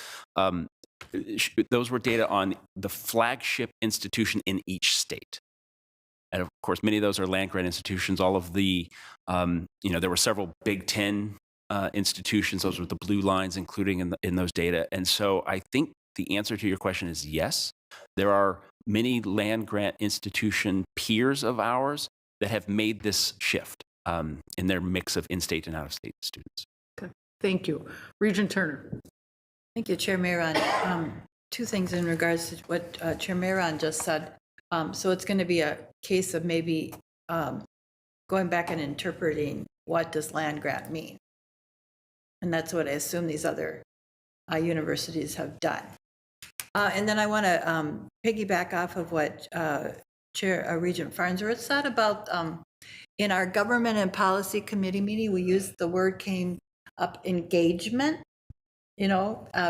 Those were data on the flagship institution in each state. And of course, many of those are land-grant institutions. All of the, there were several Big Ten institutions. Those were the blue lines, including in those data. And so I think the answer to your question is yes. There are many land-grant institution peers of ours that have made this shift in their mix of in-state and out-of-state students. Okay, thank you. Regent Turner. Thank you, Chair Mayron. Two things in regards to what Chair Mayron just said. So it's going to be a case of maybe going back and interpreting what does land-grant mean. And that's what I assume these other universities have done. And then I want to piggyback off of what Chair Regent Farnsworth said about in our Government and Policy Committee meeting, we used the word came up engagement,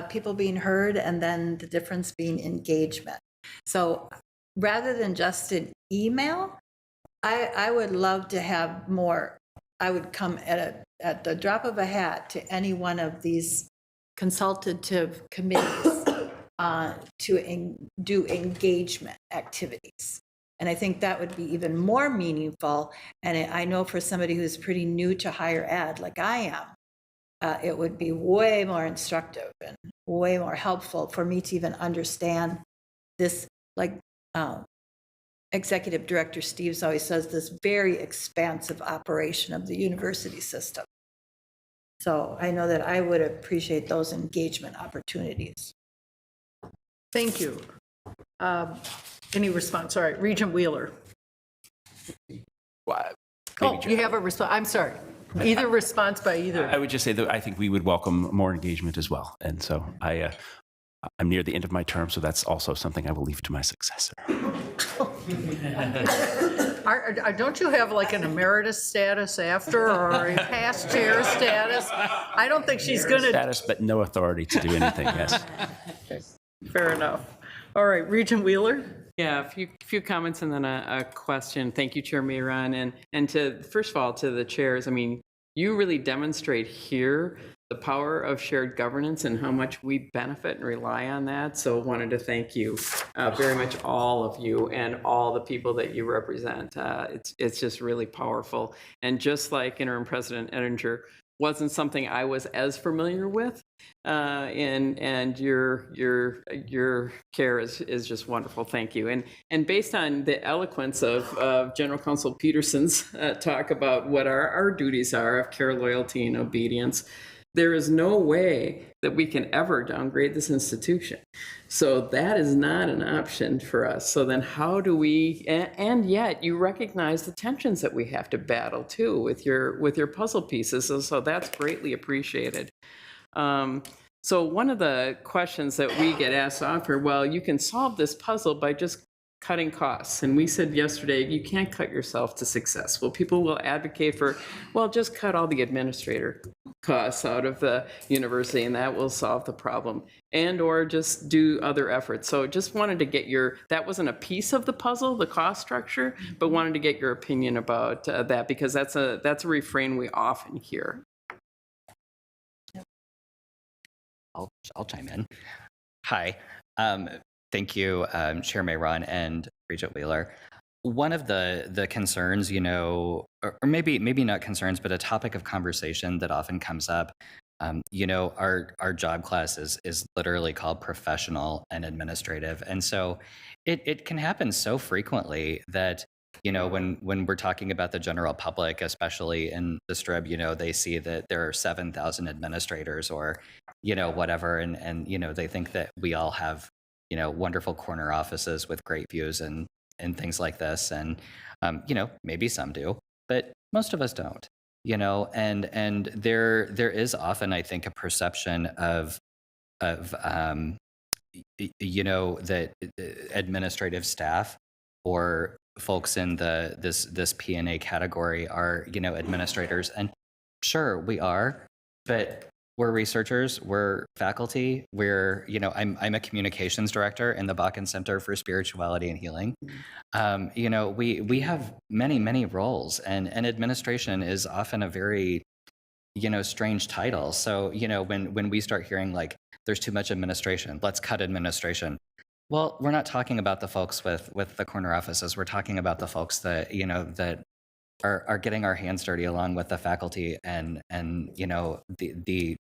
people being heard, and then the difference being engagement. So rather than just an email, I would love to have more. I would come at the drop of a hat to any one of these consultative committees to do engagement activities. And I think that would be even more meaningful. And I know for somebody who's pretty new to higher ed, like I am, it would be way more instructive and way more helpful for me to even understand this, like Executive Director Steves always says, this very expansive operation of the university system. So I know that I would appreciate those engagement opportunities. Thank you. Any response? All right, Regent Wheeler. Oh, you have a response. I'm sorry. Either response by either. I would just say that I think we would welcome more engagement as well. And so I'm near the end of my term, so that's also something I will leave to my successor. Don't you have like an emeritus status after or a past chair status? I don't think she's going to. Status, but no authority to do anything, yes. Fair enough. All right, Regent Wheeler? Yeah, a few comments and then a question. Thank you, Chair Mayron, and to first of all to the chairs. I mean, you really demonstrate here the power of shared governance and how much we benefit and rely on that. So, wanted to thank you very much, all of you and all the people that you represent. It's just really powerful. And just like Interim President Ettinger wasn't something I was as familiar with, and your care is just wonderful. Thank you. And based on the eloquence of General Counsel Peterson's talk about what our duties are of care, loyalty, and obedience, there is no way that we can ever downgrade this institution. So that is not an option for us. So then how do we, and yet you recognize the tensions that we have to battle too with your puzzle pieces. So that's greatly appreciated. So one of the questions that we get asked often, well, you can solve this puzzle by just cutting costs. And we said yesterday, you can't cut yourself to success. Well, people will advocate for, well, just cut all the administrator costs out of the university and that will solve the problem, and or just do other efforts. So just wanted to get that wasn't a piece of the puzzle, the cost structure, but wanted to get your opinion about that, because that's a refrain we often hear. I'll chime in. Hi. Thank you, Chair Mayron and Regent Wheeler. One of the concerns, or maybe not concerns, but a topic of conversation that often comes up, our job class is literally called professional and administrative. And so it can happen so frequently that, when we're talking about the general public, especially in the Strip, they see that there are 7,000 administrators or, whatever. And they think that we all have, wonderful corner offices with great views and things like this. And, maybe some do, but most of us don't, and there is often, I think, a perception of that administrative staff or folks in this P&A category are, administrators. And sure, we are, but we're researchers, we're faculty, I'm a communications director in the Bakken Center for Spirituality and Healing. We have many, many roles, and administration is often a very, strange title. So, when we start hearing like, there's too much administration, let's cut administration. Well, we're not talking about the folks with the corner offices. We're talking about the folks that, that are getting our hands dirty along with the faculty and the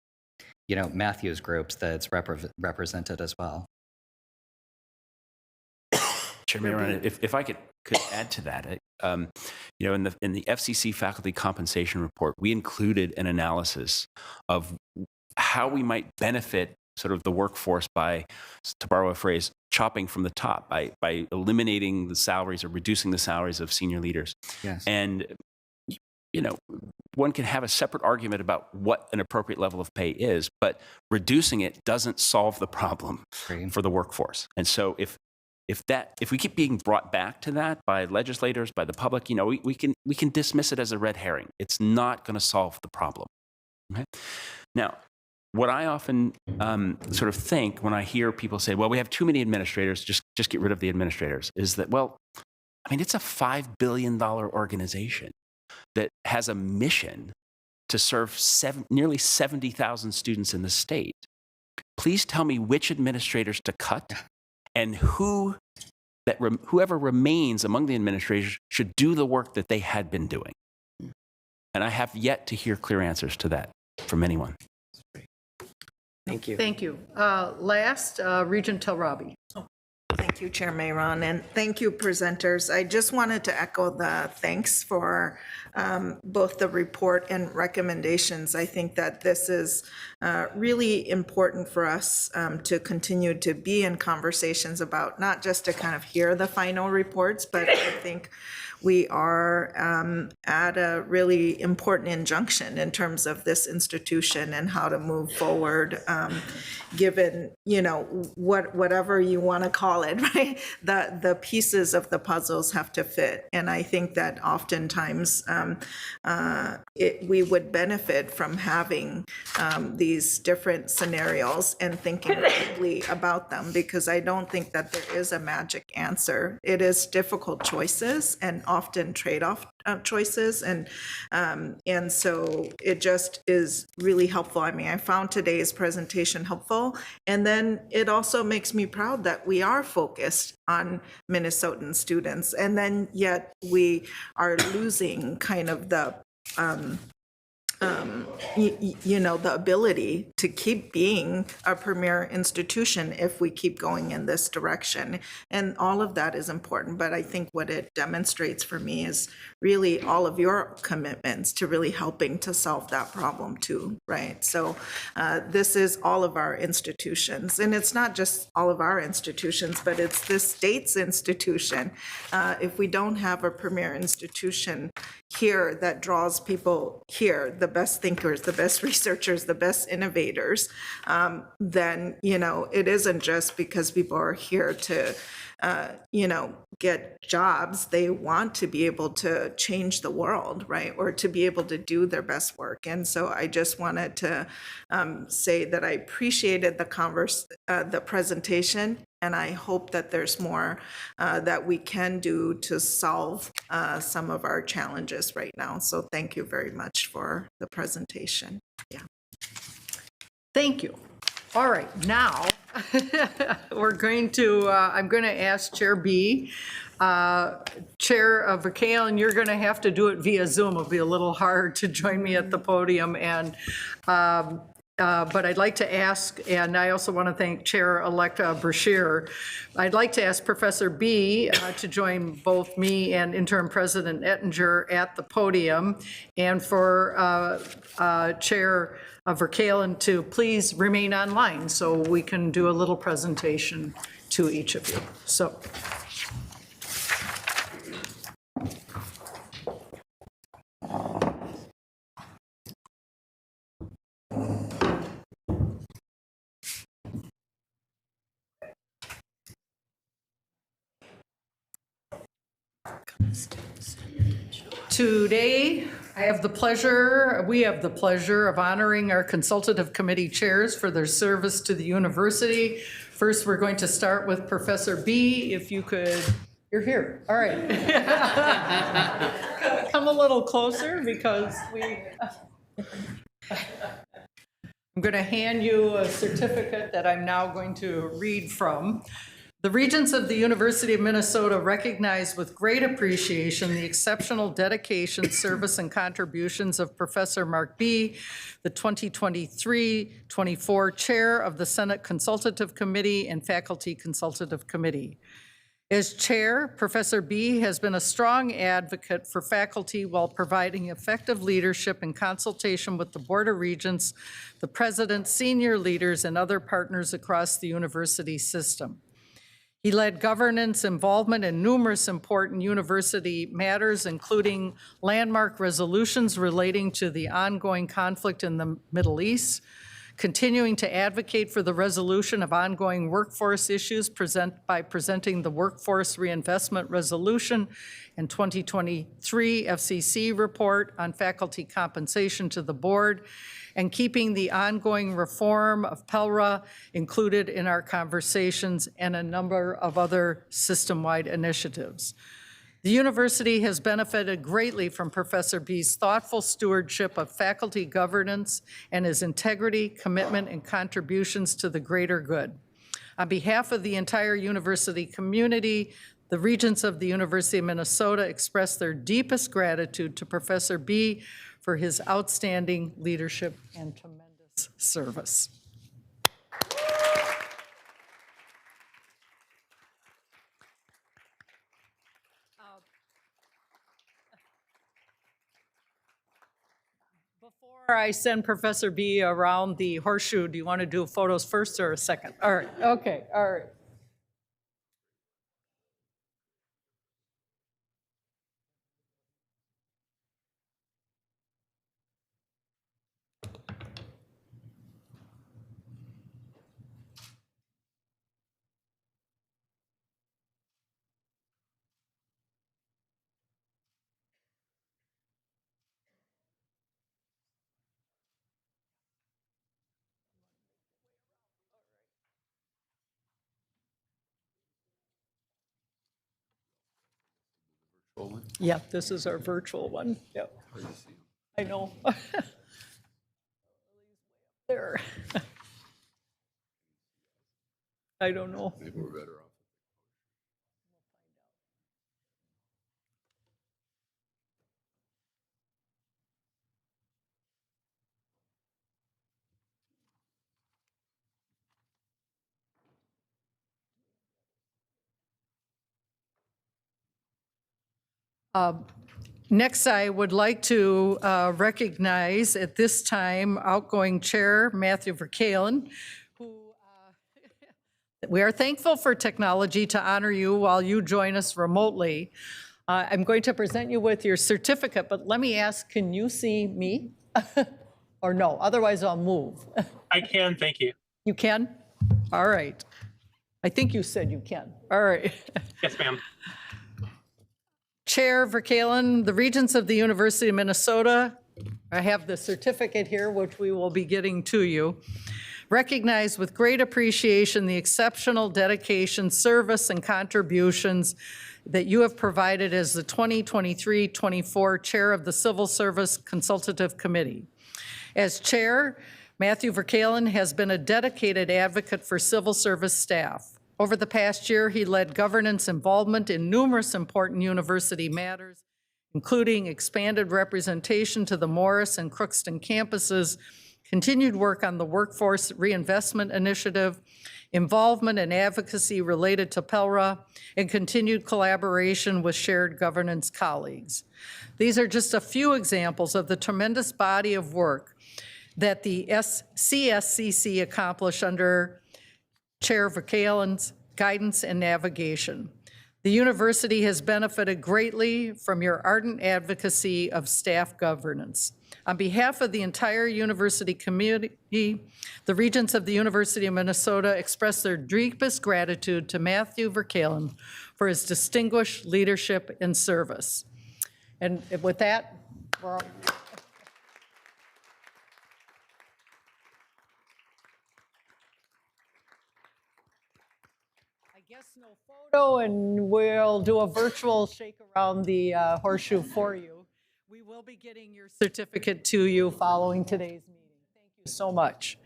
Matthews groups that's represented as well. Chair Mayron, if I could add to that, in the FCC faculty compensation report, we included an analysis of how we might benefit sort of the workforce by, to borrow a phrase, chopping from the top, by eliminating the salaries or reducing the salaries of senior leaders. Yes. And one can have a separate argument about what an appropriate level of pay is, but reducing it doesn't solve the problem for the workforce. And so if we keep being brought back to that by legislators, by the public, we can dismiss it as a red herring. It's not going to solve the problem. Okay? Now, what I often sort of think when I hear people say, well, we have too many administrators, just get rid of the administrators, is that, well, I mean, it's a $5 billion organization that has a mission to serve nearly 70,000 students in the state. Please tell me which administrators to cut and whoever remains among the administrators should do the work that they had been doing. And I have yet to hear clear answers to that from anyone. Thank you. Thank you. Last, Regent Telrabi. Thank you, Chair Mayron, and thank you, presenters. I just wanted to echo the thanks for both the report and recommendations. I think that this is really important for us to continue to be in conversations about, not just to kind of hear the final reports, but I think we are at a really important injunction in terms of this institution and how to move forward, given, whatever you want to call it, right? The pieces of the puzzles have to fit. And I think that oftentimes we would benefit from having these different scenarios and thinking deeply about them, because I don't think that there is a magic answer. It is difficult choices and often trade-off choices, and so it just is really helpful. I mean, I found today's presentation helpful, and then it also makes me proud that we are focused on Minnesotan students, and then yet we are losing kind of the the ability to keep being a premier institution if we keep going in this direction. And all of that is important. But I think what it demonstrates for me is really all of your commitments to really helping to solve that problem too, right? So this is all of our institutions. And it's not just all of our institutions, but it's this state's institution. If we don't have a premier institution here that draws people here, the best thinkers, the best researchers, the best innovators, then, it isn't just because people are here to, get jobs. They want to be able to change the world, right? Or to be able to do their best work. And so I just wanted to say that I appreciated the presentation, and I hope that there's more that we can do to solve some of our challenges right now. So thank you very much for the presentation. Yeah. Thank you. All right, now I'm going to ask Chair B, Chair Verkale, and you're going to have to do it via Zoom. It'll be a little hard to join me at the podium, and but I'd like to ask, and I also want to thank Chair-elect Brashear. I'd like to ask Professor B to join both me and Interim President Ettinger at the podium, and for Chair Verkalen to please remain online so we can do a little presentation to each of you. So. Today, we have the pleasure of honoring our consultative committee chairs for their service to the university. First, we're going to start with Professor B. If you could, you're here. All right. Come a little closer because I'm going to hand you a certificate that I'm now going to read from. The Regents of the University of Minnesota recognize with great appreciation the exceptional dedication, service, and contributions of Professor Mark B., the 2023-24 Chair of the Senate Consultative Committee and Faculty Consultative Committee. As chair, Professor B. has been a strong advocate for faculty while providing effective leadership and consultation with the Board of Regents, the president, senior leaders, and other partners across the university system. He led governance involvement in numerous important university matters, including landmark resolutions relating to the ongoing conflict in the Middle East, continuing to advocate for the resolution of ongoing workforce issues by presenting the Workforce Reinvestment Resolution and 2023 FCC report on faculty compensation to the board, and keeping the ongoing reform of PELRA included in our conversations and a number of other system-wide initiatives. The university has benefited greatly from Professor B's thoughtful stewardship of faculty governance and his integrity, commitment, and contributions to the greater good. On behalf of the entire university community, the Regents of the University of Minnesota express their deepest gratitude to Professor B for his outstanding leadership and tremendous service. Before I send Professor B around the horseshoe, do you want to do photos first or a second? All right, okay, all right. Yeah, this is our virtual one. Yep. I know. There. I don't know. Maybe we're better off. Next, I would like to recognize at this time outgoing Chair Matthew Verkalen, who we are thankful for technology to honor you while you join us remotely. I'm going to present you with your certificate, but let me ask, can you see me? Or no, otherwise I'll move. I can, thank you. You can? All right. I think you said you can. All right. Yes, ma'am. Chair Verkalen, the Regents of the University of Minnesota, I have the certificate here, which we will be getting to you. Recognize with great appreciation the exceptional dedication, service, and contributions that you have provided as the 2023-24 Chair of the Civil Service Consultative Committee. As chair, Matthew Verkalen has been a dedicated advocate for civil service staff. Over the past year, he led governance involvement in numerous important university matters, including expanded representation to the Morris and Crookston campuses, continued work on the Workforce Reinvestment Initiative, involvement and advocacy related to PELRA, and continued collaboration with shared governance colleagues. These are just a few examples of the tremendous body of work that the CSCC accomplished under Chair Verkalen's guidance and navigation. The university has benefited greatly from your ardent advocacy of staff governance. On behalf of the entire university community, the Regents of the University of Minnesota express their deepest gratitude to Matthew Verkalen for his distinguished leadership and service. And with that, we're all I guess no photo, and we'll do a virtual shake around the horseshoe for you. We will be getting your certificate to you following today's meeting. Thank you so much.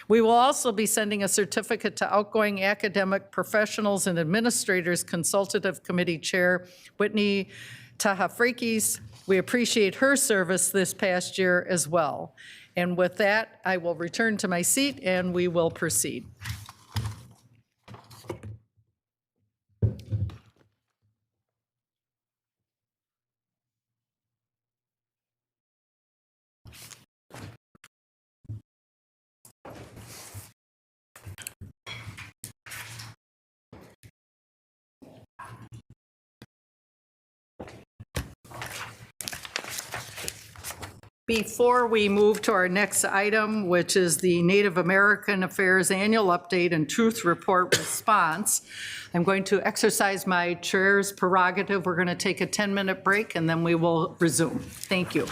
We will also be sending a certificate to outgoing academic professionals and administrators Consultative Committee Chair Whitney Tahafrakis. We appreciate her service this past year as well. And with that, I will return to my seat and we will proceed. Before we move to our next item, which is the Native American Affairs Annual Update and Truth Report Response, I'm going to exercise my chair's prerogative. We're going to take a 10-minute break and then we will resume. Thank you.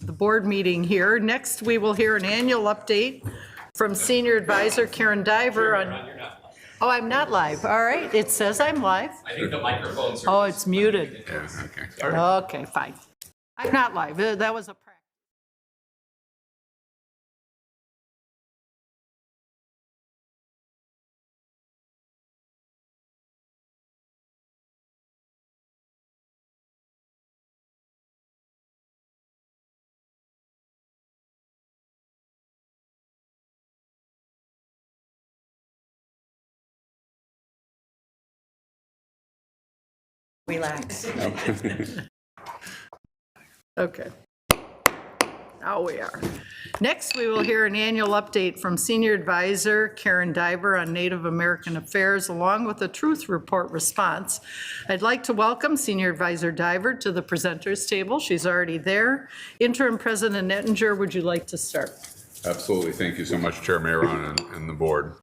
the board meeting here. Next, we will hear an annual update from Senior Advisor Karen Diver on. Oh, I'm not live. All right, it says I'm live. I think the microphones Oh, it's muted. Yeah, okay. Okay, fine. I'm not live. That was a practice. Relax. Okay. Now we are. Next, we will hear an annual update from Senior Advisor Karen Diver on Native American Affairs, along with a Truth Report response. I'd like to welcome Senior Advisor Diver to the presenters table. She's already there. Interim President Ettinger, would you like to start? Absolutely. Thank you so much, Chair Mayron and the board.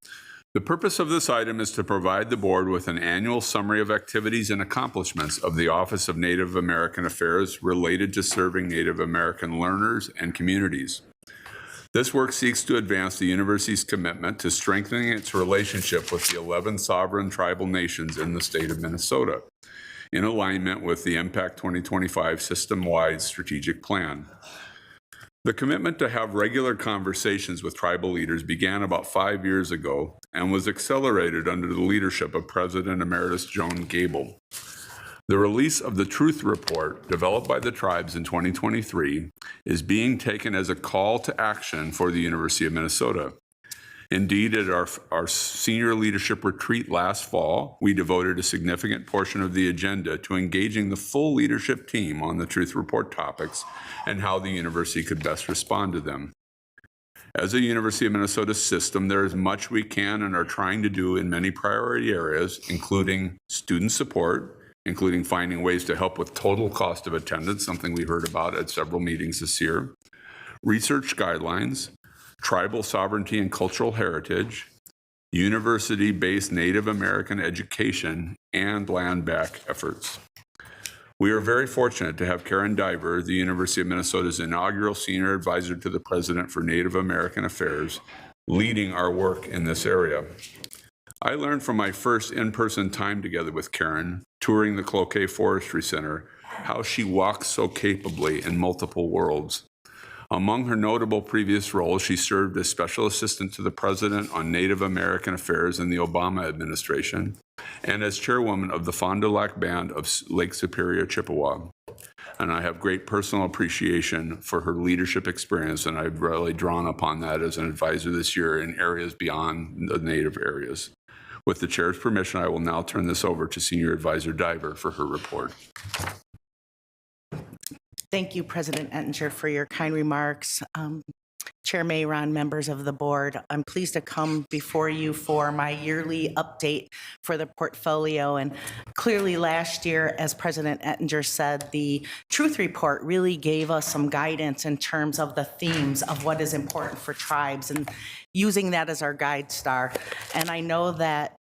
The purpose of this item is to provide the board with an annual summary of activities and accomplishments of the Office of Native American Affairs related to serving Native American learners and communities. This work seeks to advance the university's commitment to strengthening its relationship with the 11 sovereign tribal nations in the state of Minnesota, in alignment with the Impact 2025 system-wide strategic plan. The commitment to have regular conversations with tribal leaders began about 5 years ago and was accelerated under the leadership of President Emeritus Joan Gable. The release of the Truth Report, developed by the tribes in 2023, is being taken as a call to action for the University of Minnesota. Indeed, at our senior leadership retreat last fall, we devoted a significant portion of the agenda to engaging the full leadership team on the Truth Report topics and how the university could best respond to them. As a University of Minnesota system, there is much we can and are trying to do in many priority areas, including student support, including finding ways to help with total cost of attendance, something we heard about at several meetings this year, research guidelines, tribal sovereignty and cultural heritage, university-based Native American education, and land back efforts. We are very fortunate to have Karen Diver, the University of Minnesota's inaugural Senior Advisor to the President for Native American Affairs, leading our work in this area. I learned from my first in-person time together with Karen, touring the Cloquet Forestry Center, how she walks so capably in multiple worlds. Among her notable previous roles, she served as Special Assistant to the President on Native American Affairs in the Obama administration and as Chairwoman of the Fond du Lac Band of Lake Superior, Chippewa. And I have great personal appreciation for her leadership experience, and I've really drawn upon that as an advisor this year in areas beyond the Native areas. With the Chair's permission, I will now turn this over to Senior Advisor Diver for her report. Thank you, President Ettinger, for your kind remarks. Chair Mayron, members of the board, I'm pleased to come before you for my yearly update for the portfolio. And clearly last year, as President Ettinger said, the Truth Report really gave us some guidance in terms of the themes of what is important for tribes and using that as our guide star. And I know that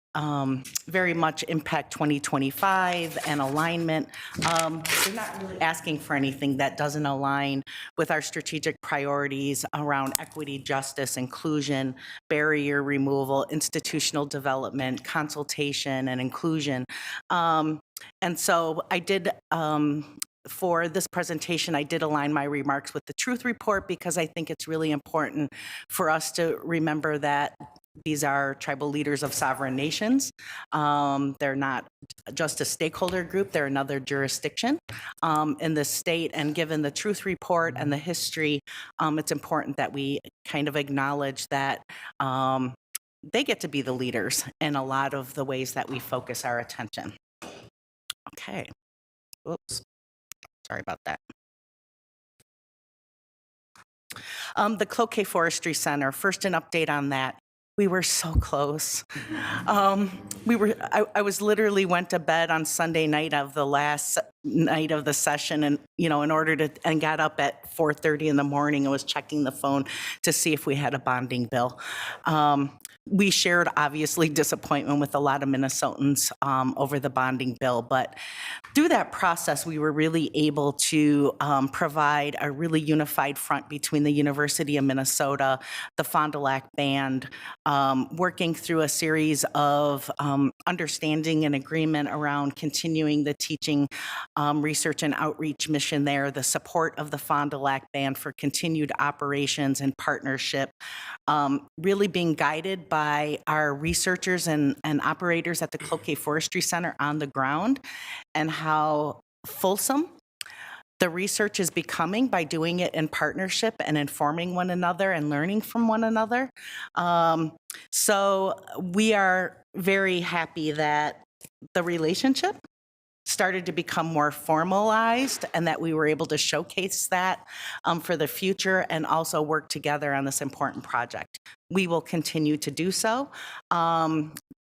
very much Impact 2025 and alignment. They're not really asking for anything that doesn't align with our strategic priorities around equity, justice, inclusion, barrier removal, institutional development, consultation, and inclusion. And so I did, for this presentation, I did align my remarks with the Truth Report because I think it's really important for us to remember that these are tribal leaders of sovereign nations. They're not just a stakeholder group, they're another jurisdiction in the state. And given the Truth Report and the history, it's important that we kind of acknowledge that they get to be the leaders in a lot of the ways that we focus our attention. Okay. Oops. Sorry about that. The Cloquet Forestry Center, first an update on that. We were so close. I was literally went to bed on Sunday night of the last night of the session, and and got up at 4:30 in the morning and was checking the phone to see if we had a bonding bill. we shared obviously disappointment with a lot of Minnesotans over the bonding bill, but through that process, we were really able to provide a really unified front between the University of Minnesota, the Fond du Lac Band, working through a series of understanding and agreement around continuing the teaching, research and outreach mission there, the support of the Fond du Lac Band for continued operations and partnership, really being guided by our researchers and operators at the Cloquet Forestry Center on the ground, and how fulsome the research is becoming by doing it in partnership and informing one another and learning from one another. So we are very happy that the relationship started to become more formalized and that we were able to showcase that for the future and also work together on this important project. We will continue to do so.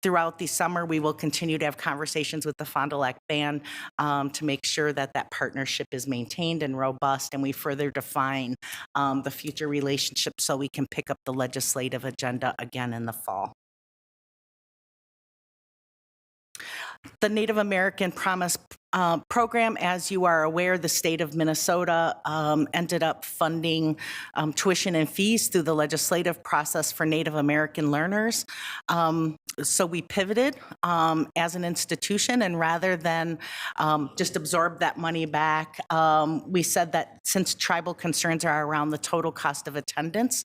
Throughout the summer, we will continue to have conversations with the Fond du Lac Band to make sure that that partnership is maintained and robust, and we further define the future relationship so we can pick up the legislative agenda again in the fall. The Native American Promise program, as you are aware, the state of Minnesota ended up funding tuition and fees through the legislative process for Native American learners. So we pivoted as an institution, and rather than just absorb that money back, we said that since tribal concerns are around the total cost of attendance,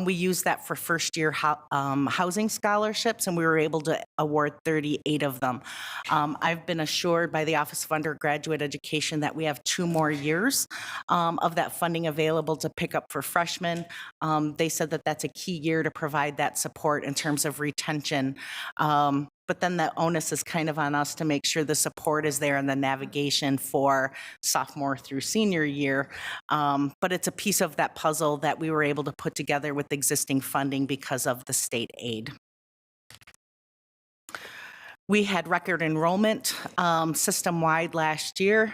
we use that for first-year housing scholarships, and we were able to award 38 of them. I've been assured by the Office of Undergraduate Education that we have 2 more years of that funding available to pick up for freshmen. They said that that's a key year to provide that support in terms of retention. But then the onus is kind of on us to make sure the support is there and the navigation for sophomore through senior year. But it's a piece of that puzzle that we were able to put together with existing funding because of the state aid. We had record enrollment system-wide last year,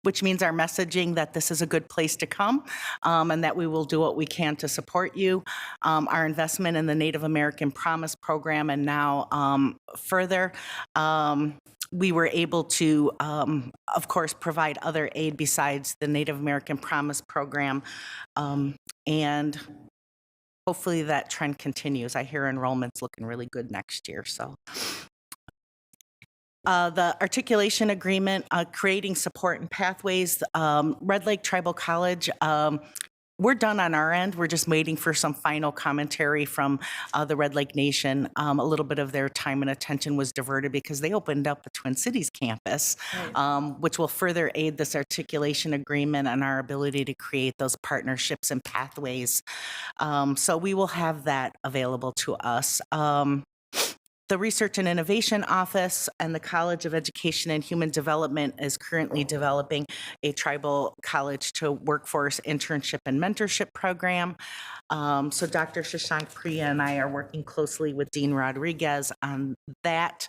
which means our messaging that this is a good place to come and that we will do what we can to support you. Our investment in the Native American Promise program, and now further, we were able to, of course, provide other aid besides the Native American Promise program, and hopefully that trend continues. I hear enrollment's looking really good next year, so. The articulation agreement, creating support and pathways, Red Lake Tribal College, we're done on our end. We're just waiting for some final commentary from the Red Lake Nation. A little bit of their time and attention was diverted because they opened up the Twin Cities campus, which will further aid this articulation agreement and our ability to create those partnerships and pathways. So we will have that available to us. The Research and Innovation Office and the College of Education and Human Development is currently developing a tribal college to workforce internship and mentorship program. So Dr. Shashank Priya and I are working closely with Dean Rodriguez on that,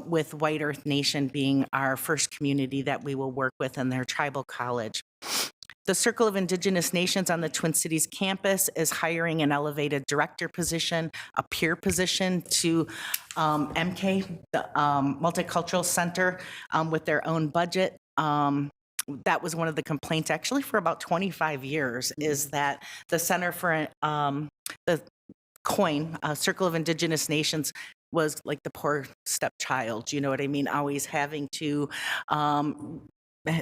with White Earth Nation being our first community that we will work with in their tribal college. The Circle of Indigenous Nations on the Twin Cities campus is hiring an elevated director position, a peer position to MK, the Multicultural Center, with their own budget. That was one of the complaints actually for about 25 years, is that the Center for the COIN, Circle of Indigenous Nations, was like the poor stepchild, you know what I mean? Always having to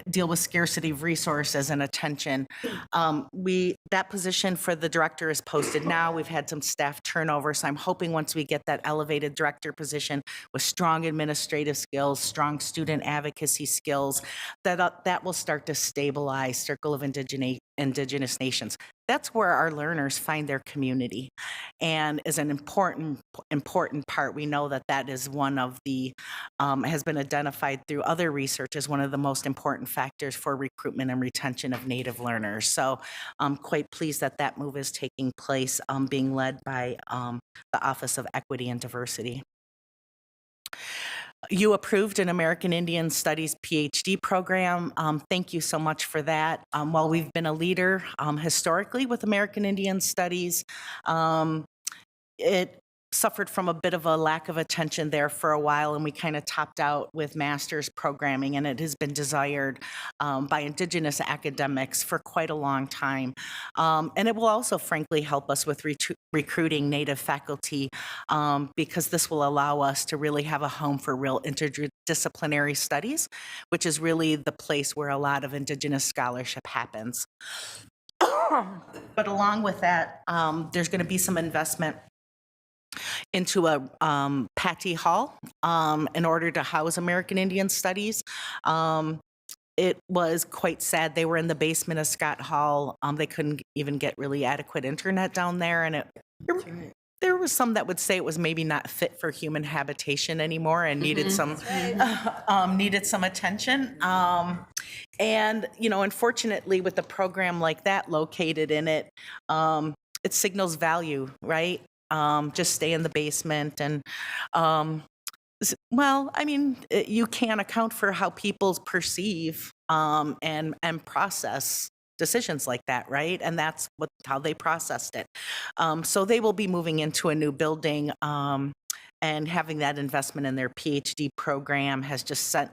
deal with scarcity of resources and attention. That position for the director is posted now. We've had some staff turnover, so I'm hoping once we get that elevated director position with strong administrative skills, strong student advocacy skills, that will start to stabilize Circle of Indigenous Nations. That's where our learners find their community, and is an important part. We know that is one of the, has been identified through other research as one of the most important factors for recruitment and retention of Native learners. So I'm quite pleased that that move is taking place, being led by the Office of Equity and Diversity. You approved an American Indian Studies PhD program. Thank you so much for that. While we've been a leader historically with American Indian Studies, it suffered from a bit of a lack of attention there for a while, and we kind of topped out with master's programming, and it has been desired by Indigenous academics for quite a long time. And it will also, frankly, help us with recruiting Native faculty because this will allow us to really have a home for real interdisciplinary studies, which is really the place where a lot of Indigenous scholarship happens. But along with that, there's going to be some investment into a Patty Hall in order to house American Indian Studies. It was quite sad. They were in the basement of Scott Hall. They couldn't even get really adequate internet down there, and there was some that would say it was maybe not fit for human habitation anymore and needed some needed some attention. And unfortunately, with a program like that located in it, it signals value, right? Just stay in the basement and well, I mean, you can't account for how people perceive and process decisions like that, right? And that's how they processed it. So they will be moving into a new building, and having that investment in their PhD program has just sent.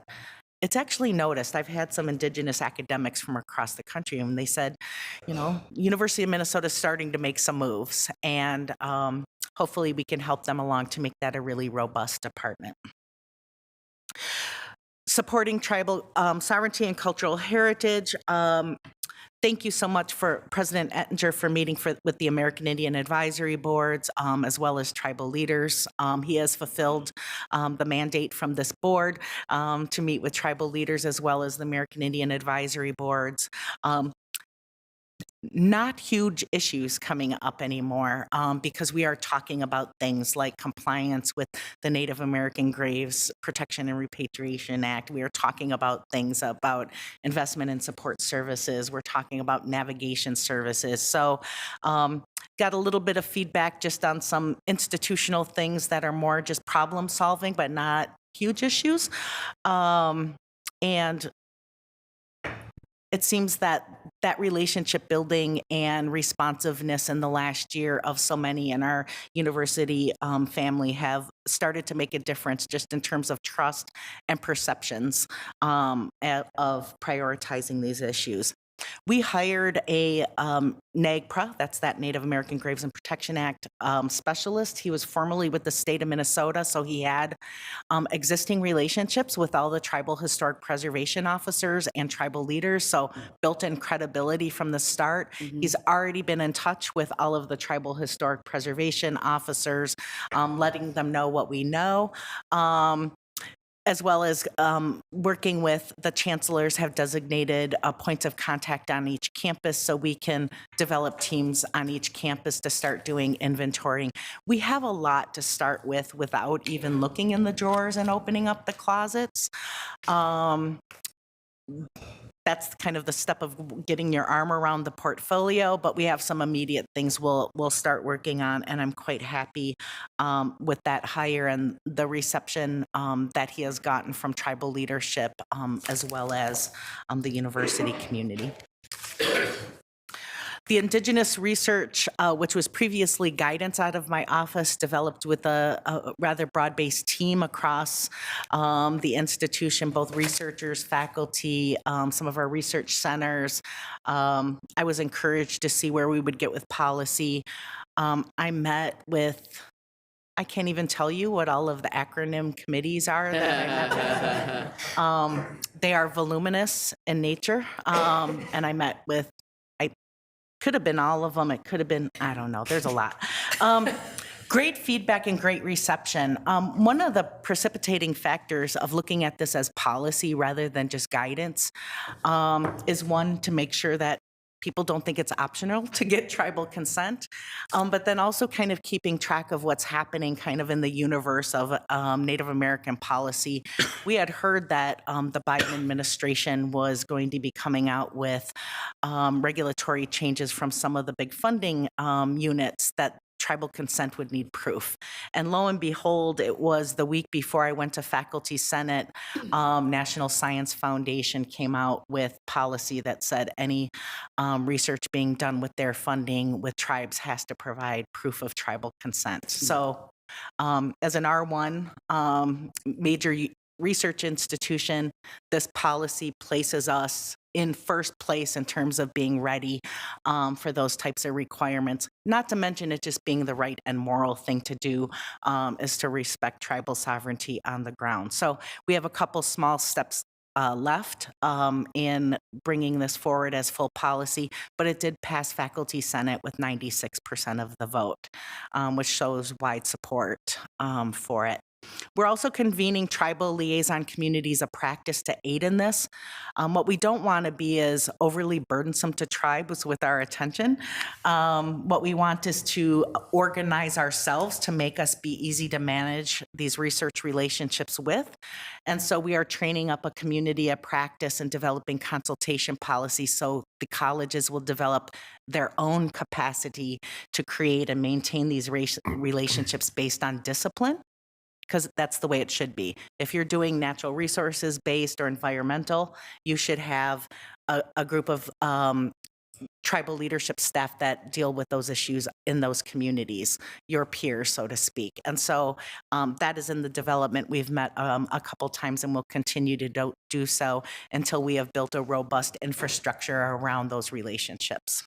It's actually noticed. I've had some Indigenous academics from across the country, and they said, University of Minnesota is starting to make some moves, and hopefully we can help them along to make that a really robust department. Supporting tribal sovereignty and cultural heritage. Thank you so much for President Ettinger for meeting with the American Indian Advisory Boards, as well as tribal leaders. He has fulfilled the mandate from this board to meet with tribal leaders as well as the American Indian Advisory Boards. Not huge issues coming up anymore because we are talking about things like compliance with the Native American Graves Protection and Repatriation Act. We are talking about things about investment and support services. We're talking about navigation services. So got a little bit of feedback just on some institutional things that are more just problem solving, but not huge issues. And it seems that relationship building and responsiveness in the last year of so many in our university family have started to make a difference just in terms of trust and perceptions of prioritizing these issues. We hired a NAGPRA, that's that Native American Graves and Protection Act specialist. He was formerly with the state of Minnesota, so he had existing relationships with all the tribal historic preservation officers and tribal leaders, so built-in credibility from the start. He's already been in touch with all of the tribal historic preservation officers, letting them know what we know. As well as working with the chancellors have designated points of contact on each campus so we can develop teams on each campus to start doing inventorying. We have a lot to start with without even looking in the drawers and opening up the closets. That's kind of the step of getting your arm around the portfolio, but we have some immediate things we'll start working on, and I'm quite happy with that hire and the reception that he has gotten from tribal leadership as well as the university community. The Indigenous research, which was previously guidance out of my office, developed with a rather broad-based team across the institution, both researchers, faculty, some of our research centers. I was encouraged to see where we would get with policy. I met with, I can't even tell you what all of the acronym committees are that I met with. They are voluminous in nature, and I met with, could have been all of them. It could have been, I don't know. There's a lot. Great feedback and great reception. One of the precipitating factors of looking at this as policy rather than just guidance is one, to make sure that people don't think it's optional to get tribal consent, but then also kind of keeping track of what's happening kind of in the universe of Native American policy. We had heard that the Biden administration was going to be coming out with regulatory changes from some of the big funding units that tribal consent would need proof. And lo and behold, it was the week before I went to Faculty Senate, National Science Foundation came out with policy that said any research being done with their funding with tribes has to provide proof of tribal consent. So as an R1 major research institution, this policy places us in first place in terms of being ready for those types of requirements. Not to mention it just being the right and moral thing to do is to respect tribal sovereignty on the ground. So we have a couple small steps left in bringing this forward as full policy, but it did pass Faculty Senate with 96% of the vote, which shows wide support for it. We're also convening tribal liaison communities of practice to aid in this. What we don't want to be is overly burdensome to tribes with our attention. What we want is to organize ourselves to make us be easy to manage these research relationships with. And so we are training up a community of practice and developing consultation policies so the colleges will develop their own capacity to create and maintain these relationships based on discipline, because that's the way it should be. If you're doing natural resources based or environmental, you should have a group of tribal leadership staff that deal with those issues in those communities, your peers, so to speak. And so that is in the development. We've met a couple times and we'll continue to do so until we have built a robust infrastructure around those relationships.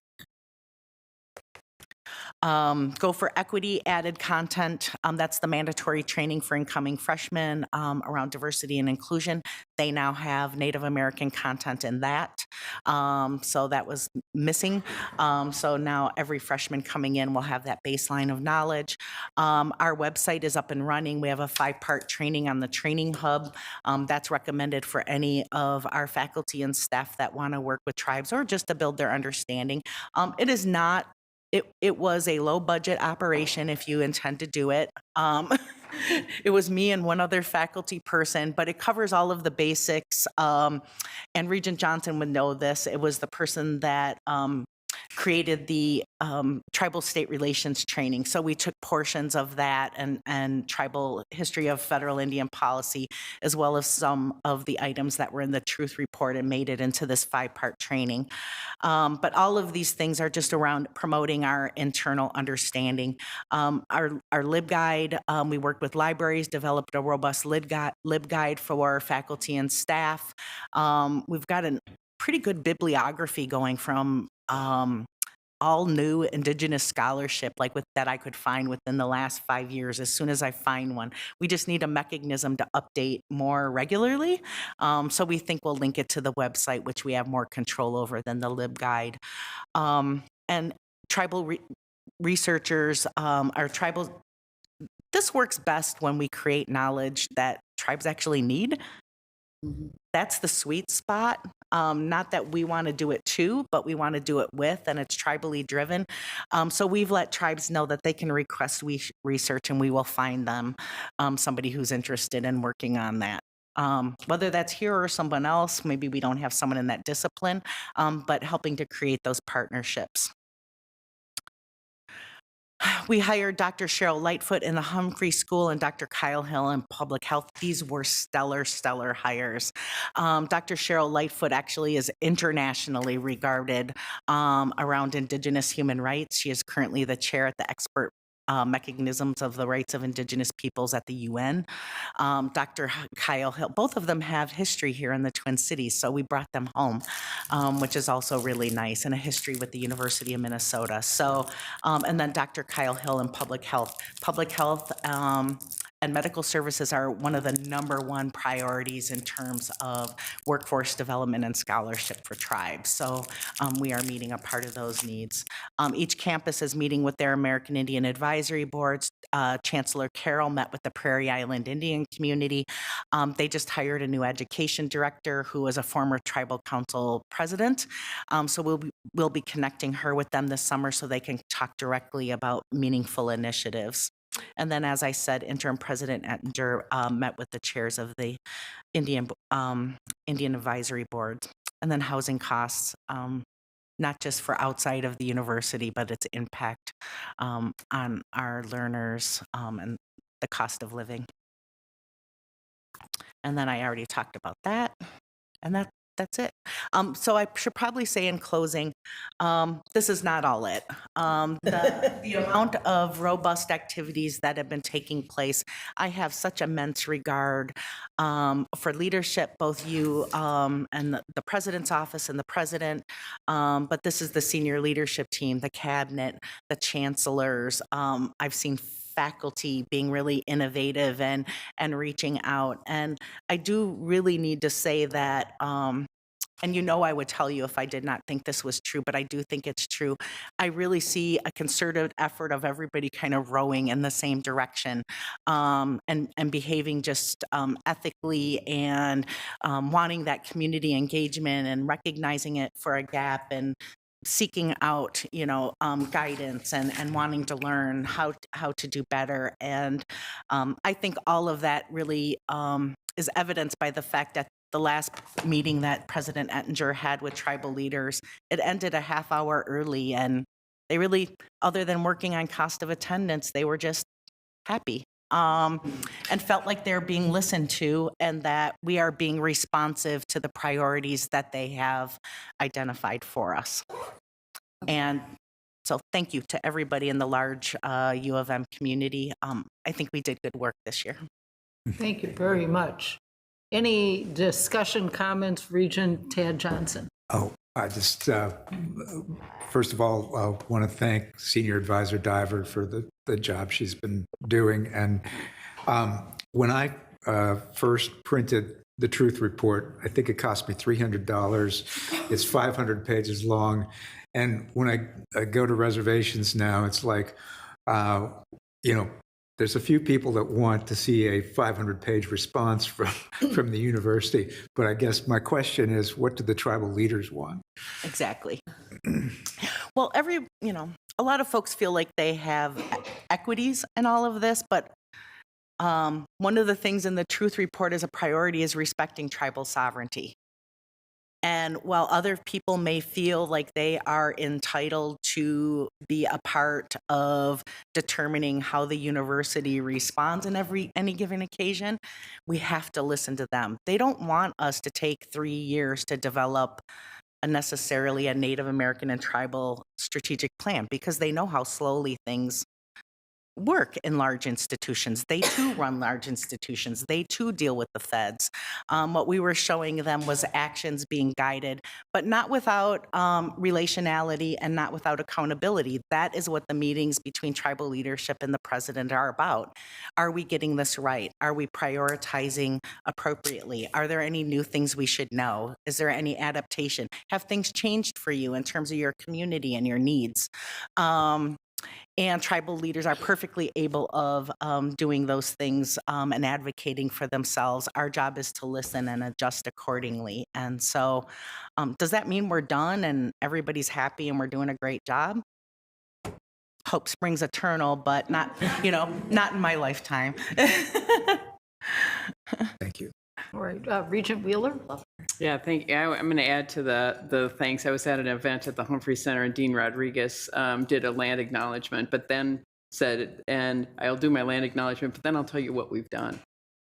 Go for Equity added content. That's the mandatory training for incoming freshmen around diversity and inclusion. They now have Native American content in that. So that was missing. So now every freshman coming in will have that baseline of knowledge. Our website is up and running. We have a 5-part training on the Training Hub. That's recommended for any of our faculty and staff that want to work with tribes or just to build their understanding. It is not It was a low budget operation if you intend to do it. It was me and one other faculty person, but it covers all of the basics. And Regent Johnson would know this. It was the person that created the tribal state relations training. So we took portions of that and tribal history of federal Indian policy, as well as some of the items that were in the truth report and made it into this 5-part training. But all of these things are just around promoting our internal understanding. Our LibGuide, we worked with libraries, developed a robust LibGuide for faculty and staff. We've got a pretty good bibliography going from all new Indigenous scholarship that I could find within the last 5 years as soon as I find one. We just need a mechanism to update more regularly. So we think we'll link it to the website, which we have more control over than the LibGuide. And tribal researchers are tribal. This works best when we create knowledge that tribes actually need. That's the sweet spot. Not that we want to do it too, but we want to do it with, and it's tribally driven. So we've let tribes know that they can request research and we will find them somebody who's interested in working on that. Whether that's here or someone else, maybe we don't have someone in that discipline, but helping to create those partnerships. We hired Dr. Cheryl Lightfoot in the Humphrey School and Dr. Kyle Hill in Public Health. These were stellar hires. Dr. Cheryl Lightfoot actually is internationally regarded around Indigenous human rights. She is currently the chair at the Expert Mechanisms of the Rights of Indigenous Peoples at the UN. Dr. Kyle Hill, both of them have history here in the Twin Cities, so we brought them home, which is also really nice, and a history with the University of Minnesota. So, and then Dr. Kyle Hill in Public Health. Public Health and medical services are one of the #1 priorities in terms of workforce development and scholarship for tribes. So we are meeting a part of those needs. Each campus is meeting with their American Indian advisory boards. Chancellor Carroll met with the Prairie Island Indian community. They just hired a new education director who is a former tribal council president. So we'll be connecting her with them this summer so they can talk directly about meaningful initiatives. And then, as I said, Interim President Ettinger met with the chairs of the Indian Advisory Boards. And then housing costs. not just for outside of the university, but its impact on our learners and the cost of living. And then I already talked about that, and that's it. So I should probably say in closing, this is not all it. The amount of robust activities that have been taking place, I have such immense regard for leadership, both you and the president's office and the president, but this is the senior leadership team, the cabinet, the chancellors. I've seen faculty being really innovative and reaching out. And I do really need to say that, and you know I would tell you if I did not think this was true, but I do think it's true. I really see a concerted effort of everybody kind of rowing in the same direction and behaving just ethically and wanting that community engagement and recognizing it for a gap and seeking out, guidance and wanting to learn how to do better. And I think all of that really is evidenced by the fact that the last meeting that President Ettinger had with tribal leaders, it ended a half hour early, and they really, other than working on cost of attendance, they were just happy and felt like they're being listened to and that we are being responsive to the priorities that they have identified for us. And so thank you to everybody in the large U of M community. I think we did good work this year. Thank you very much. Any discussion, comments, Regent Tad Johnson? Oh, I just, first of all, want to thank Senior Advisor Diver for the job she's been doing. And when I first printed the Truth Report, I think it cost me $300. It's 500 pages long. And when I go to reservations now, it's like, there's a few people that want to see a 500-page response from the university. But I guess my question is, what do the tribal leaders want? Exactly. Well, a lot of folks feel like they have equities in all of this, but one of the things in the Truth Report as a priority is respecting tribal sovereignty. And while other people may feel like they are entitled to be a part of determining how the university responds in any given occasion, we have to listen to them. They don't want us to take 3 years to develop necessarily a Native American and tribal strategic plan because they know how slowly things work in large institutions. They too run large institutions. They too deal with the feds. What we were showing them was actions being guided, but not without relationality and not without accountability. That is what the meetings between tribal leadership and the president are about. Are we getting this right? Are we prioritizing appropriately? Are there any new things we should know? Is there any adaptation? Have things changed for you in terms of your community and your needs? And tribal leaders are perfectly able of doing those things and advocating for themselves. Our job is to listen and adjust accordingly. And so does that mean we're done and everybody's happy and we're doing a great job? Hope springs eternal, but not, not in my lifetime. Thank you. All right, Regent Wheeler? Yeah, thank you. I'm going to add to the thanks. I was at an event at the Humphrey Center, and Dean Rodriguez did a land acknowledgement, but then said, and I'll do my land acknowledgement, but then I'll tell you what we've done.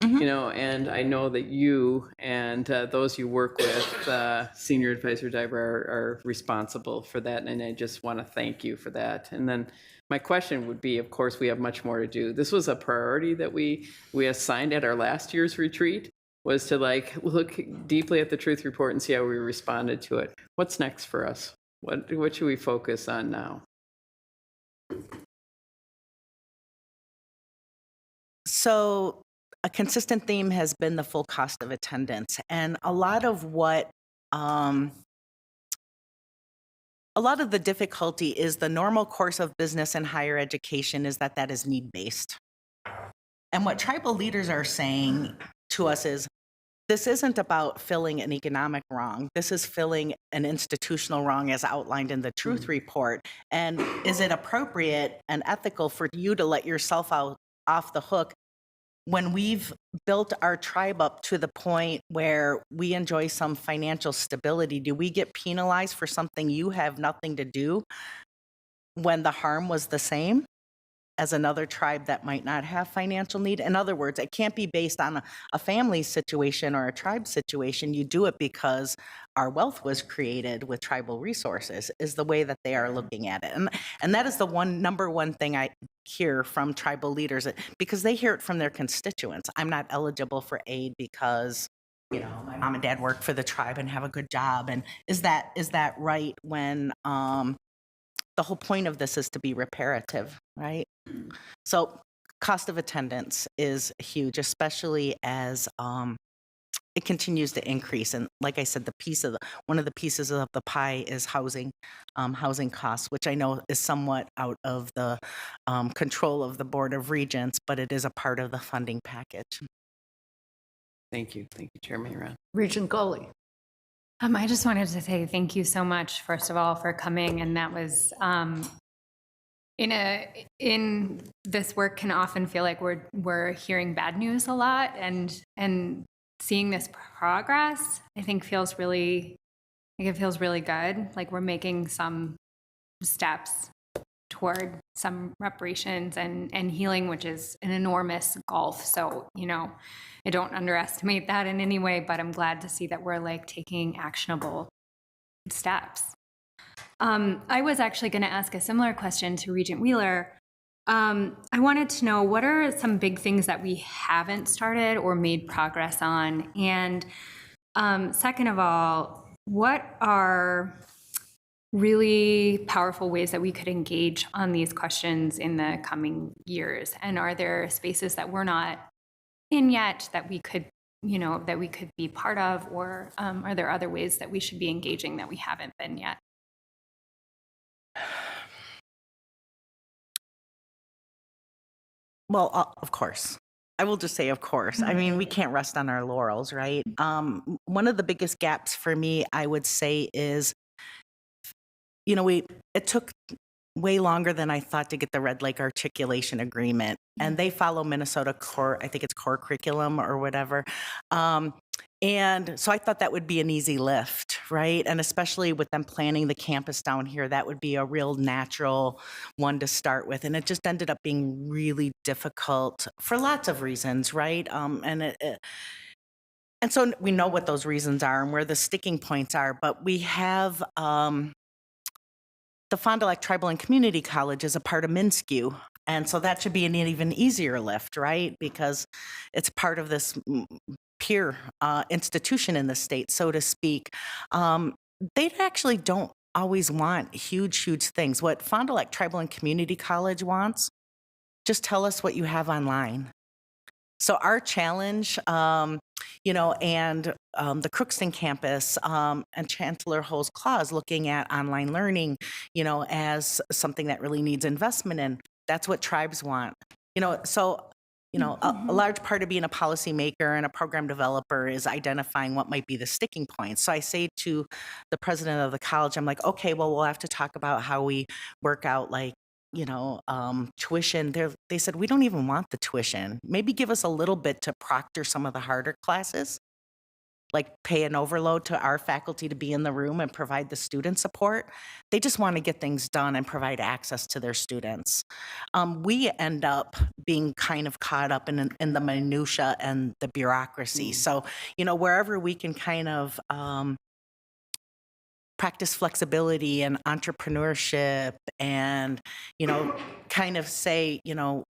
And I know that you and those you work with, Senior Advisor Diver, are responsible for that, and I just want to thank you for that. And then my question would be, of course, we have much more to do. This was a priority that we assigned at our last year's retreat, was to look deeply at the Truth Report and see how we responded to it. What's next for us? What should we focus on now? So a consistent theme has been the full cost of attendance. And a lot of the difficulty is the normal course of business in higher education is that is need-based. And what tribal leaders are saying to us is, this isn't about filling an economic wrong. This is filling an institutional wrong as outlined in the Truth Report. And is it appropriate and ethical for you to let yourself out off the hook when we've built our tribe up to the point where we enjoy some financial stability, do we get penalized for something you have nothing to do when the harm was the same as another tribe that might not have financial need? In other words, it can't be based on a family situation or a tribe situation. You do it because our wealth was created with tribal resources, is the way that they are looking at it. And that is the number one thing I hear from tribal leaders, because they hear it from their constituents. I'm not eligible for aid because, you know, my mom and dad work for the tribe and have a good job. And is that right when the whole point of this is to be reparative, right? So cost of attendance is huge, especially as it continues to increase. And like I said, one of the pieces of the pie is housing costs, which I know is somewhat out of the control of the Board of Regents, but it is a part of the funding package. Thank you. Thank you, Chair Mayron. Regent Gully. I just wanted to say thank you so much, first of all, for coming. And that was in this work can often feel like we're hearing bad news a lot, and seeing this progress, I think it feels really good. Like we're making some steps toward some reparations and healing, which is an enormous gulf. So, you know, I don't underestimate that in any way, but I'm glad to see that we're like taking actionable steps. I was actually going to ask a similar question to Regent Wheeler. I wanted to know, what are some big things that we haven't started or made progress on? And second of all, what are really powerful ways that we could engage on these questions in the coming years? And are there spaces that we're not in yet that we could, you know, that we could be part of, or are there other ways that we should be engaging that we haven't been yet? Well, of course. I will just say, of course. I mean, we can't rest on our laurels, right? One of the biggest gaps for me, I would say, is, you know, it took way longer than I thought to get the Red Lake Articulation Agreement, and they follow Minnesota core, I think it's core curriculum or whatever. And so I thought that would be an easy lift, right? And especially with them planning the campus down here, that would be a real natural one to start with. And it just ended up being really difficult for lots of reasons, right? And so we know what those reasons are and where the sticking points are, but we have the Fond du Lac Tribal and Community College is a part of MNSCU. And so that should be an even easier lift, right? Because it's part of this peer institution in the state, so to speak. They actually don't always want huge things. What Fond du Lac Tribal and Community College wants, just tell us what you have online. So our challenge, you know, and the Crookston campus and Chancellor Hull's Clause looking at online learning, you know, as something that really needs investment in. That's what tribes want. You know, so, you know, a large part of being a policymaker and a program developer is identifying what might be the sticking points. So I say to the president of the college, I'm like, okay, well, we'll have to talk about how we work out, like, you know, tuition. They said, we don't even want the tuition. Maybe give us a little bit to proctor some of the harder classes, like pay an overload to our faculty to be in the room and provide the student support. They just want to get things done and provide access to their students. We end up being kind of caught up in the minutia and the bureaucracy. So, you know, wherever we can kind of practice flexibility and entrepreneurship and, you know, kind of say, you know,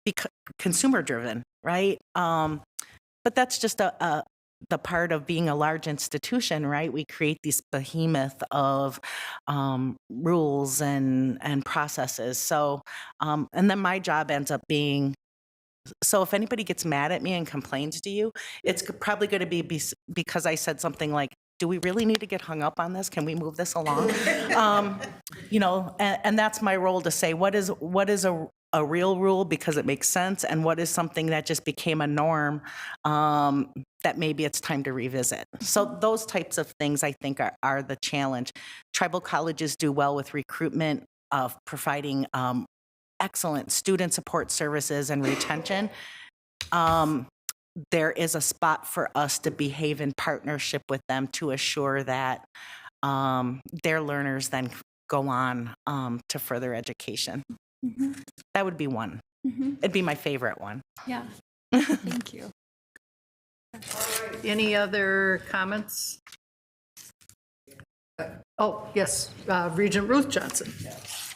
be consumer driven, right? But that's just the part of being a large institution, right? We create these behemoth of rules and processes. So, and then my job ends up being, so if anybody gets mad at me and complains to you, it's probably going to be because I said something like, do we really need to get hung up on this? Can we move this along? You know, and that's my role to say, what is a real rule because it makes sense, and what is something that just became a norm that maybe it's time to revisit. So those types of things, I think, are the challenge. Tribal colleges do well with recruitment of providing excellent student support services and retention. there is a spot for us to behave in partnership with them to assure that their learners then go on to further education. That would be one. It'd be my favorite one. Yeah. Thank you. Any other comments? Oh, yes, Regent Ruth Johnson.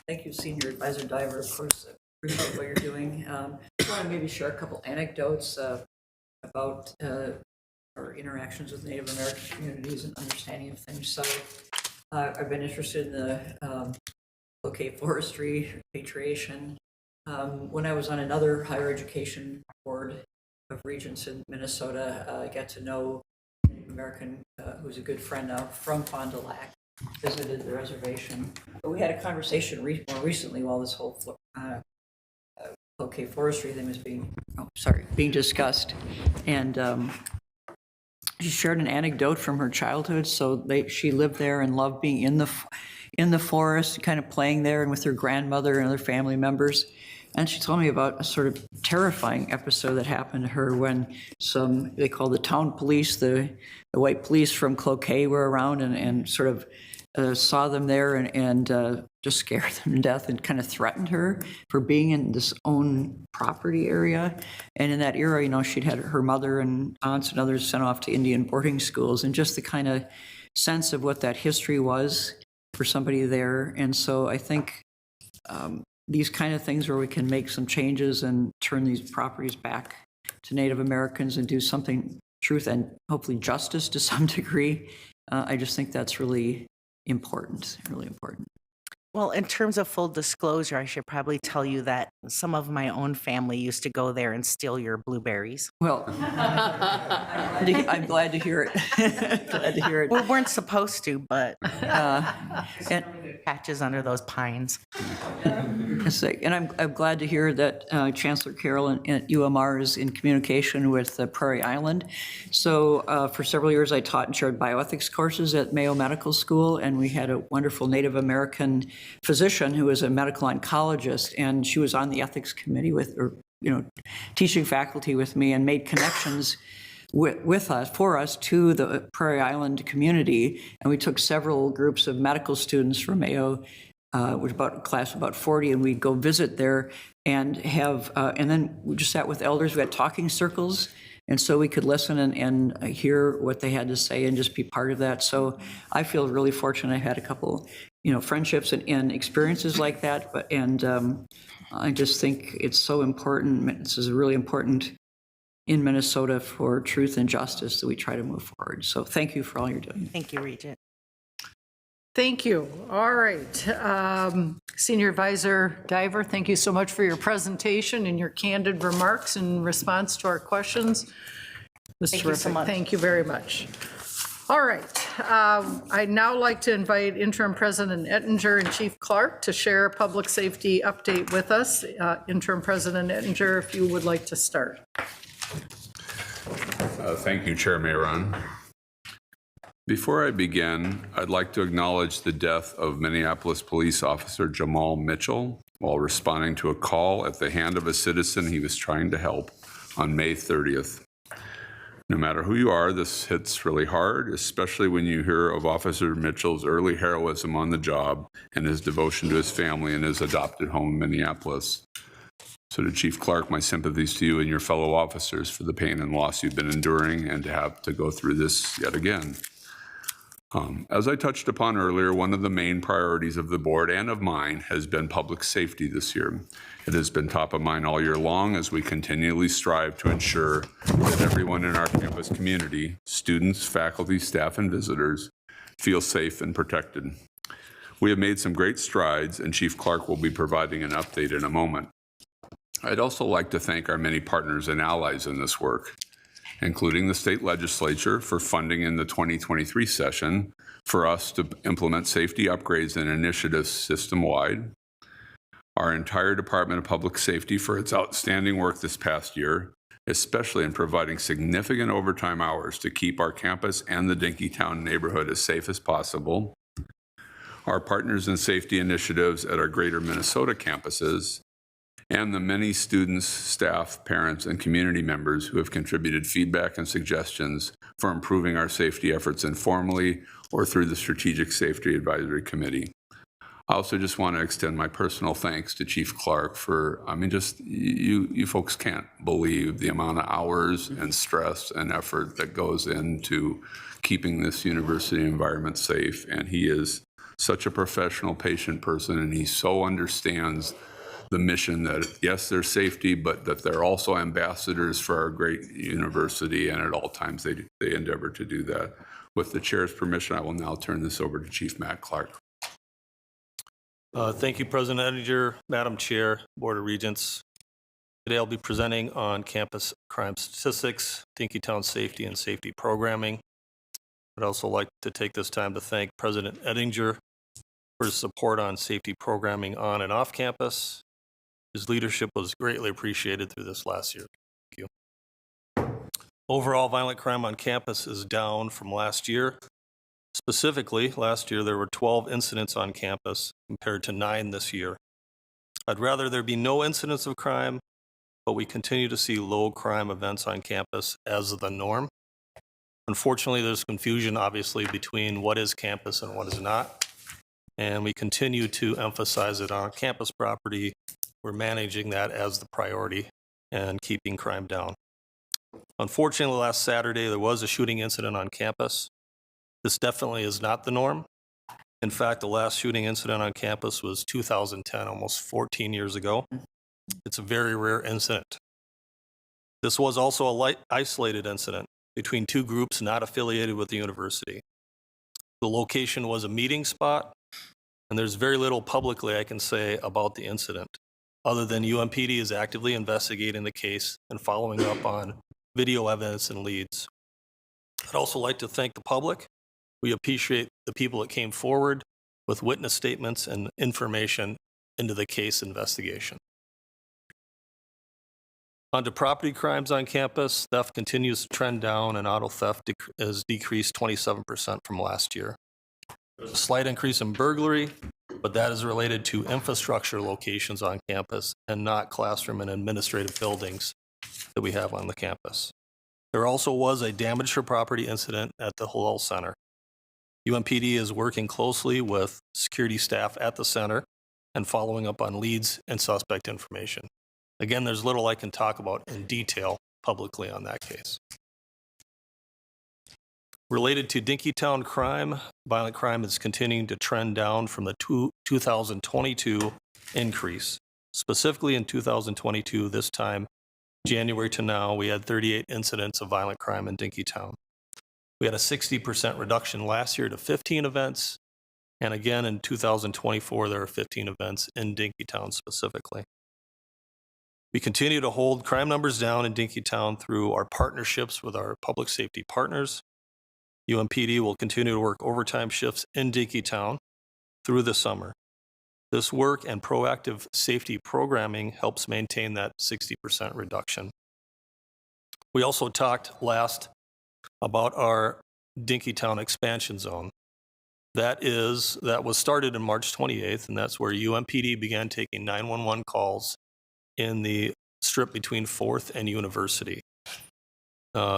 Thank you, Senior Advisor Diver. Of course, I appreciate what you're doing. Just want to maybe share a couple anecdotes about our interactions with Native American communities and understanding of things. So I've been interested in the locate forestry, repatriation. When I was on another higher education board of Regents in Minnesota, I got to know a Native American who's a good friend now from Fond du Lac, visited the reservation. But we had a conversation more recently while this whole locate forestry thing was being discussed. And she shared an anecdote from her childhood. So she lived there and loved being in the forest, kind of playing there and with her grandmother and other family members. And she told me about a sort of terrifying episode that happened to her when they call the town police, the white police from Cloquet were around and sort of saw them there and just scared them to death and kind of threatened her for being in this own property area. And in that era, she'd had her mother and aunts and others sent off to Indian boarding schools, and just the kind of sense of what that history was for somebody there. And so I think these kind of things where we can make some changes and turn these properties back to Native Americans and do something, truth and hopefully justice to some degree, I just think that's really important, really important. Well, in terms of full disclosure, I should probably tell you that some of my own family used to go there and steal your blueberries. Well, I'm glad to hear it. Glad to hear it. We weren't supposed to, but and patches under those pines. And I'm glad to hear that Chancellor Carroll at UMR is in communication with Prairie Island. So for several years, I taught and chaired bioethics courses at Mayo Medical School, and we had a wonderful Native American physician who was a medical oncologist, and she was on the ethics committee teaching faculty with me, and made connections for us to the Prairie Island community. And we took several groups of medical students from Mayo, which about a class of about 40, and we'd go visit there and and then we just sat with elders. We had talking circles, and so we could listen and hear what they had to say and just be part of that. So I feel really fortunate. I had a couple, friendships and experiences like that. I just think it's so important. This is really important in Minnesota for truth and justice that we try to move forward. So thank you for all you're doing. Thank you, Regent. Thank you. All right. Senior Advisor Diver, thank you so much for your presentation and your candid remarks in response to our questions. Thank you so much. Thank you very much. All right. I'd now like to invite Interim President Ettinger and Chief Clark to share a public safety update with us. Interim President Ettinger, if you would like to start. Thank you, Chair Mayron. Before I begin, I'd like to acknowledge the death of Minneapolis police officer Jamal Mitchell while responding to a call at the hand of a citizen he was trying to help on May 30th. No matter who you are, this hits really hard, especially when you hear of Officer Mitchell's early heroism on the job and his devotion to his family and his adopted home in Minneapolis. So to Chief Clark, my sympathies to you and your fellow officers for the pain and loss you've been enduring and to have to go through this yet again. As I touched upon earlier, one of the main priorities of the board and of mine has been public safety this year. It has been top of mind all year long as we continually strive to ensure that everyone in our campus community, students, faculty, staff, and visitors, feel safe and protected. We have made some great strides, and Chief Clark will be providing an update in a moment. I'd also like to thank our many partners and allies in this work, including the state legislature for funding in the 2023 session for us to implement safety upgrades and initiatives system-wide, our entire Department of Public Safety for its outstanding work this past year, especially in providing significant overtime hours to keep our campus and the Dinkytown neighborhood as safe as possible, our partners in safety initiatives at our greater Minnesota campuses, and the many students, staff, parents, and community members who have contributed feedback and suggestions for improving our safety efforts informally or through the Strategic Safety Advisory Committee. I also just want to extend my personal thanks to Chief Clark for, I mean, just you folks can't believe the amount of hours and stress and effort that goes into keeping this university environment safe. And he is such a professional, patient person, and he so understands the mission that, yes, there's safety, but that they're also ambassadors for our great university, and at all times they endeavor to do that. With the chair's permission, I will now turn this over to Chief Matt Clark. Thank you, President Ettinger, Madam Chair, Board of Regents. Today I'll be presenting on campus crime statistics, Dinkytown safety and safety programming. I'd also like to take this time to thank President Ettinger for his support on safety programming on and off campus. His leadership was greatly appreciated through this last year. Thank you. Overall, violent crime on campus is down from last year. Specifically, last year there were 12 incidents on campus compared to 9 this year. I'd rather there be no incidents of crime, but we continue to see low crime events on campus as the norm. Unfortunately, there's confusion, obviously, between what is campus and what is not. And we continue to emphasize it on campus property. We're managing that as the priority and keeping crime down. Unfortunately, last Saturday, there was a shooting incident on campus. This definitely is not the norm. In fact, the last shooting incident on campus was 2010, almost 14 years ago. It's a very rare incident. This was also a light isolated incident between two groups not affiliated with the university. The location was a meeting spot, and there's very little publicly I can say about the incident, other than UMPD is actively investigating the case and following up on video evidence and leads. I'd also like to thank the public. We appreciate the people that came forward with witness statements and information into the case investigation. On to property crimes on campus, theft continues to trend down, and auto theft has decreased 27% from last year. There's a slight increase in burglary, but that is related to infrastructure locations on campus and not classroom and administrative buildings that we have on the campus. There also was a damage to property incident at the Hillel Center. UMPD is working closely with security staff at the center and following up on leads and suspect information. Again, there's little I can talk about in detail publicly on that case. Related to Dinkytown crime, violent crime is continuing to trend down from the 2022 increase. Specifically in 2022, this time, January to now, we had 38 incidents of violent crime in Dinkytown. We had a 60% reduction last year to 15 events. And again, in 2024, there are 15 events in Dinkytown specifically. We continue to hold crime numbers down in Dinkytown through our partnerships with our public safety partners. UMPD will continue to work overtime shifts in Dinkytown through the summer. This work and proactive safety programming helps maintain that 60% reduction. We also talked last about our Dinkytown expansion zone. That was started on March 28th, and that's where UMPD began taking 911 calls in the strip between 4th and University.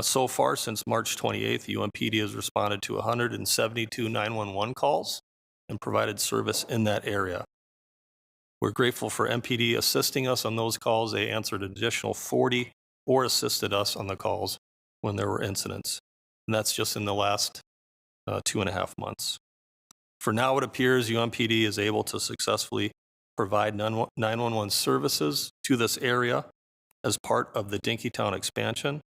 So far, since March 28th, UMPD has responded to 172 911 calls and provided service in that area. We're grateful for MPD assisting us on those calls. They answered an additional 40 or assisted us on the calls when there were incidents. And that's just in the last 2.5 months. For now, it appears UMPD is able to successfully provide 911 services to this area as part of the Dinkytown expansion,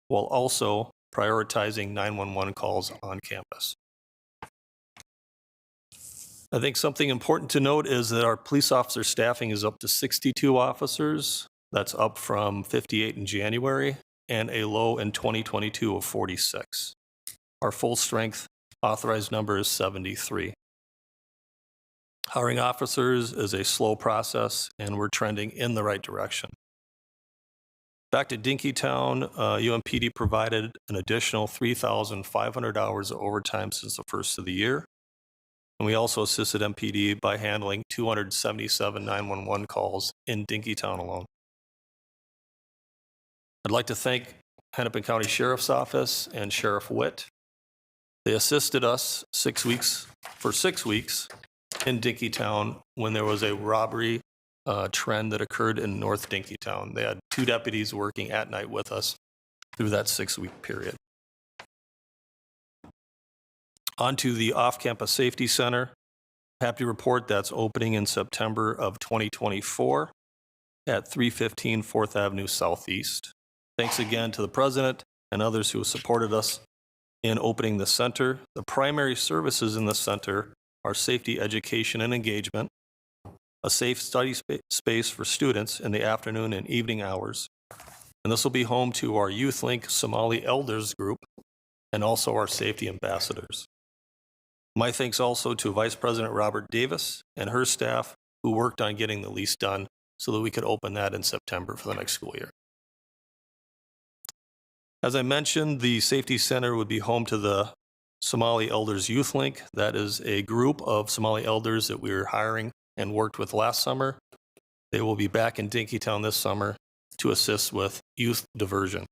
while also prioritizing 911 calls on campus. I think something important to note is that our police officer staffing is up to 62 officers. That's up from 58 in January, and a low in 2022 of 46. Our full strength authorized number is 73. Hiring officers is a slow process, and we're trending in the right direction. Back to Dinkytown, UMPD provided an additional 3,500 hours of overtime since the first of the year. And we also assisted MPD by handling 277 911 calls in Dinkytown alone. I'd like to thank Hennepin County Sheriff's Office and Sheriff Witt. They assisted us 6 weeks in Dinkytown when there was a robbery trend that occurred in North Dinkytown. They had 2 deputies working at night with us through that 6-week period. On to the Off-Campus Safety Center. Happy to report that's opening in September of 2024 at 315 4th Avenue Southeast. Thanks again to the President and others who have supported us in opening the center. The primary services in the center are safety education and engagement, a safe study space for students in the afternoon and evening hours, and this will be home to our Youth Link Somali Elders group and also our safety ambassadors. My thanks also to Vice President Robert Davis and her staff who worked on getting the lease done so that we could open that in September for the next school year. As I mentioned, the Safety Center would be home to the Somali Elders Youth Link. That is a group of Somali elders that we were hiring and worked with last summer. They will be back in Dinkytown this summer to assist with youth diversion.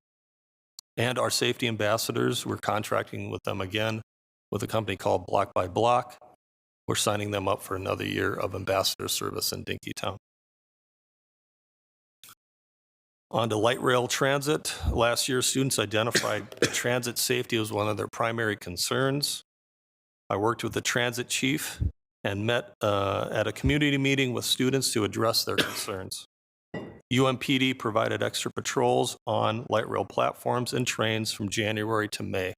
And our safety ambassadors, we're contracting with them again with a company called Block by Block. We're signing them up for another year of ambassador service in Dinkytown. On to light rail transit. Last year, students identified transit safety as one of their primary concerns. I worked with the transit chief and met at a community meeting with students to address their concerns. UMPD provided extra patrols on light rail platforms and trains from January to May.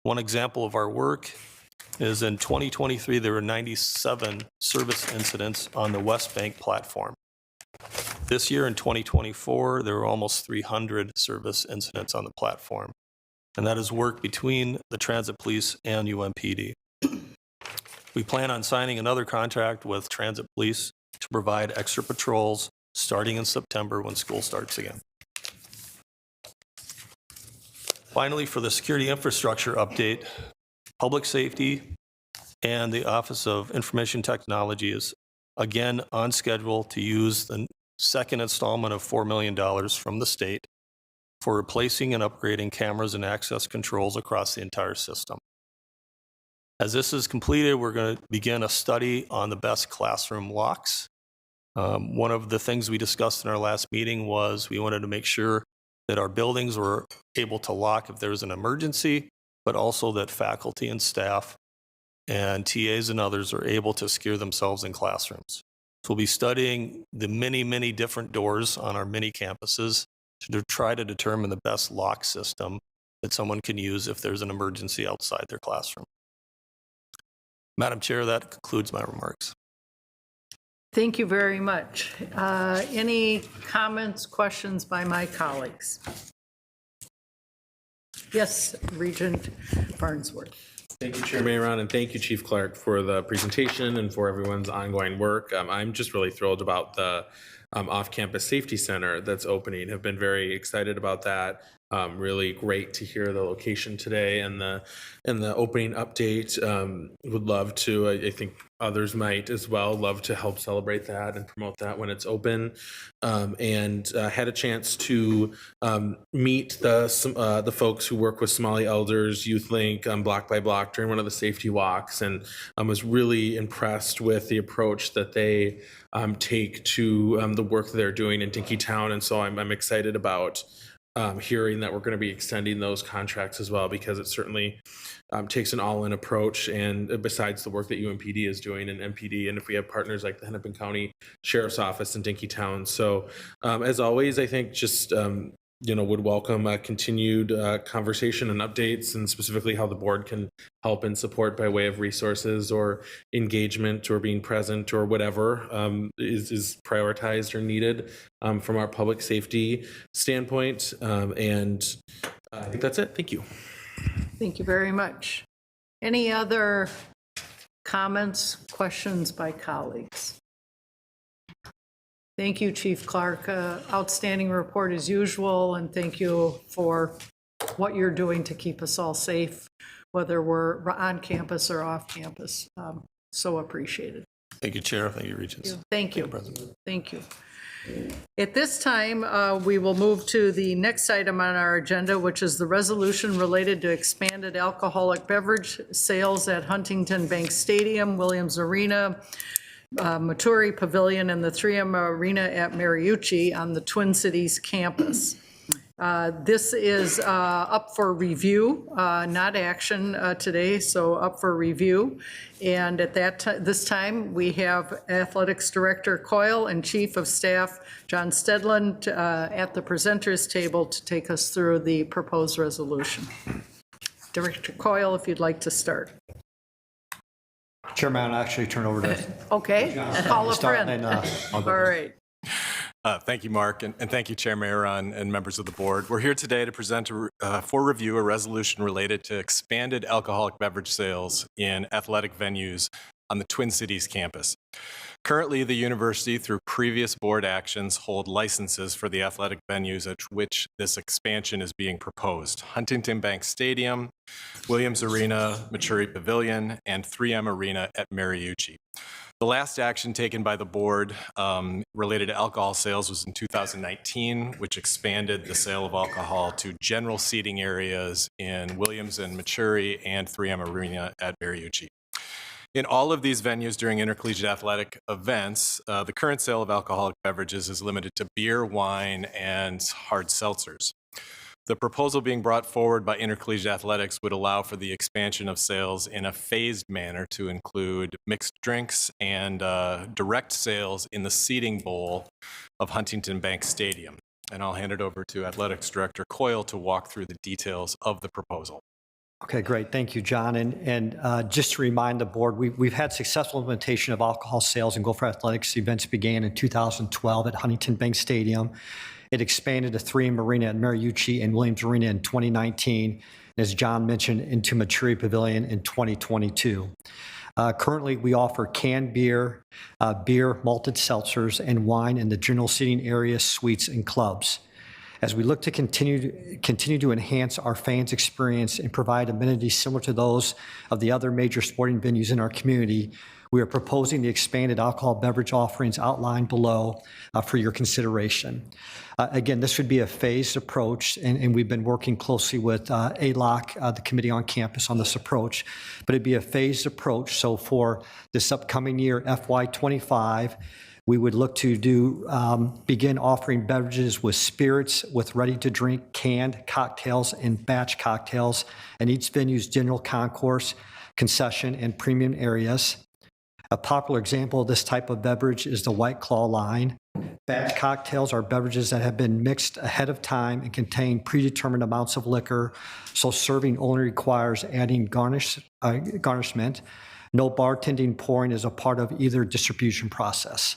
One example of our work is in 2023, there were 97 service incidents on the West Bank platform. This year in 2024, there were almost 300 service incidents on the platform. And that is work between the transit police and UMPD. We plan on signing another contract with transit police to provide extra patrols starting in September when school starts again. Finally, for the security infrastructure update, public safety and the Office of Information Technology is again on schedule to use the second installment of $4 million from the state for replacing and upgrading cameras and access controls across the entire system. As this is completed, we're going to begin a study on the best classroom locks. One of the things we discussed in our last meeting was we wanted to make sure that our buildings were able to lock if there was an emergency, but also that faculty and staff and TAs and others are able to secure themselves in classrooms. So we'll be studying the many, many different doors on our mini campuses to try to determine the best lock system that someone can use if there's an emergency outside their classroom. Madam Chair, that concludes my remarks. Thank you very much. Any comments, questions by my colleagues? Yes, Regent Farnsworth. Thank you, Chair Mayron, and thank you, Chief Clark, for the presentation and for everyone's ongoing work. I'm just really thrilled about the off-campus safety center that's opening. Have been very excited about that. Really great to hear the location today and the opening update. Would love to, I think others might as well, love to help celebrate that and promote that when it's open. And had a chance to meet the folks who work with Somali Elders, Youth Link, Block by Block during one of the safety walks, and I was really impressed with the approach that they take to the work that they're doing in Dinkytown. And so I'm excited about hearing that we're going to be extending those contracts as well, because it certainly takes an all-in approach. And besides the work that UMPD is doing and MPD, and if we have partners like the Hennepin County Sheriff's Office in Dinkytown. So as always, I think just would welcome a continued conversation and updates, and specifically how the board can help and support by way of resources or engagement or being present or whatever is prioritized or needed from our public safety standpoint. And I think that's it. Thank you. Thank you very much. Any other comments, questions by colleagues? Thank you, Chief Clark. Outstanding report as usual, and thank you for what you're doing to keep us all safe. whether we're on campus or off campus. So appreciated. Thank you, Chair. Thank you, Regents. Thank you. President. Thank you. At this time, we will move to the next item on our agenda, which is the resolution related to expanded alcoholic beverage sales at Huntington Bank Stadium, Williams Arena, Maturi Pavilion, and the 3M Arena at Mariucci on the Twin Cities campus. This is up for review, not action today, so up for review. And at this time, we have Athletics Director Coyle and Chief of Staff John Stedland at the presenters table to take us through the proposed resolution. Director Coyle, if you'd like to start. Chairman, I'll actually turn over to Okay, call a friend. I'll go. All right. Thank you, Mark, and thank you, Chair Mayron and members of the board. We're here today to present for review a resolution related to expanded alcoholic beverage sales in athletic venues on the Twin Cities campus. Currently, the university, through previous board actions, hold licenses for the athletic venues at which this expansion is being proposed: Huntington Bank Stadium, Williams Arena, Maturi Pavilion, and 3M Arena at Mariucci. The last action taken by the board related to alcohol sales was in 2019, which expanded the sale of alcohol to general seating areas in Williams and Maturi and 3M Arena at Mariucci. In all of these venues during intercollegiate athletic events, the current sale of alcoholic beverages is limited to beer, wine, and hard seltzers. The proposal being brought forward by Intercollegiate Athletics would allow for the expansion of sales in a phased manner to include mixed drinks and direct sales in the seating bowl of Huntington Bank Stadium. And I'll hand it over to Athletics Director Coyle to walk through the details of the proposal. Okay, great. Thank you, John. And just to remind the board, we've had successful implementation of alcohol sales and Gopher Athletics events began in 2012 at Huntington Bank Stadium. It expanded to 3M Arena at Mariucci and Williams Arena in 2019, and as John mentioned, into Maturi Pavilion in 2022. Currently, we offer canned beer, malted seltzers, and wine in the general seating areas, suites, and clubs. As we look to continue to enhance our fans' experience and provide amenities similar to those of the other major sporting venues in our community, we are proposing the expanded alcohol beverage offerings outlined below for your consideration. Again, this would be a phased approach, and we've been working closely with ALOC, the Committee on Campus, on this approach, but it'd be a phased approach. So for this upcoming year, FY25, we would look to begin offering beverages with spirits, with ready-to-drink canned cocktails and batch cocktails in each venue's general concourse, concession, and premium areas. A popular example of this type of beverage is the White Claw line. Batch cocktails are beverages that have been mixed ahead of time and contain predetermined amounts of liquor, so serving only requires adding garnishment. No bartending pouring is a part of either distribution process.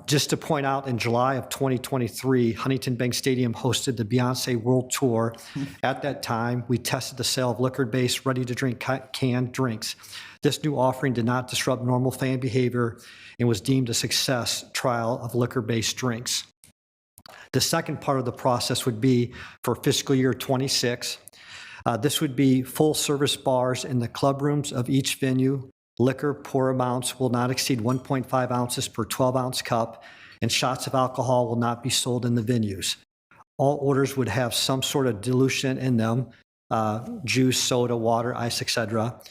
Just to point out, in July of 2023, Huntington Bank Stadium hosted the Beyonce World Tour. At that time, we tested the sale of liquor-based, ready-to-drink canned drinks. This new offering did not disrupt normal fan behavior and was deemed a success trial of liquor-based drinks. The second part of the process would be for fiscal year 26. This would be full-service bars in the club rooms of each venue. Liquor pour amounts will not exceed 1.5 ounces per 12-ounce cup, and shots of alcohol will not be sold in the venues. All orders would have some sort of dilution in them, juice, soda, water, ice, etc.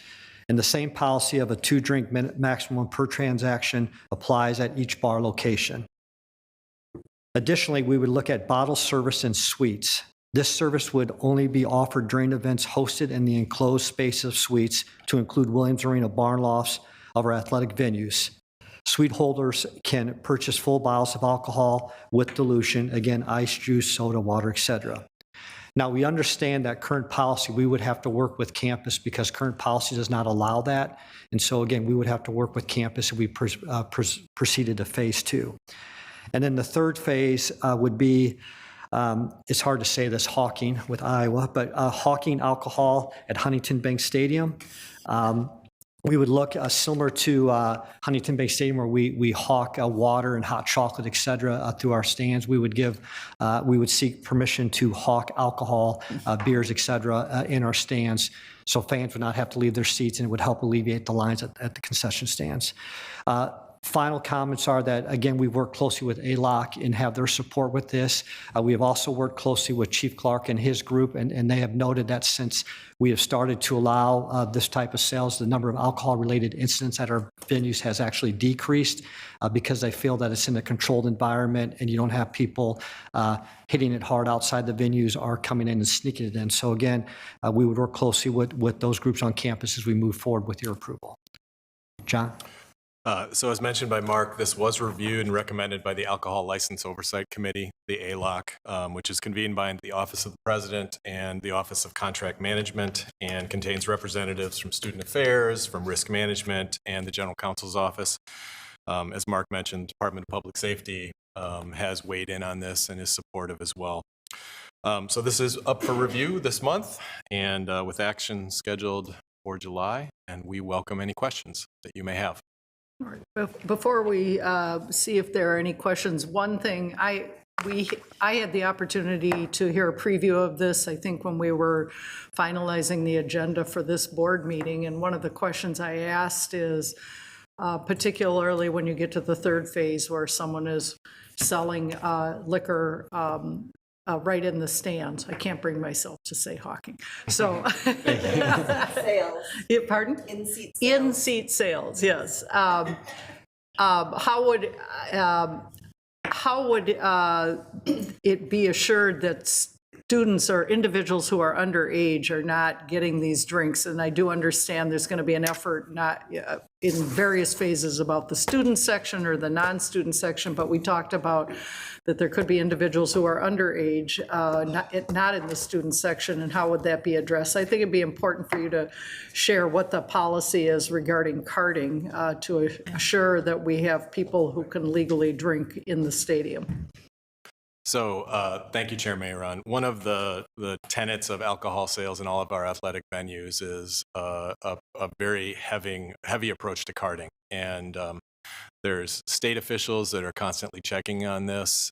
And the same policy of a 2-drink maximum per transaction applies at each bar location. Additionally, we would look at bottle service in suites. This service would only be offered during events hosted in the enclosed space of suites, to include Williams Arena barn lofts of our athletic venues. Suite holders can purchase full bottles of alcohol with dilution, again, ice, juice, soda, water, etc. Now, we understand that current policy, we would have to work with campus because current policy does not allow that. And so, again, we would have to work with campus if we proceeded to phase 2. And then the third phase would be, it's hard to say this, hawking with Iowa, but hawking alcohol at Huntington Bank Stadium. We would look similar to Huntington Bank Stadium, where we hawk water and hot chocolate, et cetera, through our stands. We would seek permission to hawk alcohol, beers, et cetera, in our stands, so fans would not have to leave their seats, and it would help alleviate the lines at the concession stands. Final comments are that, again, we work closely with ALOC and have their support with this. We have also worked closely with Chief Clark and his group, and they have noted that since we have started to allow this type of sales, the number of alcohol-related incidents at our venues has actually decreased because they feel that it's in a controlled environment and you don't have people hitting it hard outside the venues or coming in and sneaking it in. So again, we would work closely with those groups on campus as we move forward with your approval. John? So as mentioned by Mark, this was reviewed and recommended by the Alcohol License Oversight Committee, the ALOC, which is convened by the Office of the President and the Office of Contract Management, and contains representatives from Student Affairs, from Risk Management, and the General Counsel's Office. As Mark mentioned, Department of Public Safety has weighed in on this and is supportive as well. So this is up for review this month, and with action scheduled for July, and we welcome any questions that you may have. All right. Before we see if there are any questions, one thing, I had the opportunity to hear a preview of this, I think, when we were finalizing the agenda for this board meeting, and one of the questions I asked is, particularly when you get to the third phase where someone is selling liquor right in the stands. I can't bring myself to say hawking. So Sales. Pardon? In-seat sales. In-seat sales, yes. How would it be assured that students or individuals who are underage are not getting these drinks? And I do understand there's going to be an effort not in various phases about the student section or the non-student section, but we talked about that there could be individuals who are underage, not in the student section, and how would that be addressed? I think it'd be important for you to share what the policy is regarding carding to assure that we have people who can legally drink in the stadium. So thank you, Chair Mayron. One of the tenets of alcohol sales in all of our athletic venues is a very heavy approach to carding. And there's state officials that are constantly checking on this.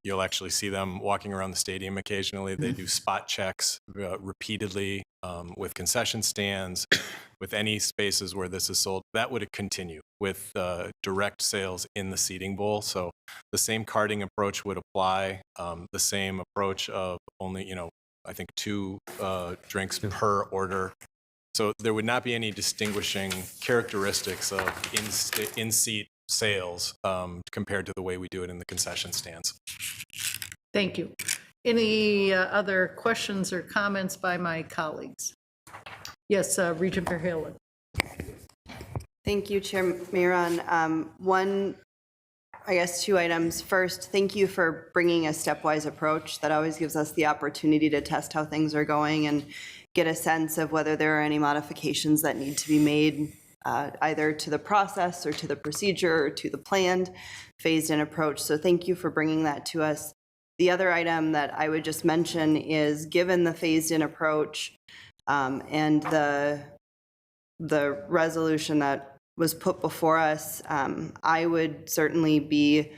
You'll actually see them walking around the stadium occasionally. They do spot checks repeatedly with concession stands, with any spaces where this is sold. That would continue with direct sales in the seating bowl. So the same carding approach would apply, the same approach of only, I think 2 drinks per order. So there would not be any distinguishing characteristics of in-seat sales compared to the way we do it in the concession stands. Thank you. Any other questions or comments by my colleagues? Yes, Regent Verheulen. Thank you, Chair Mayron. I guess 2 items. First, thank you for bringing a stepwise approach. That always gives us the opportunity to test how things are going and get a sense of whether there are any modifications that need to be made either to the process or to the procedure or to the planned phased-in approach. So thank you for bringing that to us. The other item that I would just mention is, given the phased-in approach and the resolution that was put before us, I would certainly be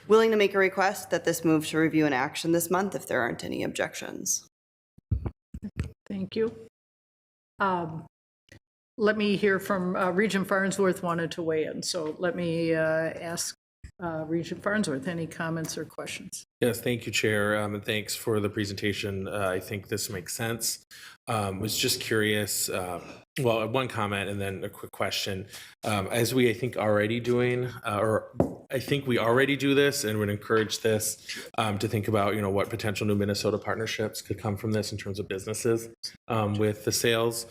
willing to make a request that this move to review and action this month if there aren't any objections. Thank you. Let me hear from Regent Farnsworth wanted to weigh in. So let me ask Regent Farnsworth, any comments or questions? Yes, thank you, Chair, and thanks for the presentation. I think this makes sense. Was just curious, well, one comment and then a quick question. As we, I think, already doing, or I think we already do this and would encourage this to think about, what potential new Minnesota partnerships could come from this in terms of businesses with the sales.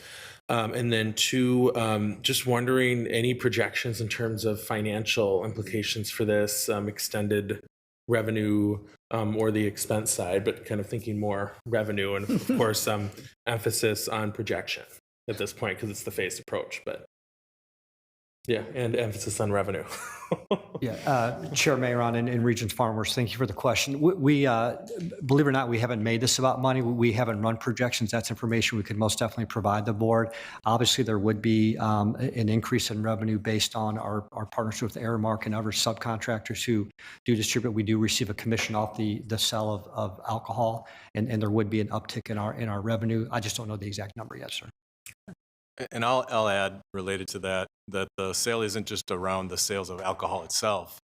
And then 2, just wondering any projections in terms of financial implications for this extended revenue or the expense side, but kind of thinking more revenue and of course emphasis on projection at this point because it's the phased approach. But Yeah, and emphasis on revenue. Chair Mayron and Regents Farmers, thank you for the question. We believe it or not, we haven't made this about money. We haven't run projections. That's information we could most definitely provide the board. Obviously, there would be an increase in revenue based on our partnership with Aramark and other subcontractors who do distribute. We do receive a commission off the sale of alcohol, and there would be an uptick in our revenue. I just don't know the exact number yet, sir. And I'll add, related to that the sale isn't just around the sales of alcohol itself,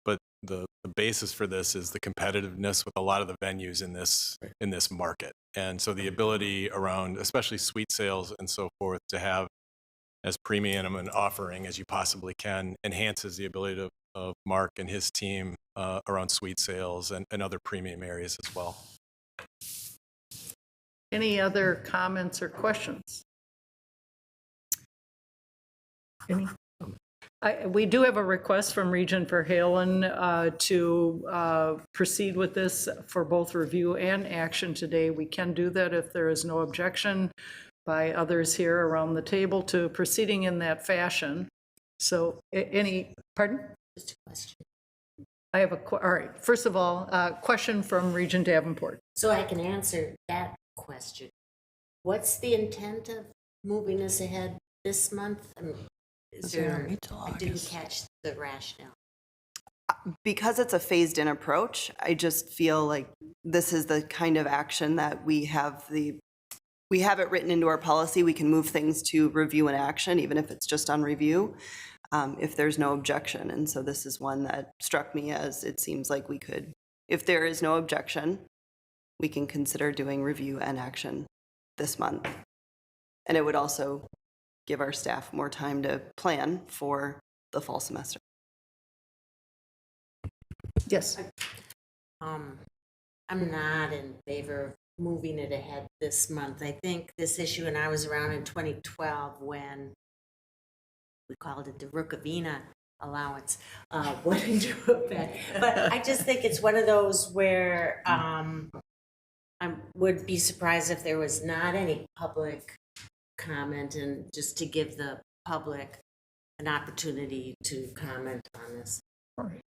but the basis for this is the competitiveness with a lot of the venues in this market. And so the ability around, especially suite sales and so forth, to have as premium an offering as you possibly can enhances the ability of Mark and his team around suite sales and other premium areas as well. Any other comments or questions? Any? We do have a request from Regent Verhalen to proceed with this for both review and action today. We can do that if there is no objection by others here around the table to proceeding in that fashion. So pardon? Just a question. I have all right. First of all, question from Regent Davenport. So I can answer that question. What's the intent of moving this ahead this month? I didn't catch the rationale. Because it's a phased-in approach, I just feel like this is the kind of action that we have it written into our policy. We can move things to review and action, even if it's just on review, if there's no objection. And so this is one that struck me as it seems like we could, if there is no objection, we can consider doing review and action this month. And it would also give our staff more time to plan for the fall semester. Yes. I'm not in favor of moving it ahead this month. I think this issue, and I was around in 2012 when we called it the Rookavina allowance, went into effect. But I just think it's one of those where I would be surprised if there was not any public comment, and just to give the public an opportunity to comment on this. All right.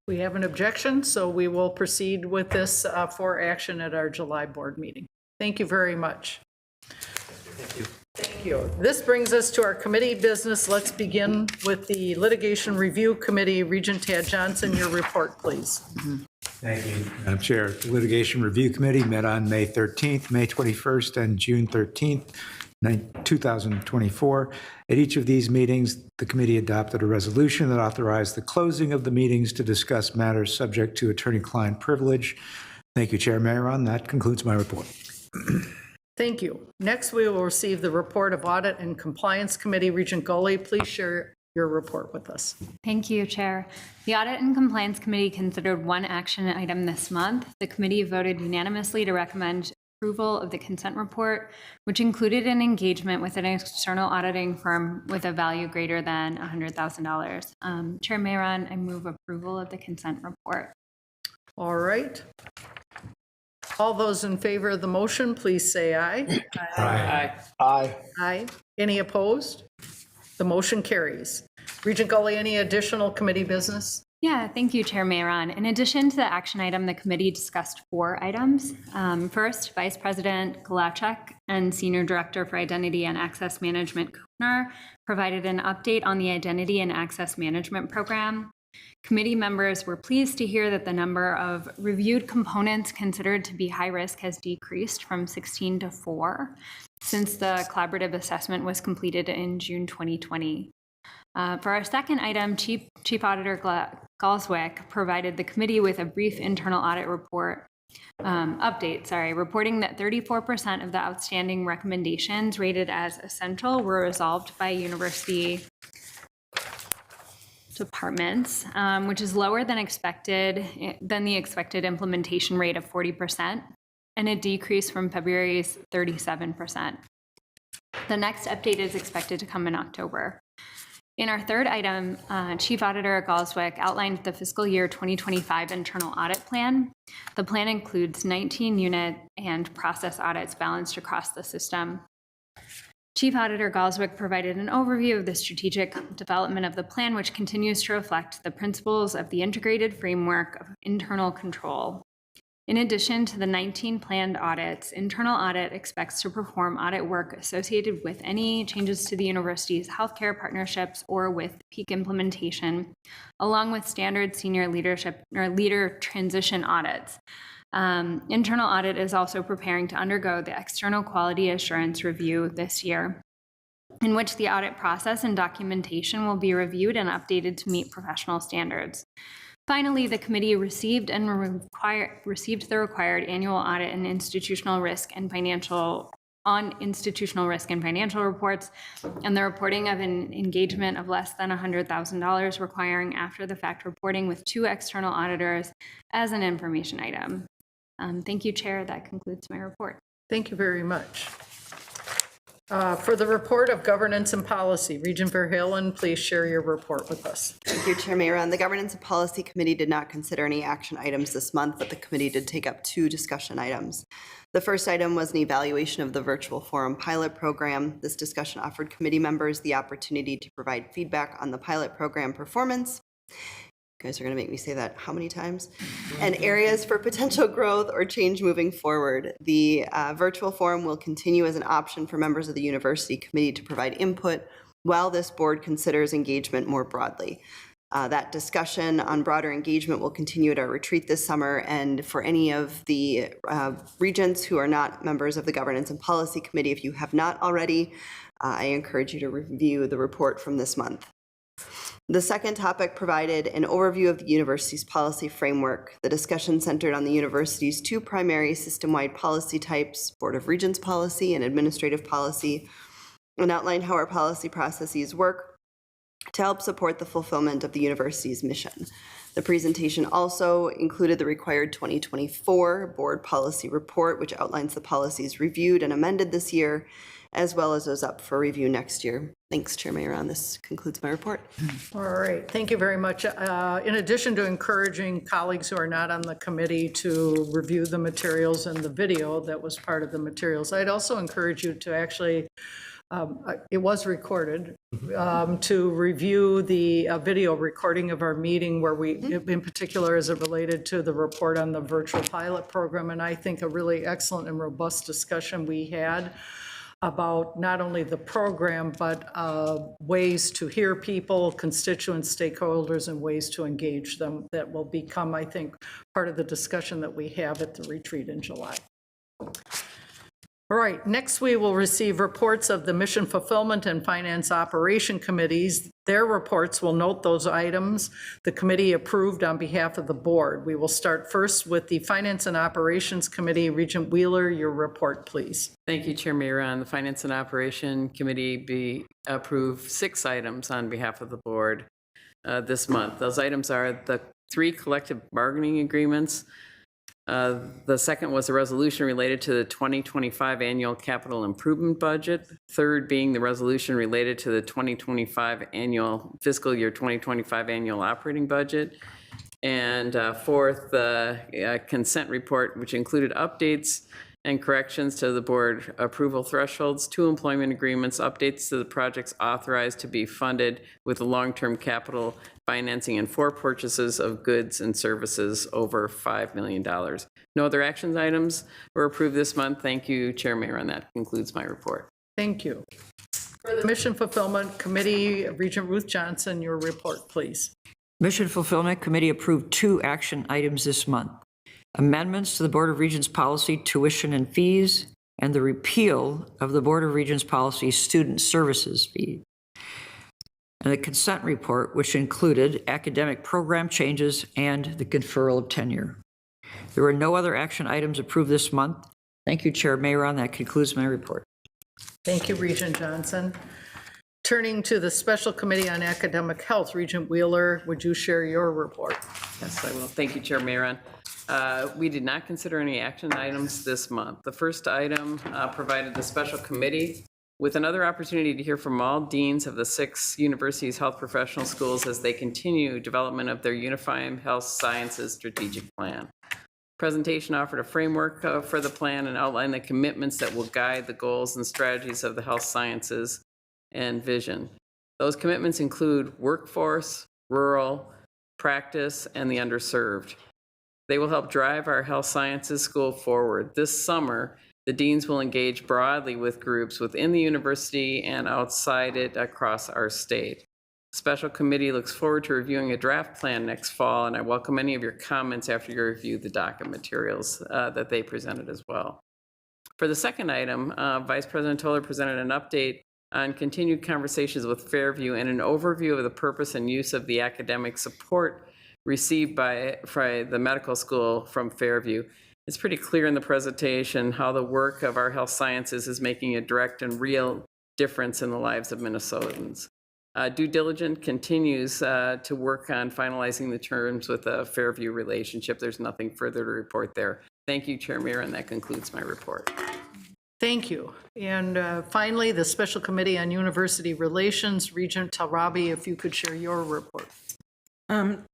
We have an objection, so we will proceed with this for action at our July board meeting. Thank you very much. Thank you. Thank you. This brings us to our committee business. Let's begin with the Litigation Review Committee. Regent Tad Johnson, your report, please. Thank you, Madam Chair. The Litigation Review Committee met on May 13th, May 21st, and June 13th, 2024. At each of these meetings, the committee adopted a resolution that authorized the closing of the meetings to discuss matters subject to attorney-client privilege. Thank you, Chair Mayron. That concludes my report. Thank you. Next, we will receive the report of Audit and Compliance Committee. Regent Gully, please share your report with us. Thank you, Chair. The Audit and Compliance Committee considered one action item this month. The committee voted unanimously to recommend approval of the consent report, which included an engagement with an external auditing firm with a value greater than $100,000. Chair Mayron, I move approval of the consent report. All right. All those in favor of the motion, please say aye. Aye. Aye. Aye. Any opposed? The motion carries. Regent Gully, any additional committee business? Yeah, thank you, Chair Mayron. In addition to the action item, the committee discussed 4 items. First, Vice President Galachek and Senior Director for Identity and Access Management Kuchner provided an update on the Identity and Access Management Program. Committee members were pleased to hear that the number of reviewed components considered to be high risk has decreased from 16 to 4 since the collaborative assessment was completed in June 2020. For our second item, Chief Auditor Galswick provided the committee with a brief internal audit report reporting that 34% of the outstanding recommendations rated as essential were resolved by university departments, which is lower than the expected implementation rate of 40%, and a decrease from February's 37%. The next update is expected to come in October. In our third item, Chief Auditor Galswick outlined the fiscal year 2025 internal audit plan. The plan includes 19 unit and process audits balanced across the system. Chief Auditor Galswick provided an overview of the strategic development of the plan, which continues to reflect the principles of the integrated framework of internal control. In addition to the 19 planned audits, internal audit expects to perform audit work associated with any changes to the university's healthcare partnerships or with peak implementation, along with standard senior leadership or leader transition audits. Internal audit is also preparing to undergo the external quality assurance review this year, in which the audit process and documentation will be reviewed and updated to meet professional standards. Finally, the committee received the required annual audit and institutional risk and financial reports, and the reporting of an engagement of less than $100,000 requiring after-the-fact reporting with 2 external auditors as an information item. Thank you, Chair. That concludes my report. Thank you very much. For the report of governance and policy, Regent Verheugen, please share your report with us. Thank you, Chair Mayron. The Governance and Policy Committee did not consider any action items this month, but the committee did take up 2 discussion items. The first item was an evaluation of the virtual forum pilot program. This discussion offered committee members the opportunity to provide feedback on the pilot program performance. You guys are going to make me say that how many times? And areas for potential growth or change moving forward. The virtual forum will continue as an option for members of the university committee to provide input while this board considers engagement more broadly. That discussion on broader engagement will continue at our retreat this summer, and for any of the regents who are not members of the Governance and Policy Committee, if you have not already, I encourage you to review the report from this month. The second topic provided an overview of the university's policy framework. The discussion centered on the university's 2 primary system-wide policy types, Board of Regents policy and administrative policy, and outlined how our policy processes work to help support the fulfillment of the university's mission. The presentation also included the required 2024 board policy report, which outlines the policies reviewed and amended this year, as well as those up for review next year. Thanks, Chair Mayron. This concludes my report. All right, thank you very much. In addition to encouraging colleagues who are not on the committee to review the materials and the video that was part of the materials, I'd also encourage you to actually, it was recorded, to review the video recording of our meeting where we, in particular as it related to the report on the virtual pilot program, and I think a really excellent and robust discussion we had about not only the program, but ways to hear people, constituents, stakeholders, and ways to engage them that will become, I think, part of the discussion that we have at the retreat in July. All right, next we will receive reports of the Mission Fulfillment and Finance Operation Committees. Their reports will note those items the committee approved on behalf of the board. We will start first with the Finance and Operations Committee. Regent Wheeler, your report, please. Thank you, Chair Mayron. The Finance and Operation Committee approved 6 items on behalf of the board this month. Those items are the 3 collective bargaining agreements. The second was a resolution related to the 2025 annual capital improvement budget. Third being the resolution related to the 2025 annual fiscal year 2025 annual operating budget. And fourth, the consent report, which included updates and corrections to the board approval thresholds, 2 employment agreements, updates to the projects authorized to be funded with long-term capital financing, and 4 purchases of goods and services over $5 million. No other action items were approved this month. Thank you, Chair Mayron. That concludes my report. Thank you. For the Mission Fulfillment Committee, Regent Ruth Johnson, your report, please. Mission Fulfillment Committee approved 2 action items this month: amendments to the Board of Regents policy tuition and fees, and the repeal of the Board of Regents policy student services fee. And the consent report, which included academic program changes and the conferral of tenure. There were no other action items approved this month. Thank you, Chair Mayron. That concludes my report. Thank you, Regent Johnson. Turning to the Special Committee on Academic Health, Regent Wheeler, would you share your report? Yes, I will. Thank you, Chair Mayron. We did not consider any action items this month. The first item provided the special committee with another opportunity to hear from all deans of the 6 universities' health professional schools as they continue development of their Unifying Health Sciences strategic plan. Presentation offered a framework for the plan and outlined the commitments that will guide the goals and strategies of the health sciences and vision. Those commitments include workforce, rural, practice, and the underserved. They will help drive our health sciences school forward. This summer, the deans will engage broadly with groups within the university and outside it across our state. The special committee looks forward to reviewing a draft plan next fall, and I welcome any of your comments after you review the docket materials that they presented as well. For the second item, Vice President Toller presented an update on continued conversations with Fairview and an overview of the purpose and use of the academic support received by the medical school from Fairview. It's pretty clear in the presentation how the work of our health sciences is making a direct and real difference in the lives of Minnesotans. Due diligence continues to work on finalizing the terms with the Fairview relationship. There's nothing further to report there. Thank you, Chair Mayor, and that concludes my report. Thank you. And finally, the Special Committee on University Relations, Regent Talrabi, if you could share your report.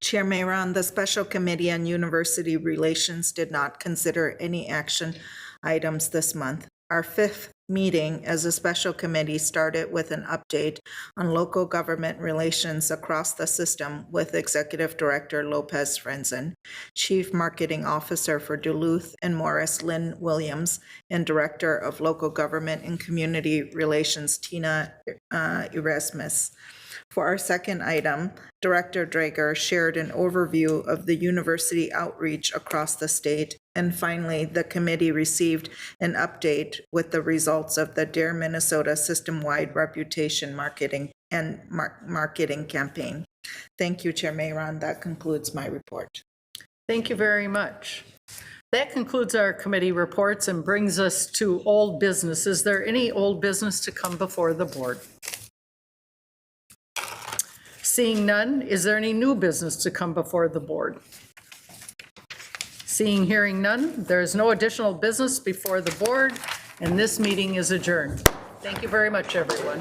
Chair Mayron, the Special Committee on University Relations did not consider any action items this month. Our fifth meeting as a special committee started with an update on local government relations across the system with Executive Director Lopez Frenzen, Chief Marketing Officer for Duluth and Morris Lynn Williams, and Director of Local Government and Community Relations Tina Erasmus. For our second item, Director Drager shared an overview of the university outreach across the state. And finally, the committee received an update with the results of the Dare Minnesota system-wide reputation marketing and marketing campaign. Thank you, Chair Mayron. That concludes my report. Thank you very much. That concludes our committee reports and brings us to old business. Is there any old business to come before the board? Seeing none, is there any new business to come before the board? Hearing none, there is no additional business before the board, and this meeting is adjourned. Thank you very much, everyone.